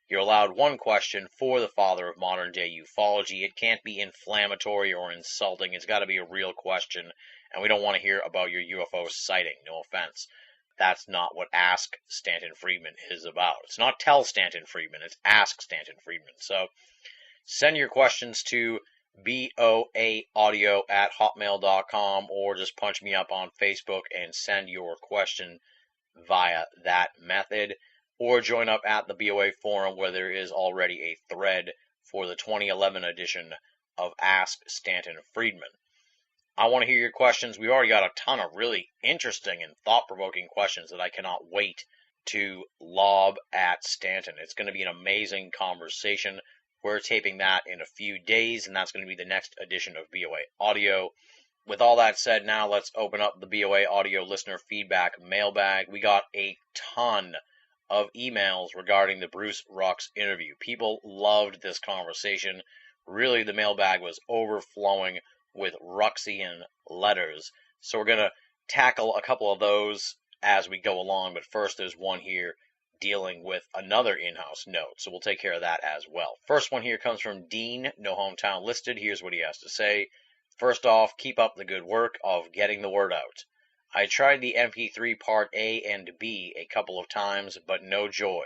You're allowed one question for the father of modern-day ufology. It can't be inflammatory or insulting. It's got to be a real question, and we don't want to hear about your UFO sighting. No offense. That's not what Ask Stanton Friedman is about. It's not Tell Stanton Friedman. It's Ask Stanton Friedman. So send your questions to boaaudio@hotmail.com, or just punch me up on Facebook and send your question via that method. Or join up at the BoA forum, where there is already a thread for the 2011 edition of Ask Stanton Friedman. I want to hear your questions. We've already got a ton of really interesting and thought-provoking questions that I cannot wait to lob at Stanton. It's going to be an amazing conversation. We're taping that in a few days, and that's going to be the next edition of BoA Audio. With all that said, now let's open up the BoA Audio listener feedback mailbag. We got a ton of emails regarding the Bruce Rux interview. People loved this conversation. Really, the mailbag was overflowing with Ruxian letters. So we're going to tackle a couple of those as we go along. But first, there's one here dealing with another in-house note. So we'll take care of that as well. First one here comes from Dean, no hometown listed. Here's what he has to say. First off, keep up the good work of getting the word out. I tried the MP3 Part A and B a couple of times, but no joy.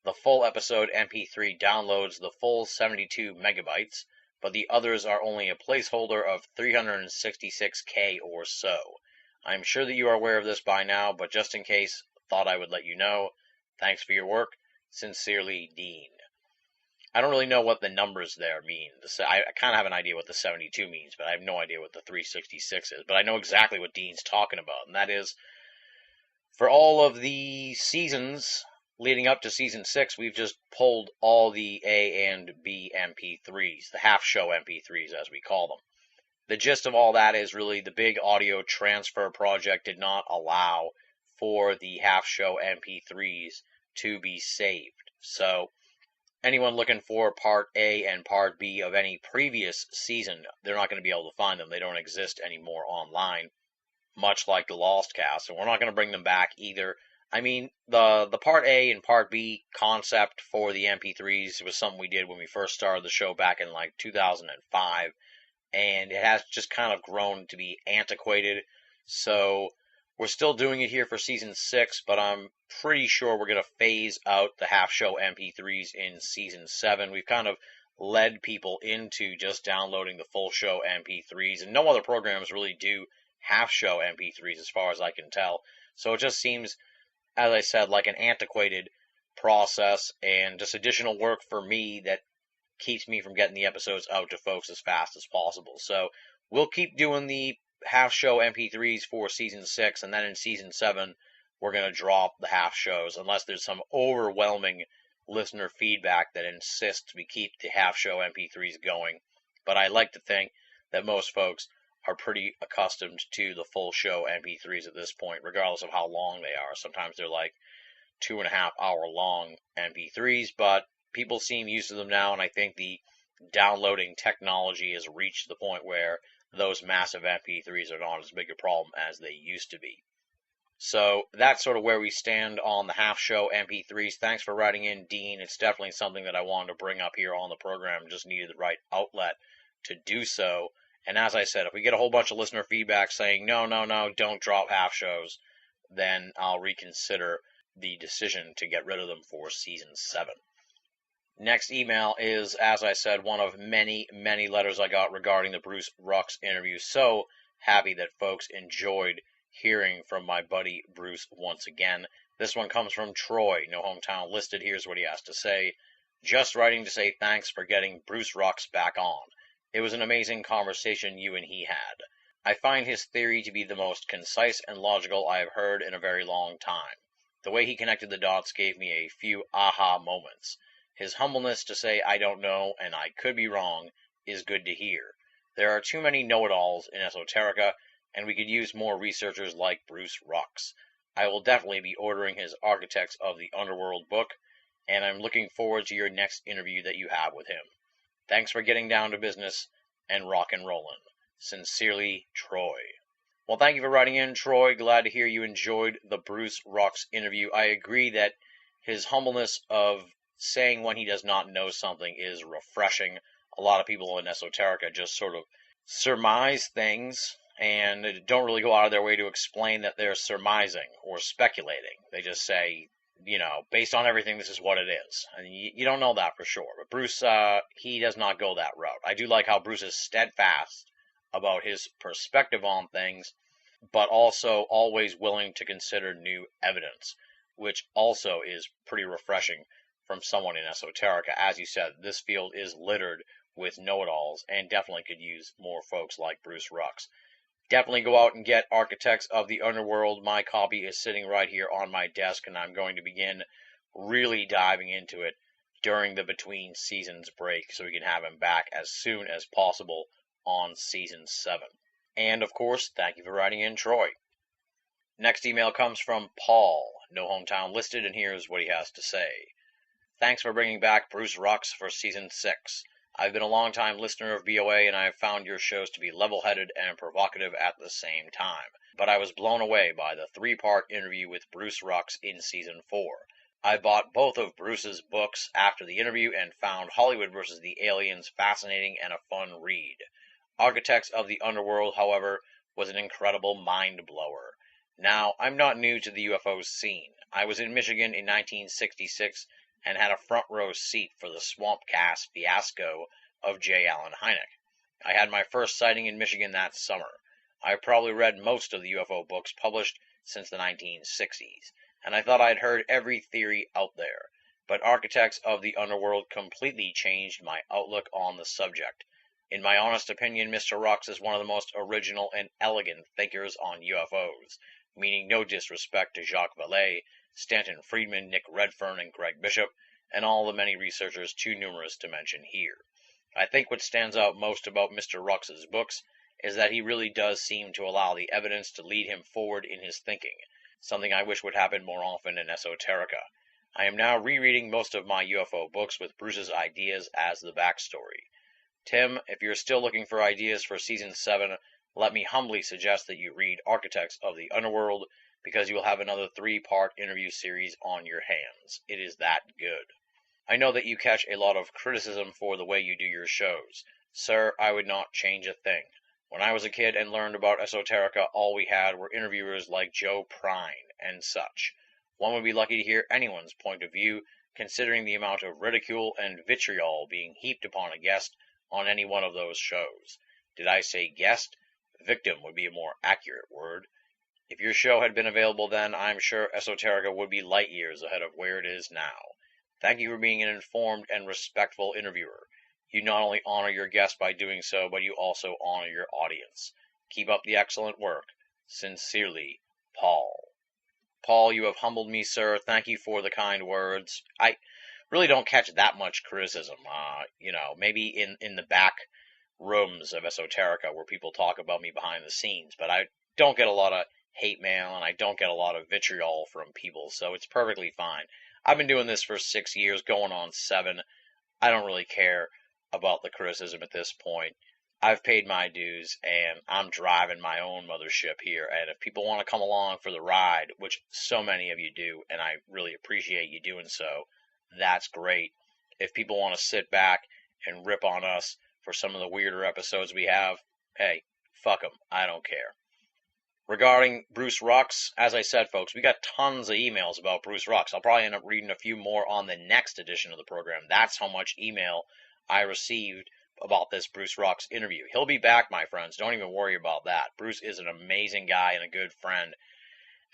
The full episode MP3 downloads the full 72 megabytes, but the others are only a placeholder of 366K or so. I'm sure that you are aware of this by now, but just in case, thought I would let you know. Thanks for your work. Sincerely, Dean. I don't really know what the numbers there mean. I kind of have an idea what the 72 means, but I have no idea what the 366 is. But I know exactly what Dean's talking about, and that is, for all of the seasons leading up to Season 6, we've just pulled all the A and B MP3s, the half-show MP3s as we call them. The gist of all that is really the big audio transfer project did not allow for the half-show MP3s to be saved. So anyone looking for Part A and Part B of any previous season, they're not going to be able to find them. They don't exist anymore online, much like the Lost Cast, and we're not going to bring them back either. I mean, the Part A and Part B concept for the MP3s was something we did when we first started the show back in like 2005, and it has just kind of grown to be antiquated. So we're still doing it here for Season 6, but I'm pretty sure we're going to phase out the half-show MP3s in Season 7. We've kind of led people into just downloading the full show MP3s, and no other programs really do half-show MP3s as far as I can tell. So it just seems, as I said, like an antiquated process and just additional work for me that keeps me from getting the episodes out to folks as fast as possible. So we'll keep doing the half-show MP3s for Season 6, and then in Season 7, we're going to drop the half-shows, unless there's some overwhelming listener feedback that insists we keep the half-show MP3s going. But I like to think that most folks are pretty accustomed to the full show MP3s at this point, regardless of how long they are. Sometimes they're like 2.5 hour long MP3s, but people seem used to them now, and I think the downloading technology has reached the point where those massive MP3s are not as big a problem as they used to be. So that's sort of where we stand on the half-show MP3s. Thanks for writing in, Dean. It's definitely something that I wanted to bring up here on the program. Just needed the right outlet to do so. And as I said, if we get a whole bunch of listener feedback saying, no, don't drop half-shows, then I'll reconsider the decision to get rid of them for Season 7. Next email is, as I said, one of many, many letters I got regarding the Bruce Rux interview. So happy that folks enjoyed hearing from my buddy Bruce once again. This one comes from Troy, no hometown listed. Here's what he has to say. Just writing to say thanks for getting Bruce Rux back on. It was an amazing conversation you and he had. I find his theory to be the most concise and logical I have heard in a very long time. The way he connected the dots gave me a few aha moments. His humbleness to say I don't know and I could be wrong is good to hear. There are too many know-it-alls in esoterica, and we could use more researchers like Bruce Rux. I will definitely be ordering his Architects of the Underworld book, and I'm looking forward to your next interview that you have with him. Thanks for getting down to business and rock and rollin'. Sincerely, Troy. Well, thank you for writing in, Troy. Glad to hear you enjoyed the Bruce Rux interview. I agree that his humbleness of saying when he does not know something is refreshing. A lot of people in esoterica just sort of surmise things and don't really go out of their way to explain that they're surmising or speculating. They just say, based on everything, this is what it is. And you don't know that for sure. But Bruce, he does not go that route. I do like how Bruce is steadfast about his perspective on things, but also always willing to consider new evidence, which also is pretty refreshing from someone in esoterica. As you said, this field is littered with know-it-alls and definitely could use more folks like Bruce Rux. definitely go out and get Architects of the Underworld. My copy is sitting right here on my desk, and I'm going to begin really diving into it during the between seasons break so we can have him back as soon as possible on season 7. And of course, thank you for writing in, Troy. Next email comes from Paul, no hometown listed, and here's what he has to say. Thanks for bringing back Bruce Rux for season 6. I've been a long-time listener of BoA, and I have found your shows to be level-headed and provocative at the same time. But I was blown away by the 3-part interview with Bruce Rux in season 4. I bought both of Bruce's books after the interview and found Hollywood vs. the Aliens fascinating and a fun read. Architects of the Underworld, however, was an incredible mind-blower. Now, I'm not new to the UFO scene. I was in Michigan in 1966 and had a front row seat for the swamp cast fiasco of J. Allen Hynek. I had my first sighting in Michigan that summer. I've probably read most of the UFO books published since the 1960s, and I thought I'd heard every theory out there. But Architects of the Underworld completely changed my outlook on the subject. In my honest opinion, Mr. Rux is one of the most original and elegant thinkers on UFOs, meaning no disrespect to Jacques Vallée, Stanton Friedman, Nick Redfern, and Greg Bishop, and all the many researchers too numerous to mention here. I think what stands out most about Mr. Rux's books is that he really does seem to allow the evidence to lead him forward in his thinking, something I wish would happen more often in esoterica. I am now rereading most of my UFO books with Bruce's ideas as the backstory. Tim, if you're still looking for ideas for season 7, let me humbly suggest that you read Architects of the Underworld, because you will have another 3-part interview series on your hands. It is that good. I know that you catch a lot of criticism for the way you do your shows. Sir, I would not change a thing. When I was a kid and learned about esoterica, all we had were interviewers like Joe Prine and such. One would be lucky to hear anyone's point of view, considering the amount of ridicule and vitriol being heaped upon a guest on any one of those shows. Did I say guest? Victim would be a more accurate word. If your show had been available then, I'm sure esoterica would be light years ahead of where it is now. Thank you for being an informed and respectful interviewer. You not only honor your guest by doing so, but you also honor your audience. Keep up the excellent work. Sincerely, Paul. Paul, you have humbled me, sir. Thank you for the kind words. I really don't catch that much criticism. Maybe in the back rooms of esoterica where people talk about me behind the scenes, but I don't get a lot of hate mail and I don't get a lot of vitriol from people, so it's perfectly fine. I've been doing this for 6 years, going on 7. I don't really care about the criticism at this point. I've paid my dues, and I'm driving my own mothership here, and if people want to come along for the ride, which so many of you do, and I really appreciate you doing so, that's great. If people want to sit back and rip on us for some of the weirder episodes we have, hey, fuck them. I don't care. Regarding Bruce Rux, as I said, folks, we got tons of emails about Bruce Rux. I'll probably end up reading a few more on the next edition of the program. That's how much email I received about this Bruce Rux interview. He'll be back, my friends. Don't even worry about that. Bruce is an amazing guy and a good friend.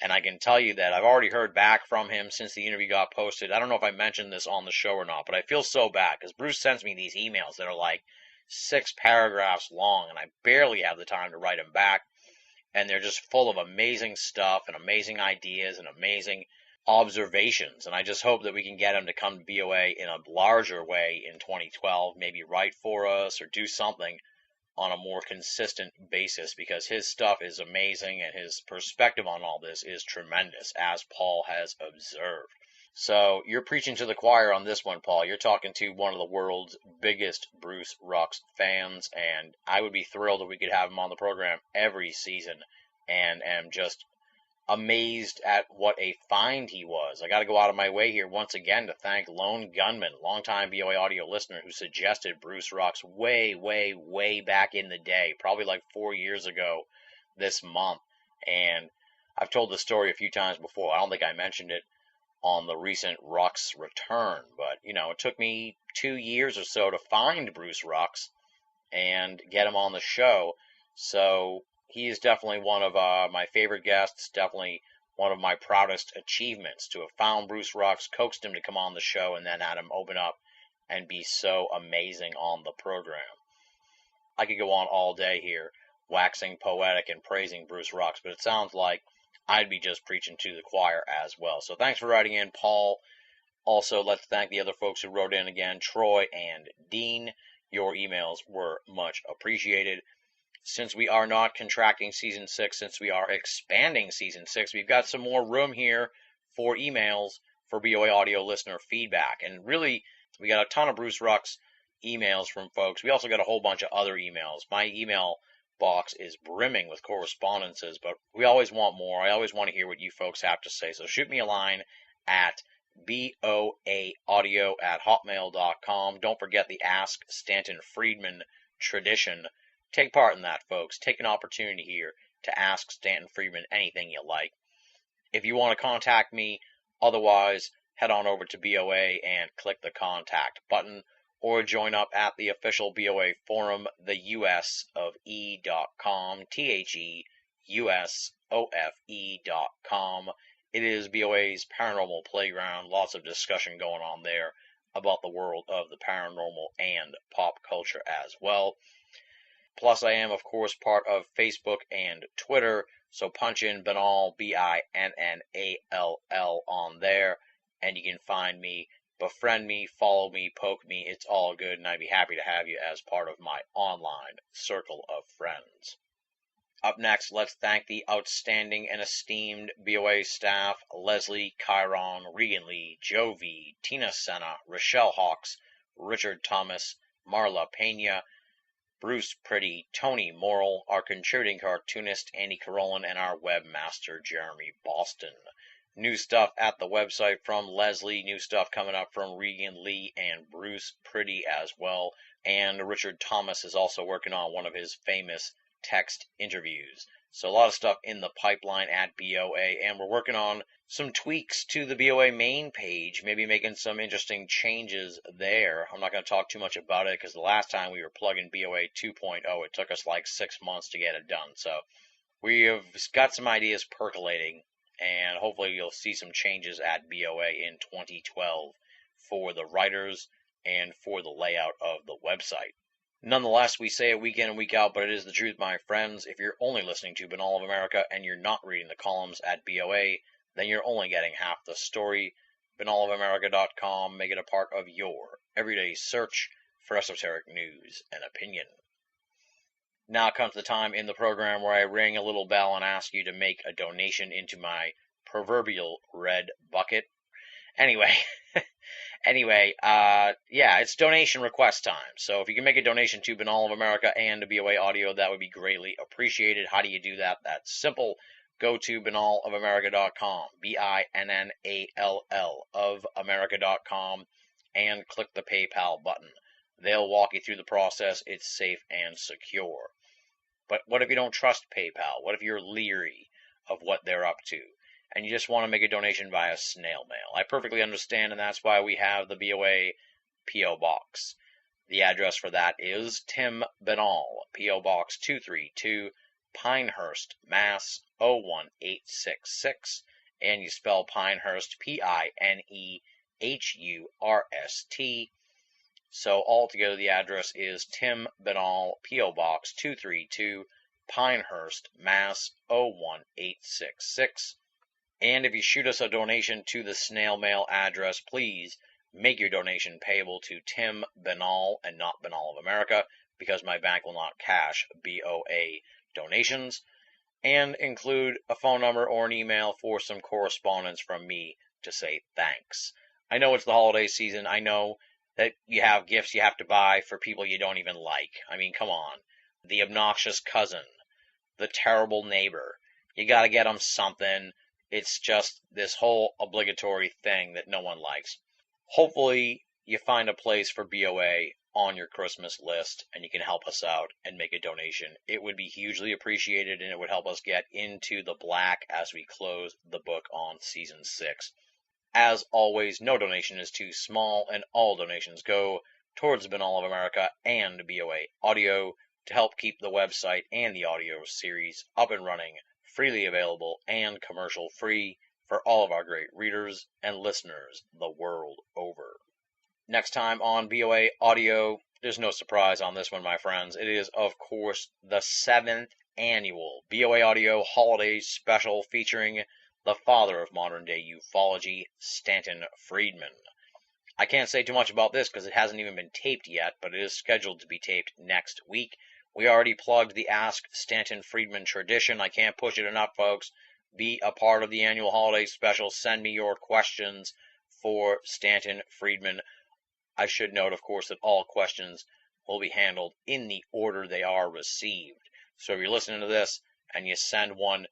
And I can tell you that I've already heard back from him since the interview got posted. I don't know if I mentioned this on the show or not, but I feel so bad because Bruce sends me these emails that are like 6 paragraphs long, and I barely have the time to write them back. And they're just full of amazing stuff and amazing ideas and amazing observations. And I just hope that we can get him to come to BoA in a larger way in 2012, maybe write for us or do something on a more consistent basis, because his stuff is amazing and his perspective on all this is tremendous, as Paul has observed. So you're preaching to the choir on this one, Paul. You're talking to one of the world's biggest Bruce Rux fans, and I would be thrilled if we could have him on the program every season, and am just amazed at what a find he was. I got to go out of my way here once again to thank Lone Gunman, longtime BoA audio listener, who suggested Bruce Rux way back in the day, probably like 4 years ago this month. And I've told the story a few times before. I don't think I mentioned it on the recent Rux return, but it took me 2 years or so to find Bruce Rux and get him on the show. So he is definitely one of my favorite guests, definitely one of my proudest achievements, to have found Bruce Rux, coaxed him to come on the show, and then had him open up and be so amazing on the program. I could go on all day here waxing poetic and praising Bruce Rux, but it sounds like I'd be just preaching to the choir as well. So thanks for writing in, Paul. Also, let's thank the other folks who wrote in again, Troy and Dean. Your emails were much appreciated. Since we are not contracting Season 6, since we are expanding Season 6, we've got some more room here for emails for BoA audio listener feedback. And really, we got a ton of Bruce Rux emails from folks. We also got a whole bunch of other emails. My email box is brimming with correspondences, but we always want more. I always want to hear what you folks have to say. So shoot me a line at boaaudio@hotmail.com. Don't forget the Ask Stanton Friedman tradition. Take part in that, folks. Take an opportunity here to ask Stanton Friedman anything you like. If you want to contact me, otherwise, head on over to BoA and click the contact button, or join up at the official BoA forum, theusofe.com, theusofe.com. It is BoA's paranormal playground. Lots of discussion going on there about the world of the paranormal and pop culture as well. Plus, I am, of course, part of Facebook and Twitter, so punch in Binnall, Binnall, on there, and you can find me, befriend me, follow me, poke me. It's all good, and I'd be happy to have you as part of my online circle of friends. Up next, let's thank the outstanding and esteemed BoA staff, Leslie, Chiron, Regan Lee, Joe V, Tina Senna, Rochelle Hawks, Richard Thomas, Marla Pena, Bruce Pretty, Tony Morrill, our contributing cartoonist Andy Carolyn, and our webmaster Jeremy Boston. New stuff at the website from Leslie, new stuff coming up from Regan Lee and Bruce Pretty as well, and Richard Thomas is also working on one of his famous text interviews. So a lot of stuff in the pipeline at BoA, and we're working on some tweaks to the BoA main page, maybe making some interesting changes there. I'm not going to talk too much about it because the last time we were plugging BoA 2.0, it took us like 6 months to get it done. So we have got some ideas percolating, and hopefully you'll see some changes at BoA in 2012 for the writers and for the layout of the website. Nonetheless, we say it week in and week out, but it is the truth, my friends. If you're only listening to Binnall of America and you're not reading the columns at BoA, then you're only getting half the story. BinnallofAmerica.com, make it a part of your everyday search for esoteric news and opinion. Now comes the time in the program where I ring a little bell and ask you to make a donation into my proverbial red bucket. Anyway, it's donation request time. So if you can make a donation to Binnall of America and to BoA Audio, that would be greatly appreciated. How do you do that? That's simple. Go to BinnallofAmerica.com, BINNALL of America.com, and click the PayPal button. They'll walk you through the process. It's safe and secure. But what if you don't trust PayPal? What if you're leery of what they're up to, and you just want to make a donation via snail mail? I perfectly understand, and that's why we have the BoA P.O. Box. The address for that is Tim Binnall, P.O. Box 232, Pinehurst, Mass. 01866, and you spell Pinehurst Pinehurst. So altogether the address is Tim Binnall, P.O. Box 232, Pinehurst, Mass. 01866. And if you shoot us a donation to the snail mail address, please make your donation payable to Tim Binnall and not Binnall of America, because my bank will not cash BoA donations, and include a phone number or an email for some correspondence from me to say thanks. I know it's the holiday season. I know that you have gifts you have to buy for people you don't even like. I mean, come on. The obnoxious cousin, the terrible neighbor. You got to get them something. It's just this whole obligatory thing that no one likes. Hopefully, you find a place for BoA on your Christmas list, and you can help us out and make a donation. It would be hugely appreciated, and it would help us get into the black as we close the book on Season 6. As always, no donation is too small, and all donations go towards Binnall of America and BoA Audio to help keep the website and the audio series up and running, freely available and commercial-free for all of our great readers and listeners the world over. Next time on BoA Audio, There's no surprise on this one, my friends. It is, of course, the 7th annual BoA Audio Holiday Special featuring the father of modern-day ufology, Stanton Friedman. I can't say too much about this because it hasn't even been taped yet, but it is scheduled to be taped next week. We already plugged the Ask Stanton Friedman tradition. I can't push it enough, folks. Be a part of the annual holiday special. Send me your questions for Stanton Friedman. I should note, of course, that all questions will be handled in the order they are received. So if you're listening to this and you send one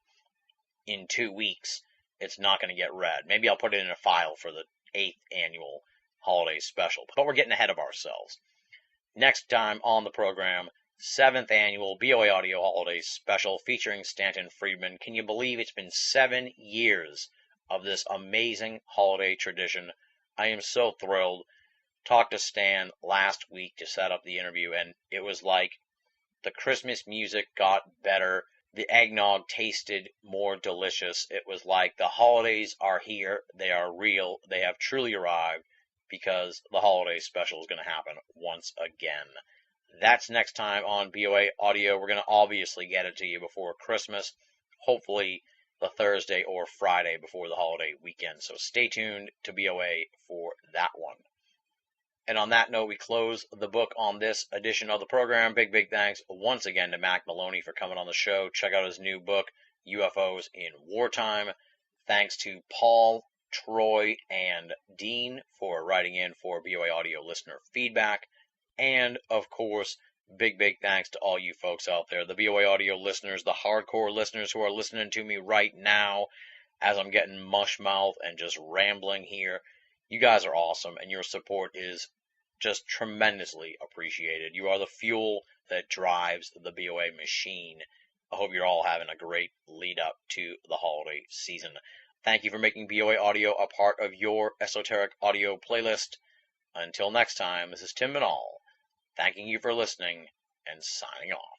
in 2 weeks, it's not going to get read. Maybe I'll put it in a file for the 8th annual holiday special, but we're getting ahead of ourselves. Next time on the program, 7th annual BoA Audio Holiday Special featuring Stanton Friedman. Can you believe it's been 7 years of this amazing holiday tradition? I am so thrilled. Talked to Stan last week to set up the interview, and it was like the Christmas music got better. The eggnog tasted more delicious. It was like the holidays are here. They are real. They have truly arrived because the holiday special is going to happen once again. That's next time on BoA Audio. We're going to obviously get it to you before Christmas, hopefully the Thursday or Friday before the holiday weekend. So stay tuned to BoA for that one. And on that note, we close the book on this edition of the program. Big thanks once again to Mac Maloney for coming on the show. Check out his new book, UFOs in Wartime. Thanks to Paul, Troy, and Dean for writing in for BoA Audio listener feedback. And, of course, big thanks to all you folks out there, the BoA Audio listeners, the hardcore listeners who are listening to me right now as I'm getting mush mouth and just rambling here. You guys are awesome, and your support is just tremendously appreciated. You are the fuel that drives the BoA machine. I hope you're all having a great lead up to the holiday season. Thank you for making BoA Audio a part of your esoteric audio playlist. Until next time, this is Tim Manal, thanking you for listening and signing off.